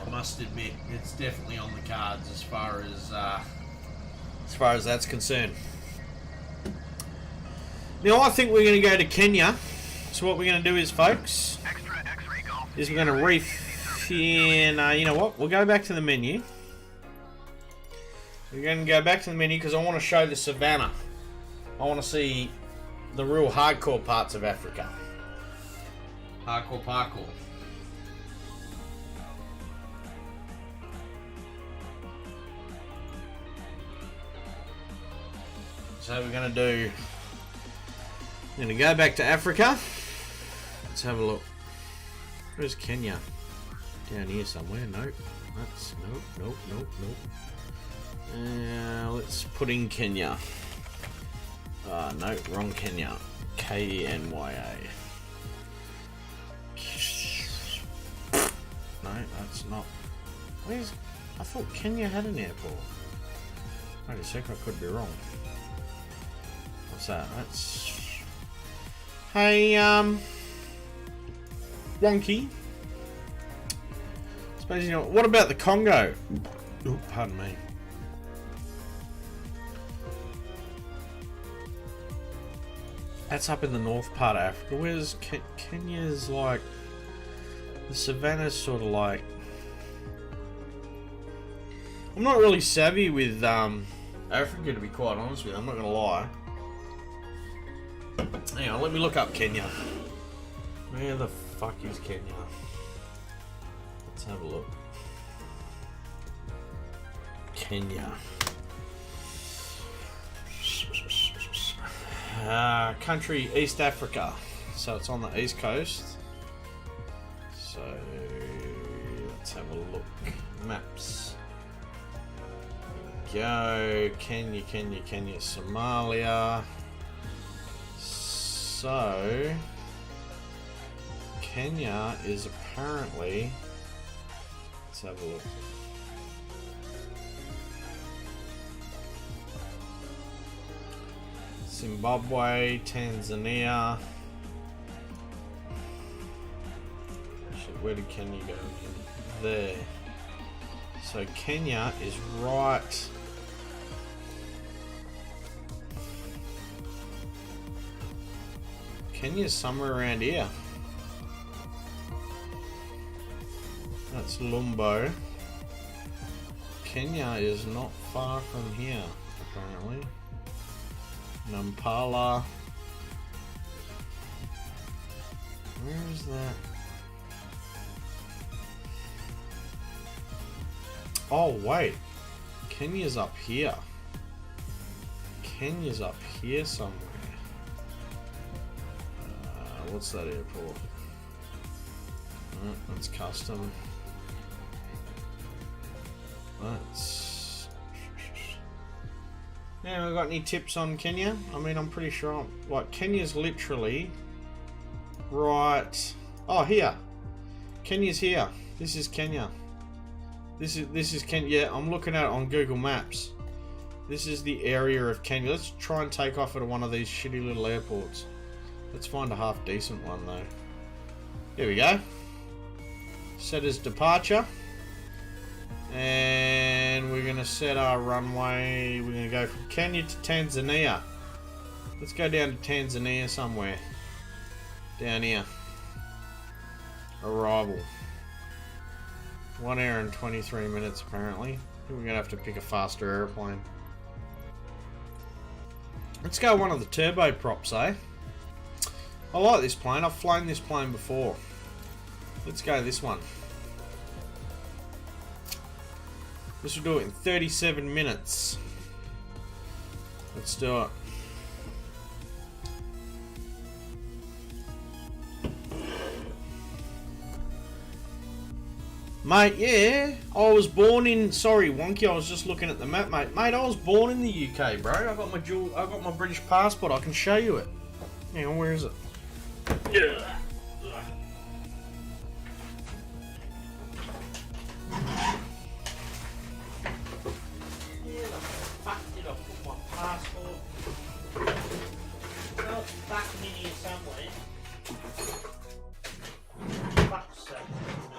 I must admit, it's definitely on the cards as far as that's concerned. Now I think we're going to go to Kenya. So what we're going to do is, folks, Extra X-ray Golf is we're going to refin. You know what? We'll go back to the menu. We're going to go back to the menu because I want to show the savannah. I want to see the real hardcore parts of Africa. Hardcore parkour. So we're going to go back to Africa. Let's have a look. Where's Kenya? Down here somewhere. Nope. That's nope. Let's put in Kenya. No, wrong Kenya. KNYA. No, that's not. Where's? I thought Kenya had an airport. Wait a sec, I could be wrong. What's that? That's. Hey, wonky. Suppose you know. What about the Congo? Oh, pardon me. That's up in the north part of Africa. Where's Kenya's like The savannah's sort of like... I'm not really savvy with Africa, to be quite honest with you. I'm not going to lie. Hang on, let me look up Kenya. Where the fuck is Kenya? Let's have a look. Kenya. Country, East Africa. So it's on the east coast. So let's have a look. Maps. Go. Kenya, Kenya, Kenya, Somalia. So Kenya is apparently... Let's have a look. Zimbabwe, Tanzania. Shit, where did Kenya go? There. So Kenya is right. Kenya's somewhere around here. That's Lumbo. Kenya is not far from here, apparently. Nampala. Where is that? Oh wait, Kenya's up here. Kenya's up here somewhere. What's that airport? That's custom. That's... Yeah, we got any tips on Kenya? I mean, I'm pretty sure like Kenya's literally right. Oh, here. Kenya's here. This is Kenya. This is Kenya. Yeah, I'm looking at it on Google Maps. This is the area of Kenya. Let's try and take off at one of these shitty little airports. Let's find a half decent one though. Here we go. Set as departure. And we're going to set our runway. We're going to go from Kenya to Tanzania. Let's go down to Tanzania somewhere. Down here. Arrival. 1 hour and 23 minutes apparently. I think we're going to have to pick a faster airplane. Let's go one of the turboprops, eh? I like this plane. I've flown this plane before. Let's go this one. This will do it in 37 minutes. Let's do it. Mate, yeah. I was born in... Sorry, Wonky, I was just looking at the map, mate. Mate, I was born in the UK, bro. I got my British passport. I can show you it. Hang on, where is it? Yeah.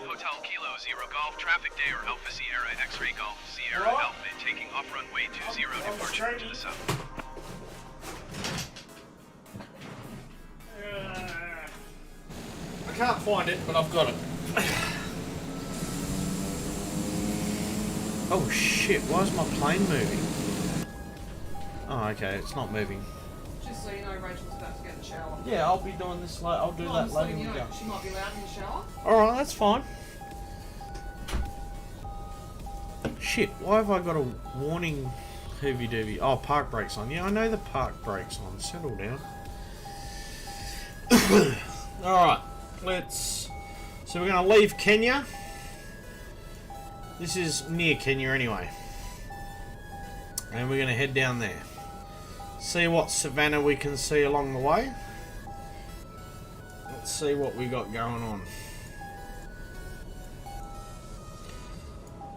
Hotel Kilo Zero Golf Traffic Day or Alpha Sierra X-Ray Golf Sierra What? Alpha taking off runway 20 departure to the south. I can't find it, but I've got it. Oh shit, why is my plane moving? Oh, okay, it's not moving. Just so you know, Rachel's about to get in the shower. Yeah, I'll be doing this later. I'll do that later. You know, she might be loud in the shower. Alright, that's fine. Shit, why have I got a warning heavy doobie? Oh, park brakes on. Yeah, I know the park brakes on. Settle down. Alright, let's... So we're going to leave Kenya. This is near Kenya anyway. And we're going to head down there. See what savannah we can see along the way. Let's see what we got going on.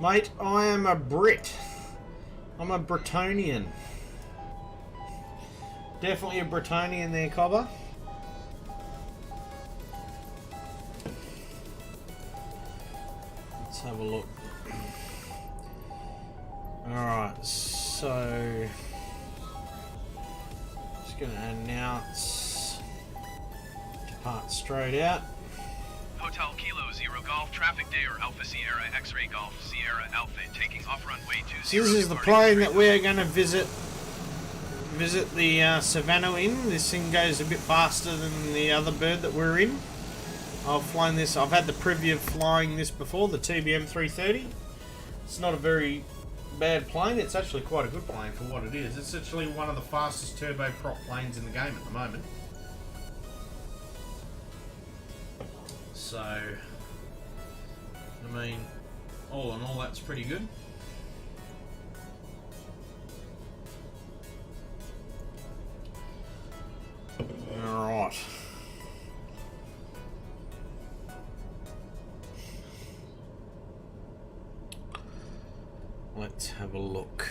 Mate, I am a Brit. I'm a Bretonian. Definitely a Bretonian there, Cobber. Let's have a look. Alright, so... Just going to announce... Depart straight out. Hotel Kilo 0 Golf traffic Dair Alpha Sierra X-Ray Golf Sierra Alpha taking off runway 20. So this is the plane that we're going to visit the Savannah in. This thing goes a bit faster than the other bird that we're in. I've flown this. I've had the preview of flying this before, the TBM 330. It's not a very bad plane. It's actually quite a good plane for what it is. It's actually one of the fastest turboprop planes in the game at the moment. So, I mean, all in all, that's pretty good. Alright. Let's have a look.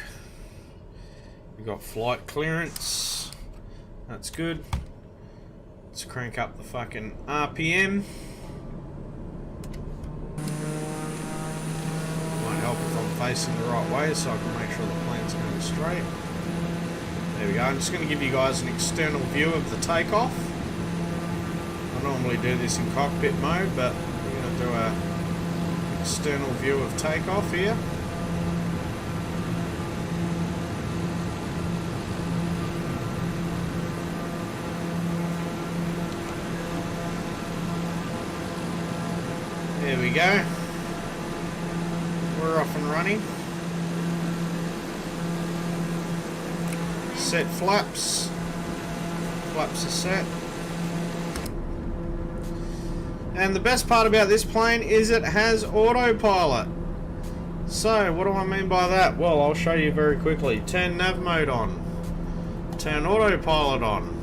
We got flight clearance. That's good. Let's crank up the fucking RPM. Might help if I'm facing the right way so I can make sure the plane's going straight. There we go. I'm just going to give you guys an external view of the takeoff. I normally do this in cockpit mode, but we're going to do an external view of takeoff here. There we go. We're off and running. Set flaps. Flaps are set. And the best part about this plane is it has autopilot. So, what do I mean by that? Well, I'll show you very quickly. Turn nav mode on. Turn autopilot on.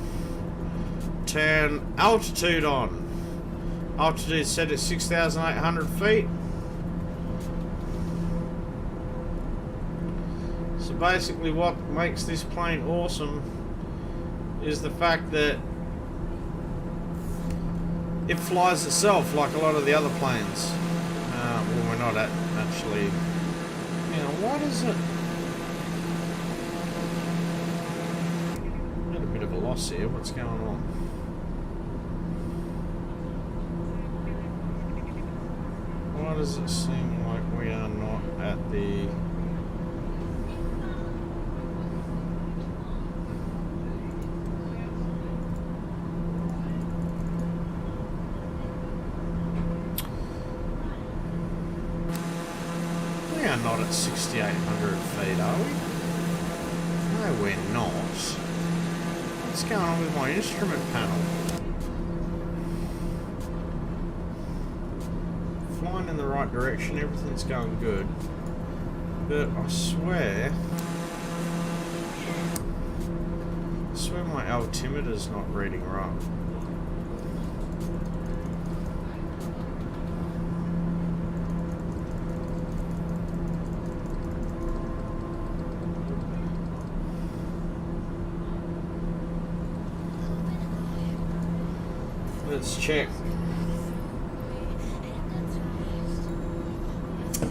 Turn altitude on. Altitude set at 6,800 feet. So basically what makes this plane awesome is the fact that it flies itself like a lot of the other planes. Well, we're not actually... You know, what is it? Got a bit of a loss here. What's going on? Why does it seem like we are not at the... We are not at 6,800 feet, are we? No, we're not. What's going on with my instrument panel? Flying in the right direction, everything's going good, but I swear my altimeter's not reading right. Let's check.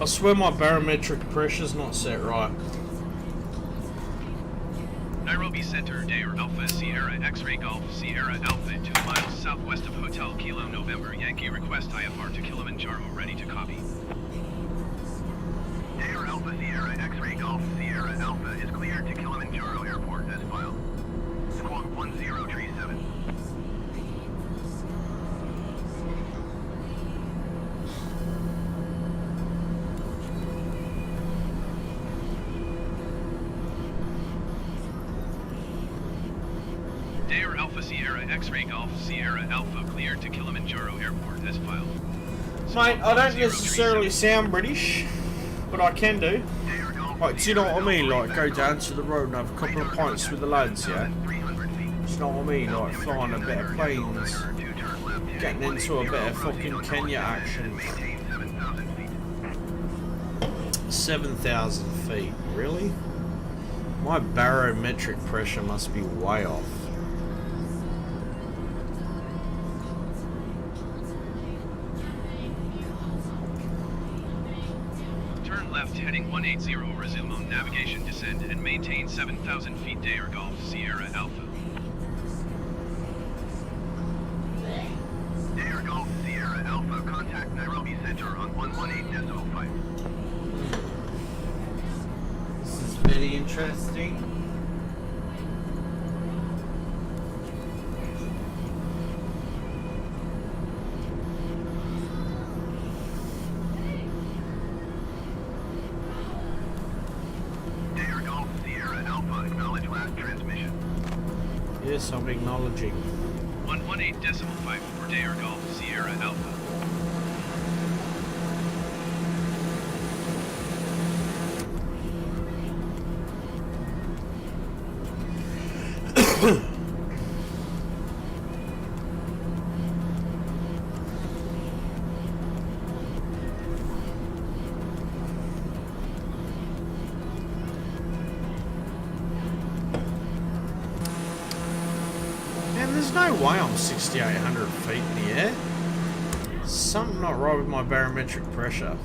I swear my barometric pressure's not set right. Nairobi Center, Dair Alpha Sierra X-Ray Golf Sierra Alpha 2 miles southwest of Hotel Kilo November Yankee request IFR to Kilimanjaro ready to copy. Dair Alpha Sierra X-Ray Golf Sierra Alpha is cleared to Kilimanjaro Airport as filed. Squawk 1037. Dair Alpha Sierra X-Ray Golf Sierra Alpha cleared to Kilimanjaro Airport as filed. Mate, I don't necessarily sound British, but I can do. Like, do you know what I mean? Like, go down to the road and have a couple of pints with the lads, yeah? Do you know what I mean? Like, flying a bit of planes, getting into a bit of fucking Kenya action. 7,000 feet, really? My barometric pressure must be way off. Turn left heading 180, resume on navigation, descend and maintain 7,000 feet Dair Golf Sierra Alpha. Dair Golf Sierra Alpha Alpha, contact Nairobi Center on 118.5. This is very interesting. Dare Golf Sierra Alpha, acknowledge last transmission. Yes, I'm acknowledging. 118.5 for Dare Golf Sierra Alpha. Man, there's no way I'm 6,800 feet in the air. Something not right with my barometric pressure.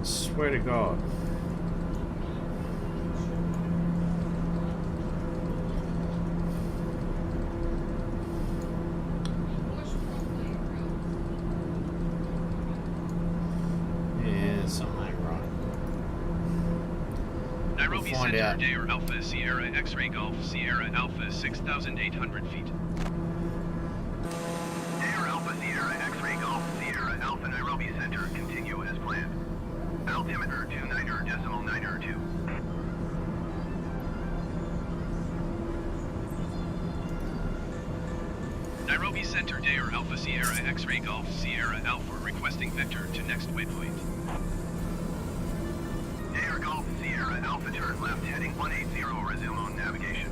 I swear to God. Yeah, something ain't right. Nairobi We'll find Center, out. Dare Alpha Sierra X-Ray Golf Sierra Alpha 6,800 feet. Dare Alpha Sierra X-Ray Golf Sierra Alpha Nairobi Center, continue as planned. Altimeter 29.92. Nairobi Center, Dare Alpha Sierra X-Ray Golf Sierra Alpha requesting vector to next waypoint. Dare Golf Sierra Alpha, turn left heading 180, resume on navigation.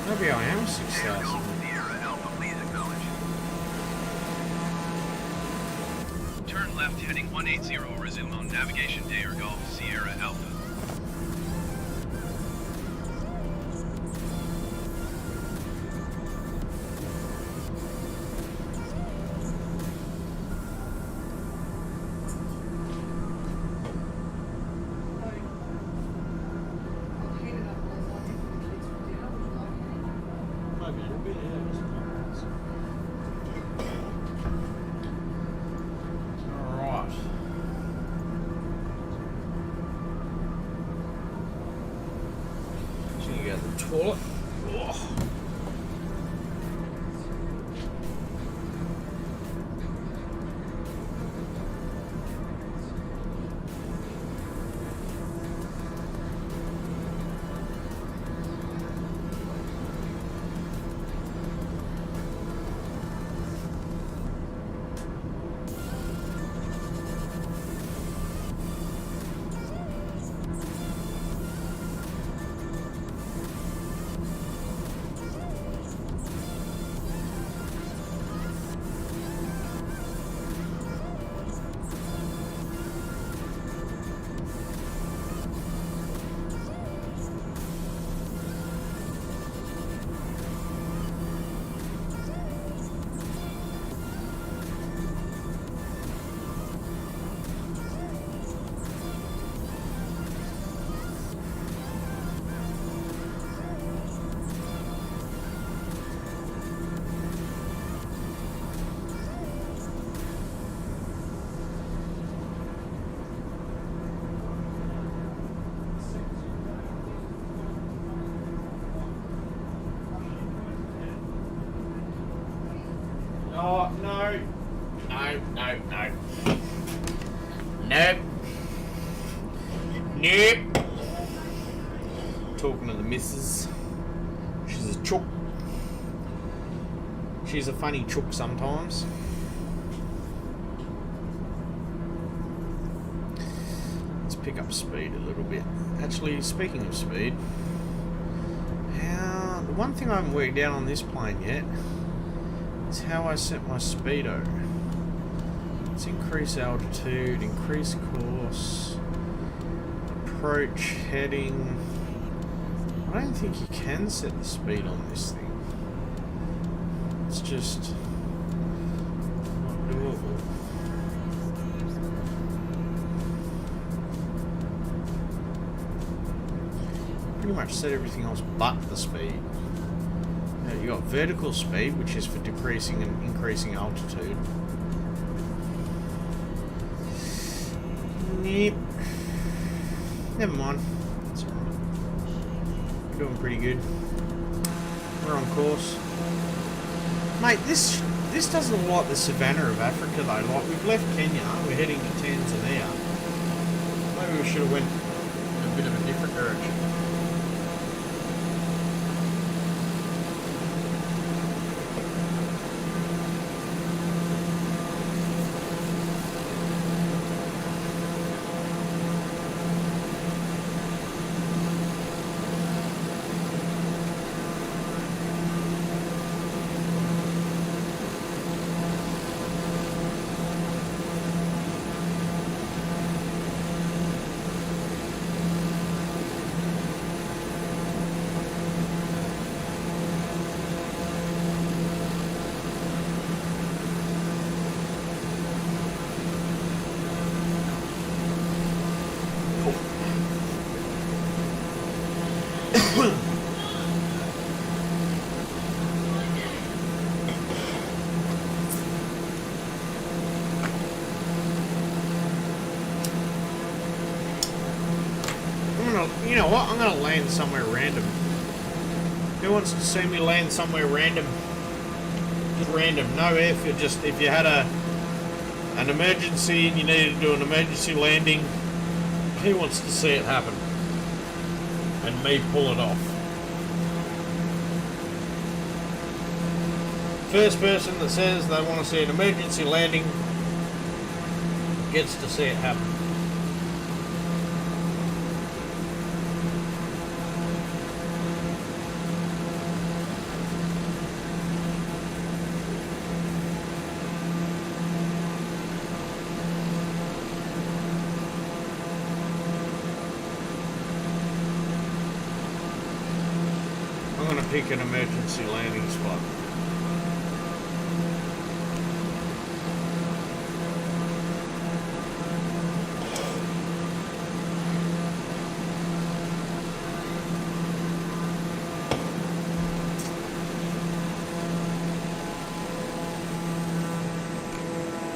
Maybe I am Dare 6,000. Golf Sierra Alpha, please acknowledge. Turn left heading 180, resume on navigation, Dare Golf Sierra Alpha. Maybe a little bit, yeah. Alright. So you go to the toilet. Oh. Oh, no. No, no, no. Nope. Nope. Talking to the missus. She's a chook. She's a funny chook sometimes. Let's pick up speed a little bit. Actually, speaking of speed, the one thing I haven't worked out on this plane yet is how I set my speedo. Let's increase altitude, increase course, approach, heading. I don't think you can set the speed on this thing. It's just doable. Pretty much set everything else but the speed. Now you got vertical speed, which is for decreasing and increasing altitude. Yep. Never mind. It's alright. We're doing pretty good. We're on course. Mate, this doesn't look like the savannah of Africa though. Like, we've left Kenya, we're heading to Tanzania. Maybe we should have went in a bit of a different direction. You know what? I'm gonna land somewhere random. Who wants to see me land somewhere random? Just random, no effort. Just if you had an emergency and you needed to do an emergency landing, who wants to see it happen? And me pull it off. First person that says they want to see an emergency landing gets to see it happen. Pick an emergency landing spot.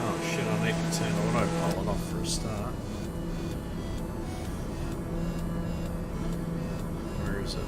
Oh shit, I need to turn autopilot off for a start. Where is it?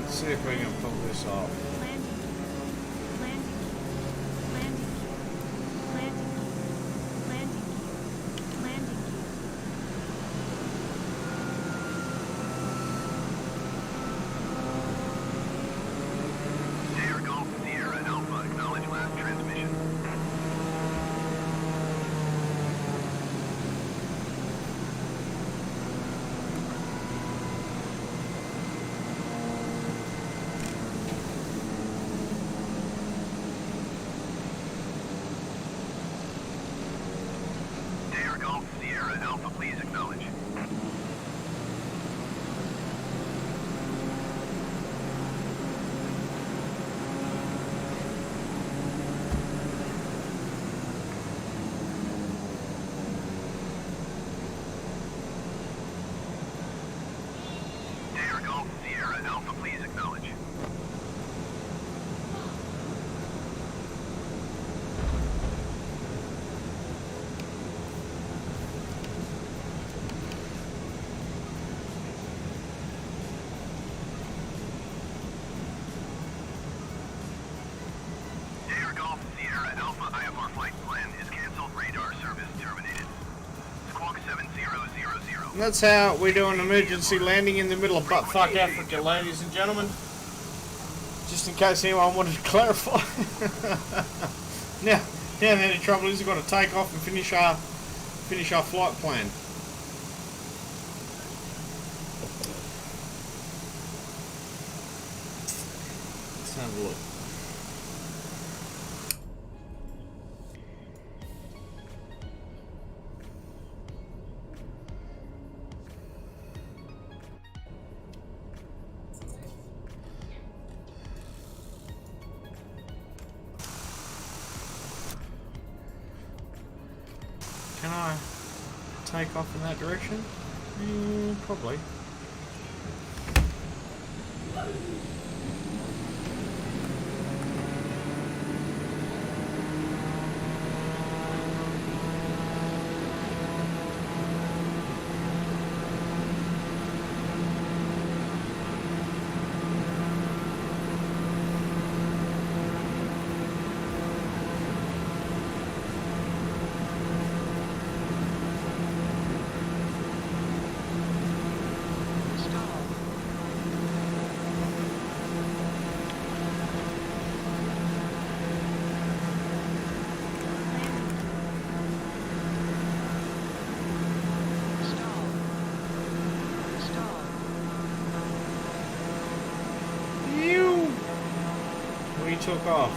See if we can pull this off. That's how we do an emergency landing in the middle of buttfuck Africa, ladies and gentlemen. Just in case anyone wanted to clarify. Now the only trouble is we've got to take off and finish our flight plan. Let's have a look. Can I take off in that direction? Probably. We took off.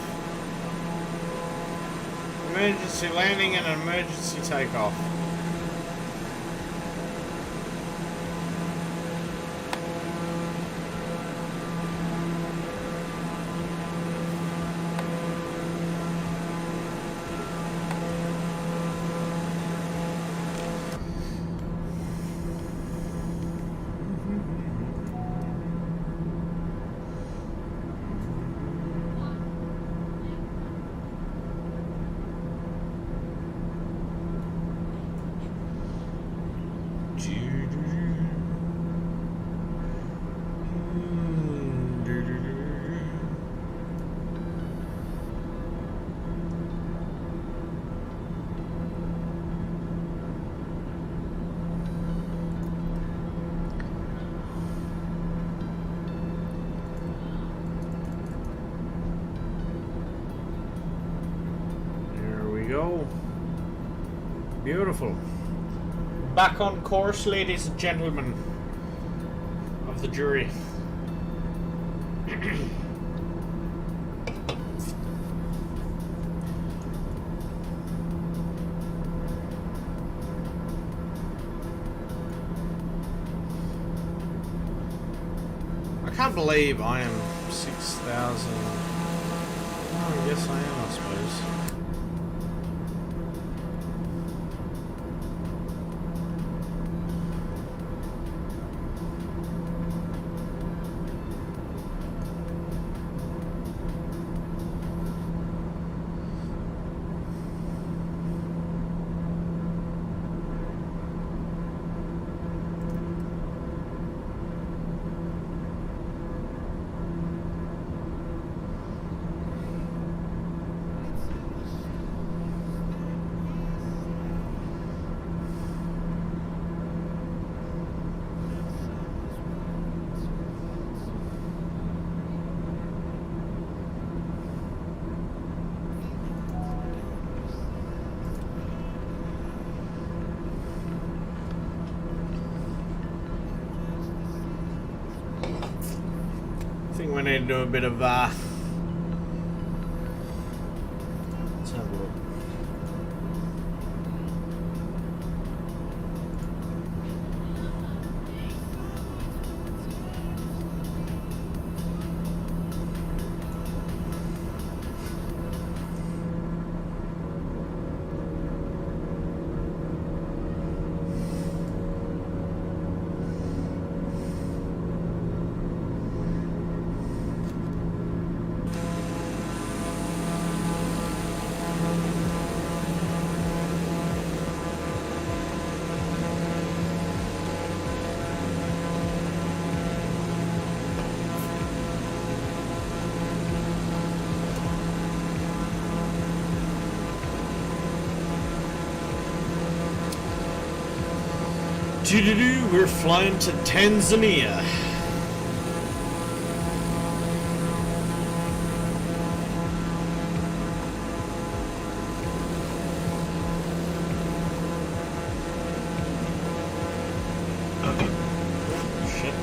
Emergency landing and an emergency takeoff. Go. Beautiful. Back on course, ladies and gentlemen of the jury. I can't believe I am 6,000. Oh, yes I am, I suppose. I think we need to do a bit of let's have a look. We're flying to Tanzania. Shit.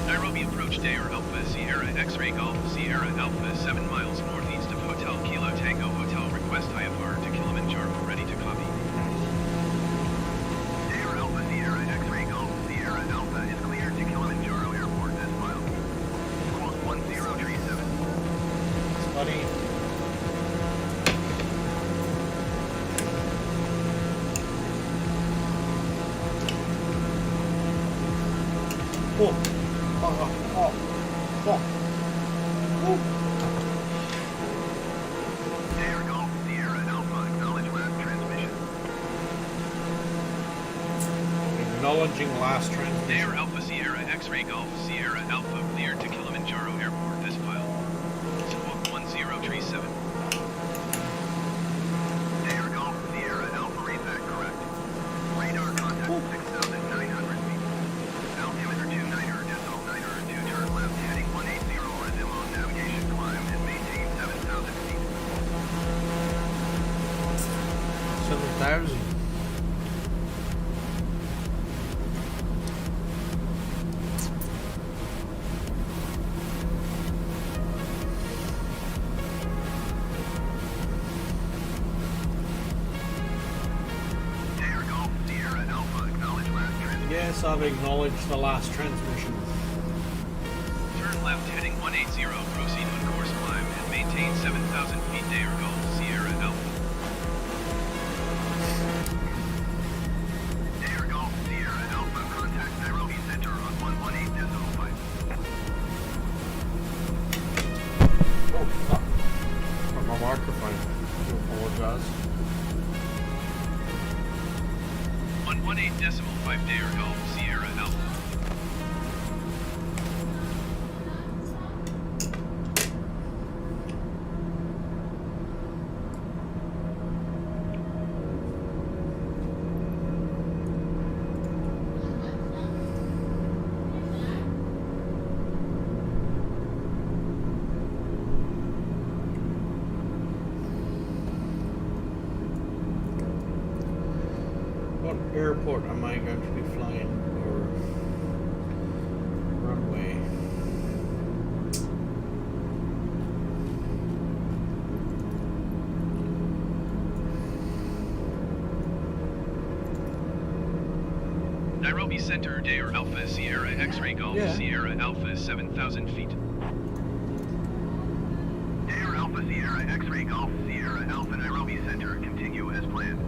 Nairobi approach Dair Alpha Sierra X-Ray Golf Sierra Alpha 7 miles northeast of Hotel Kilo Tango Hotel. Request IFR to Kilimanjaro. Ready to copy. Dair Alpha Sierra X-Ray Golf Sierra Alpha is cleared to Kilimanjaro Airport this mile. Squawk 1037. Buddy. Oh. Dair Golf Sierra Alpha, acknowledge last transmission. Acknowledging last transmission. Dair Alpha Sierra X-Ray Golf Sierra Alpha cleared to Kilimanjaro Airport this file. Squawk 1037. Dair Golf Sierra Alpha, read that correct. Radar contact 6,900 feet. Altimeter 29.902, turn left heading 180, resume on navigation climb and maintain 7,000 feet. 7,000. Dair Golf Sierra Alpha, acknowledge last transmission. Yes, I've acknowledged the last transmission. Turn left heading 180, proceed on course climb and maintain 7,000 feet. Dair Golf Sierra Alpha. Dair Golf Sierra Alpha, contact Nairobi Center on 118.5. Oh, fuck. On my microphone. I apologize. 118.5 Dair Golf Sierra Alpha. What airport am I going to be flying or runway? Nairobi Center Dair Alpha Sierra X-Ray Golf Yeah. Sierra Alpha 7,000 feet. Dair Alpha Sierra X-Ray Golf Sierra Alpha Nairobi Center, continue as planned.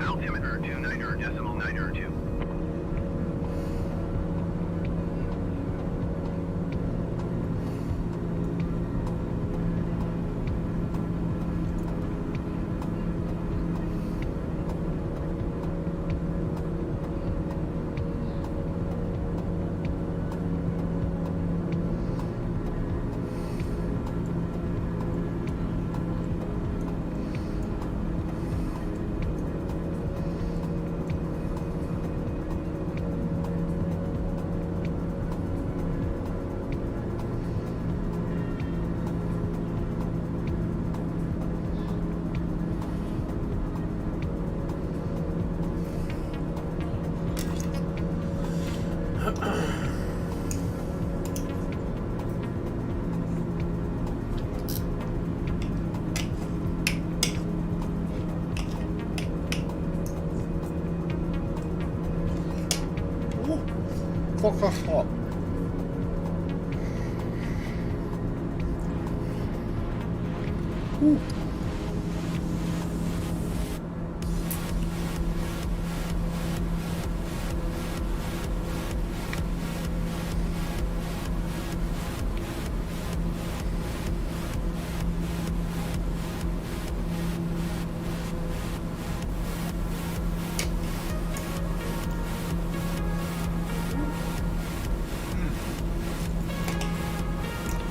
Altimeter 29.902. Fuck, fuck, fuck.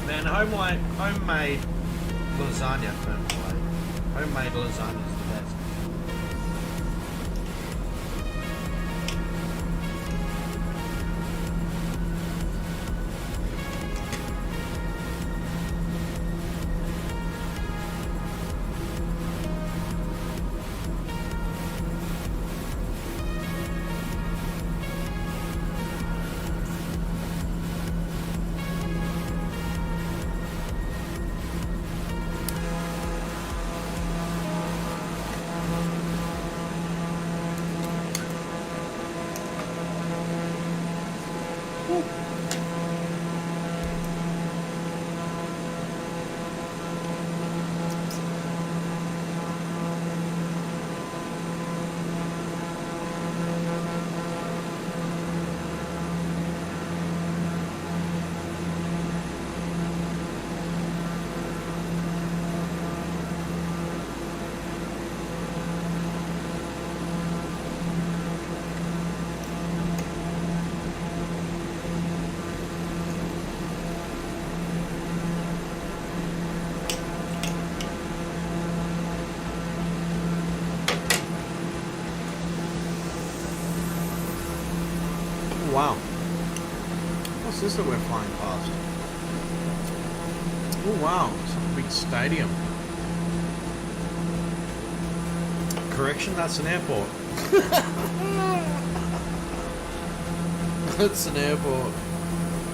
Man, homemade lasagna couldn't play. Homemade lasagna is the best. Wow. What's this that we're flying past? Oh wow, it's a big stadium. Correction, that's an airport. That's an airport.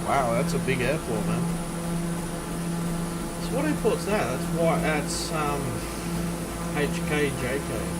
Wow, that's a big airport, man. So what airport's that? That's why that's HKJK. Okay.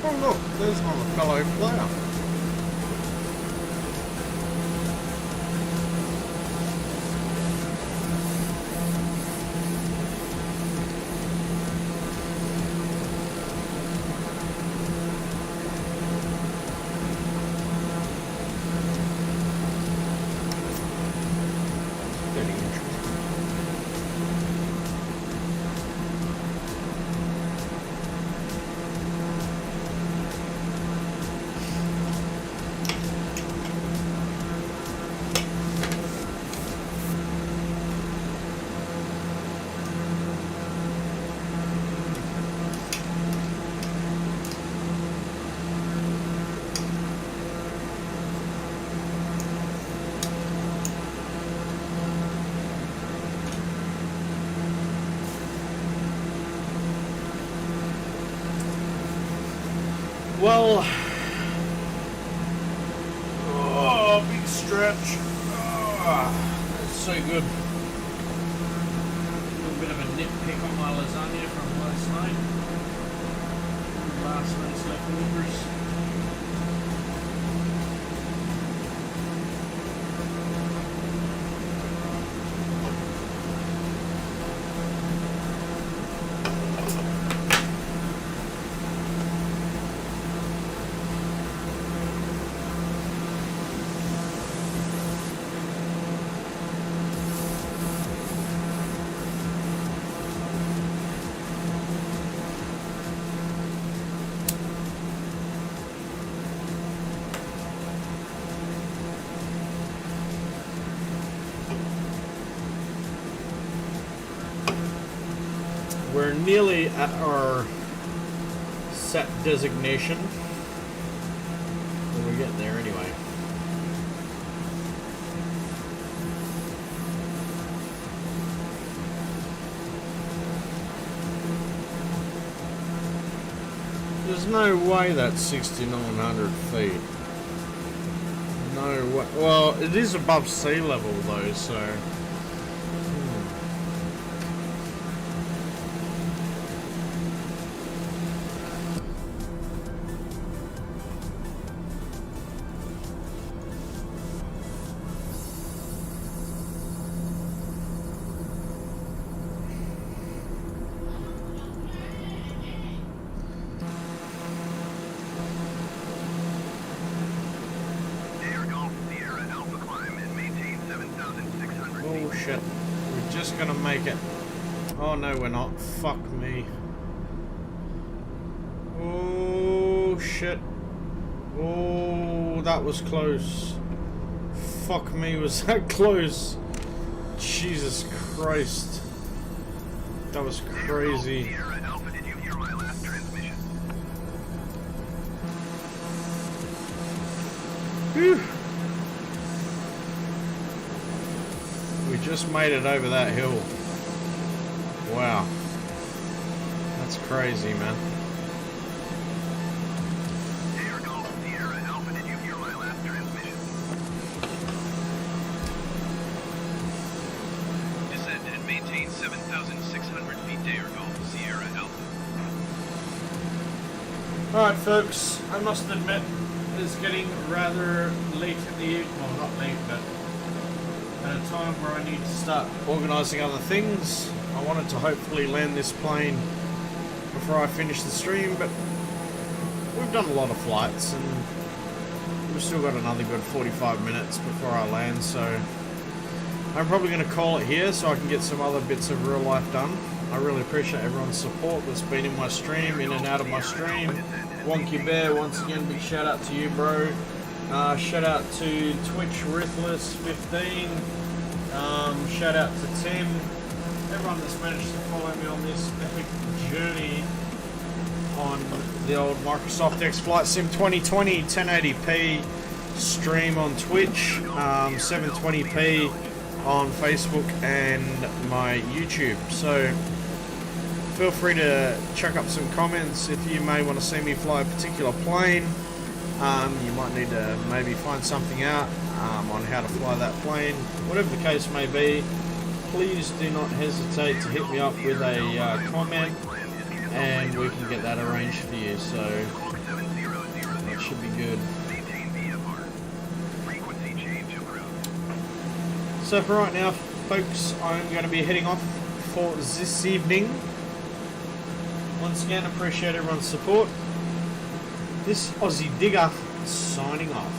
Oh look, there's another fellow player. Very interesting. Well, oh, big stretch. Oh, that's so good. A little bit of a nitpick on my lasagna from last night. Last night's leftovers. We're nearly at our set designation. When we get there anyway. There's no way that's 6,900 feet. No way. Well, it is above sea level though, so. Air Golf Sierra Alpha climb and maintain 7,600 feet. Oh shit. We're just gonna make it. Oh no, we're not. Fuck me. Oh shit. Oh, that was close. Fuck me, was that close? Jesus Christ. That was crazy. Sierra Alpha, did you hear my last transmission? Whew. We just made it over that hill. Wow. That's crazy, man. Air Golf Sierra Alpha, did you hear my last transmission? Descend and maintain 7,600 feet to Air Golf Sierra Alpha. Alright folks, I must admit it's getting rather late in the evening. Well, not late, but at a time where I need to start organising other things. I wanted to hopefully land this plane before I finish the stream, but we've done a lot of flights and we've still got another good 45 minutes before I land, so I'm probably going to call it here so I can get some other bits of real life done. I really appreciate everyone's support that's been in my stream, in and out of my stream. Wonky Bear, once again, big shout out to you, bro. Shout out to Twitch Ruthless 15. Shout out to Tim. Everyone that's managed to follow me on this epic journey on the old Microsoft X Flight Sim 2020 1080p stream on Twitch, 720p on Facebook and my YouTube. So feel free to chuck up some comments if you may want to see me fly a particular plane. You might need to maybe find something out on how to fly that plane. Whatever the case may be, please do not hesitate to hit me up with a comment and we can get that arranged for you. So that should be good. So for right now, folks, I'm going to be heading off for this evening. Once again, appreciate everyone's support. This Aussiedigr signing off.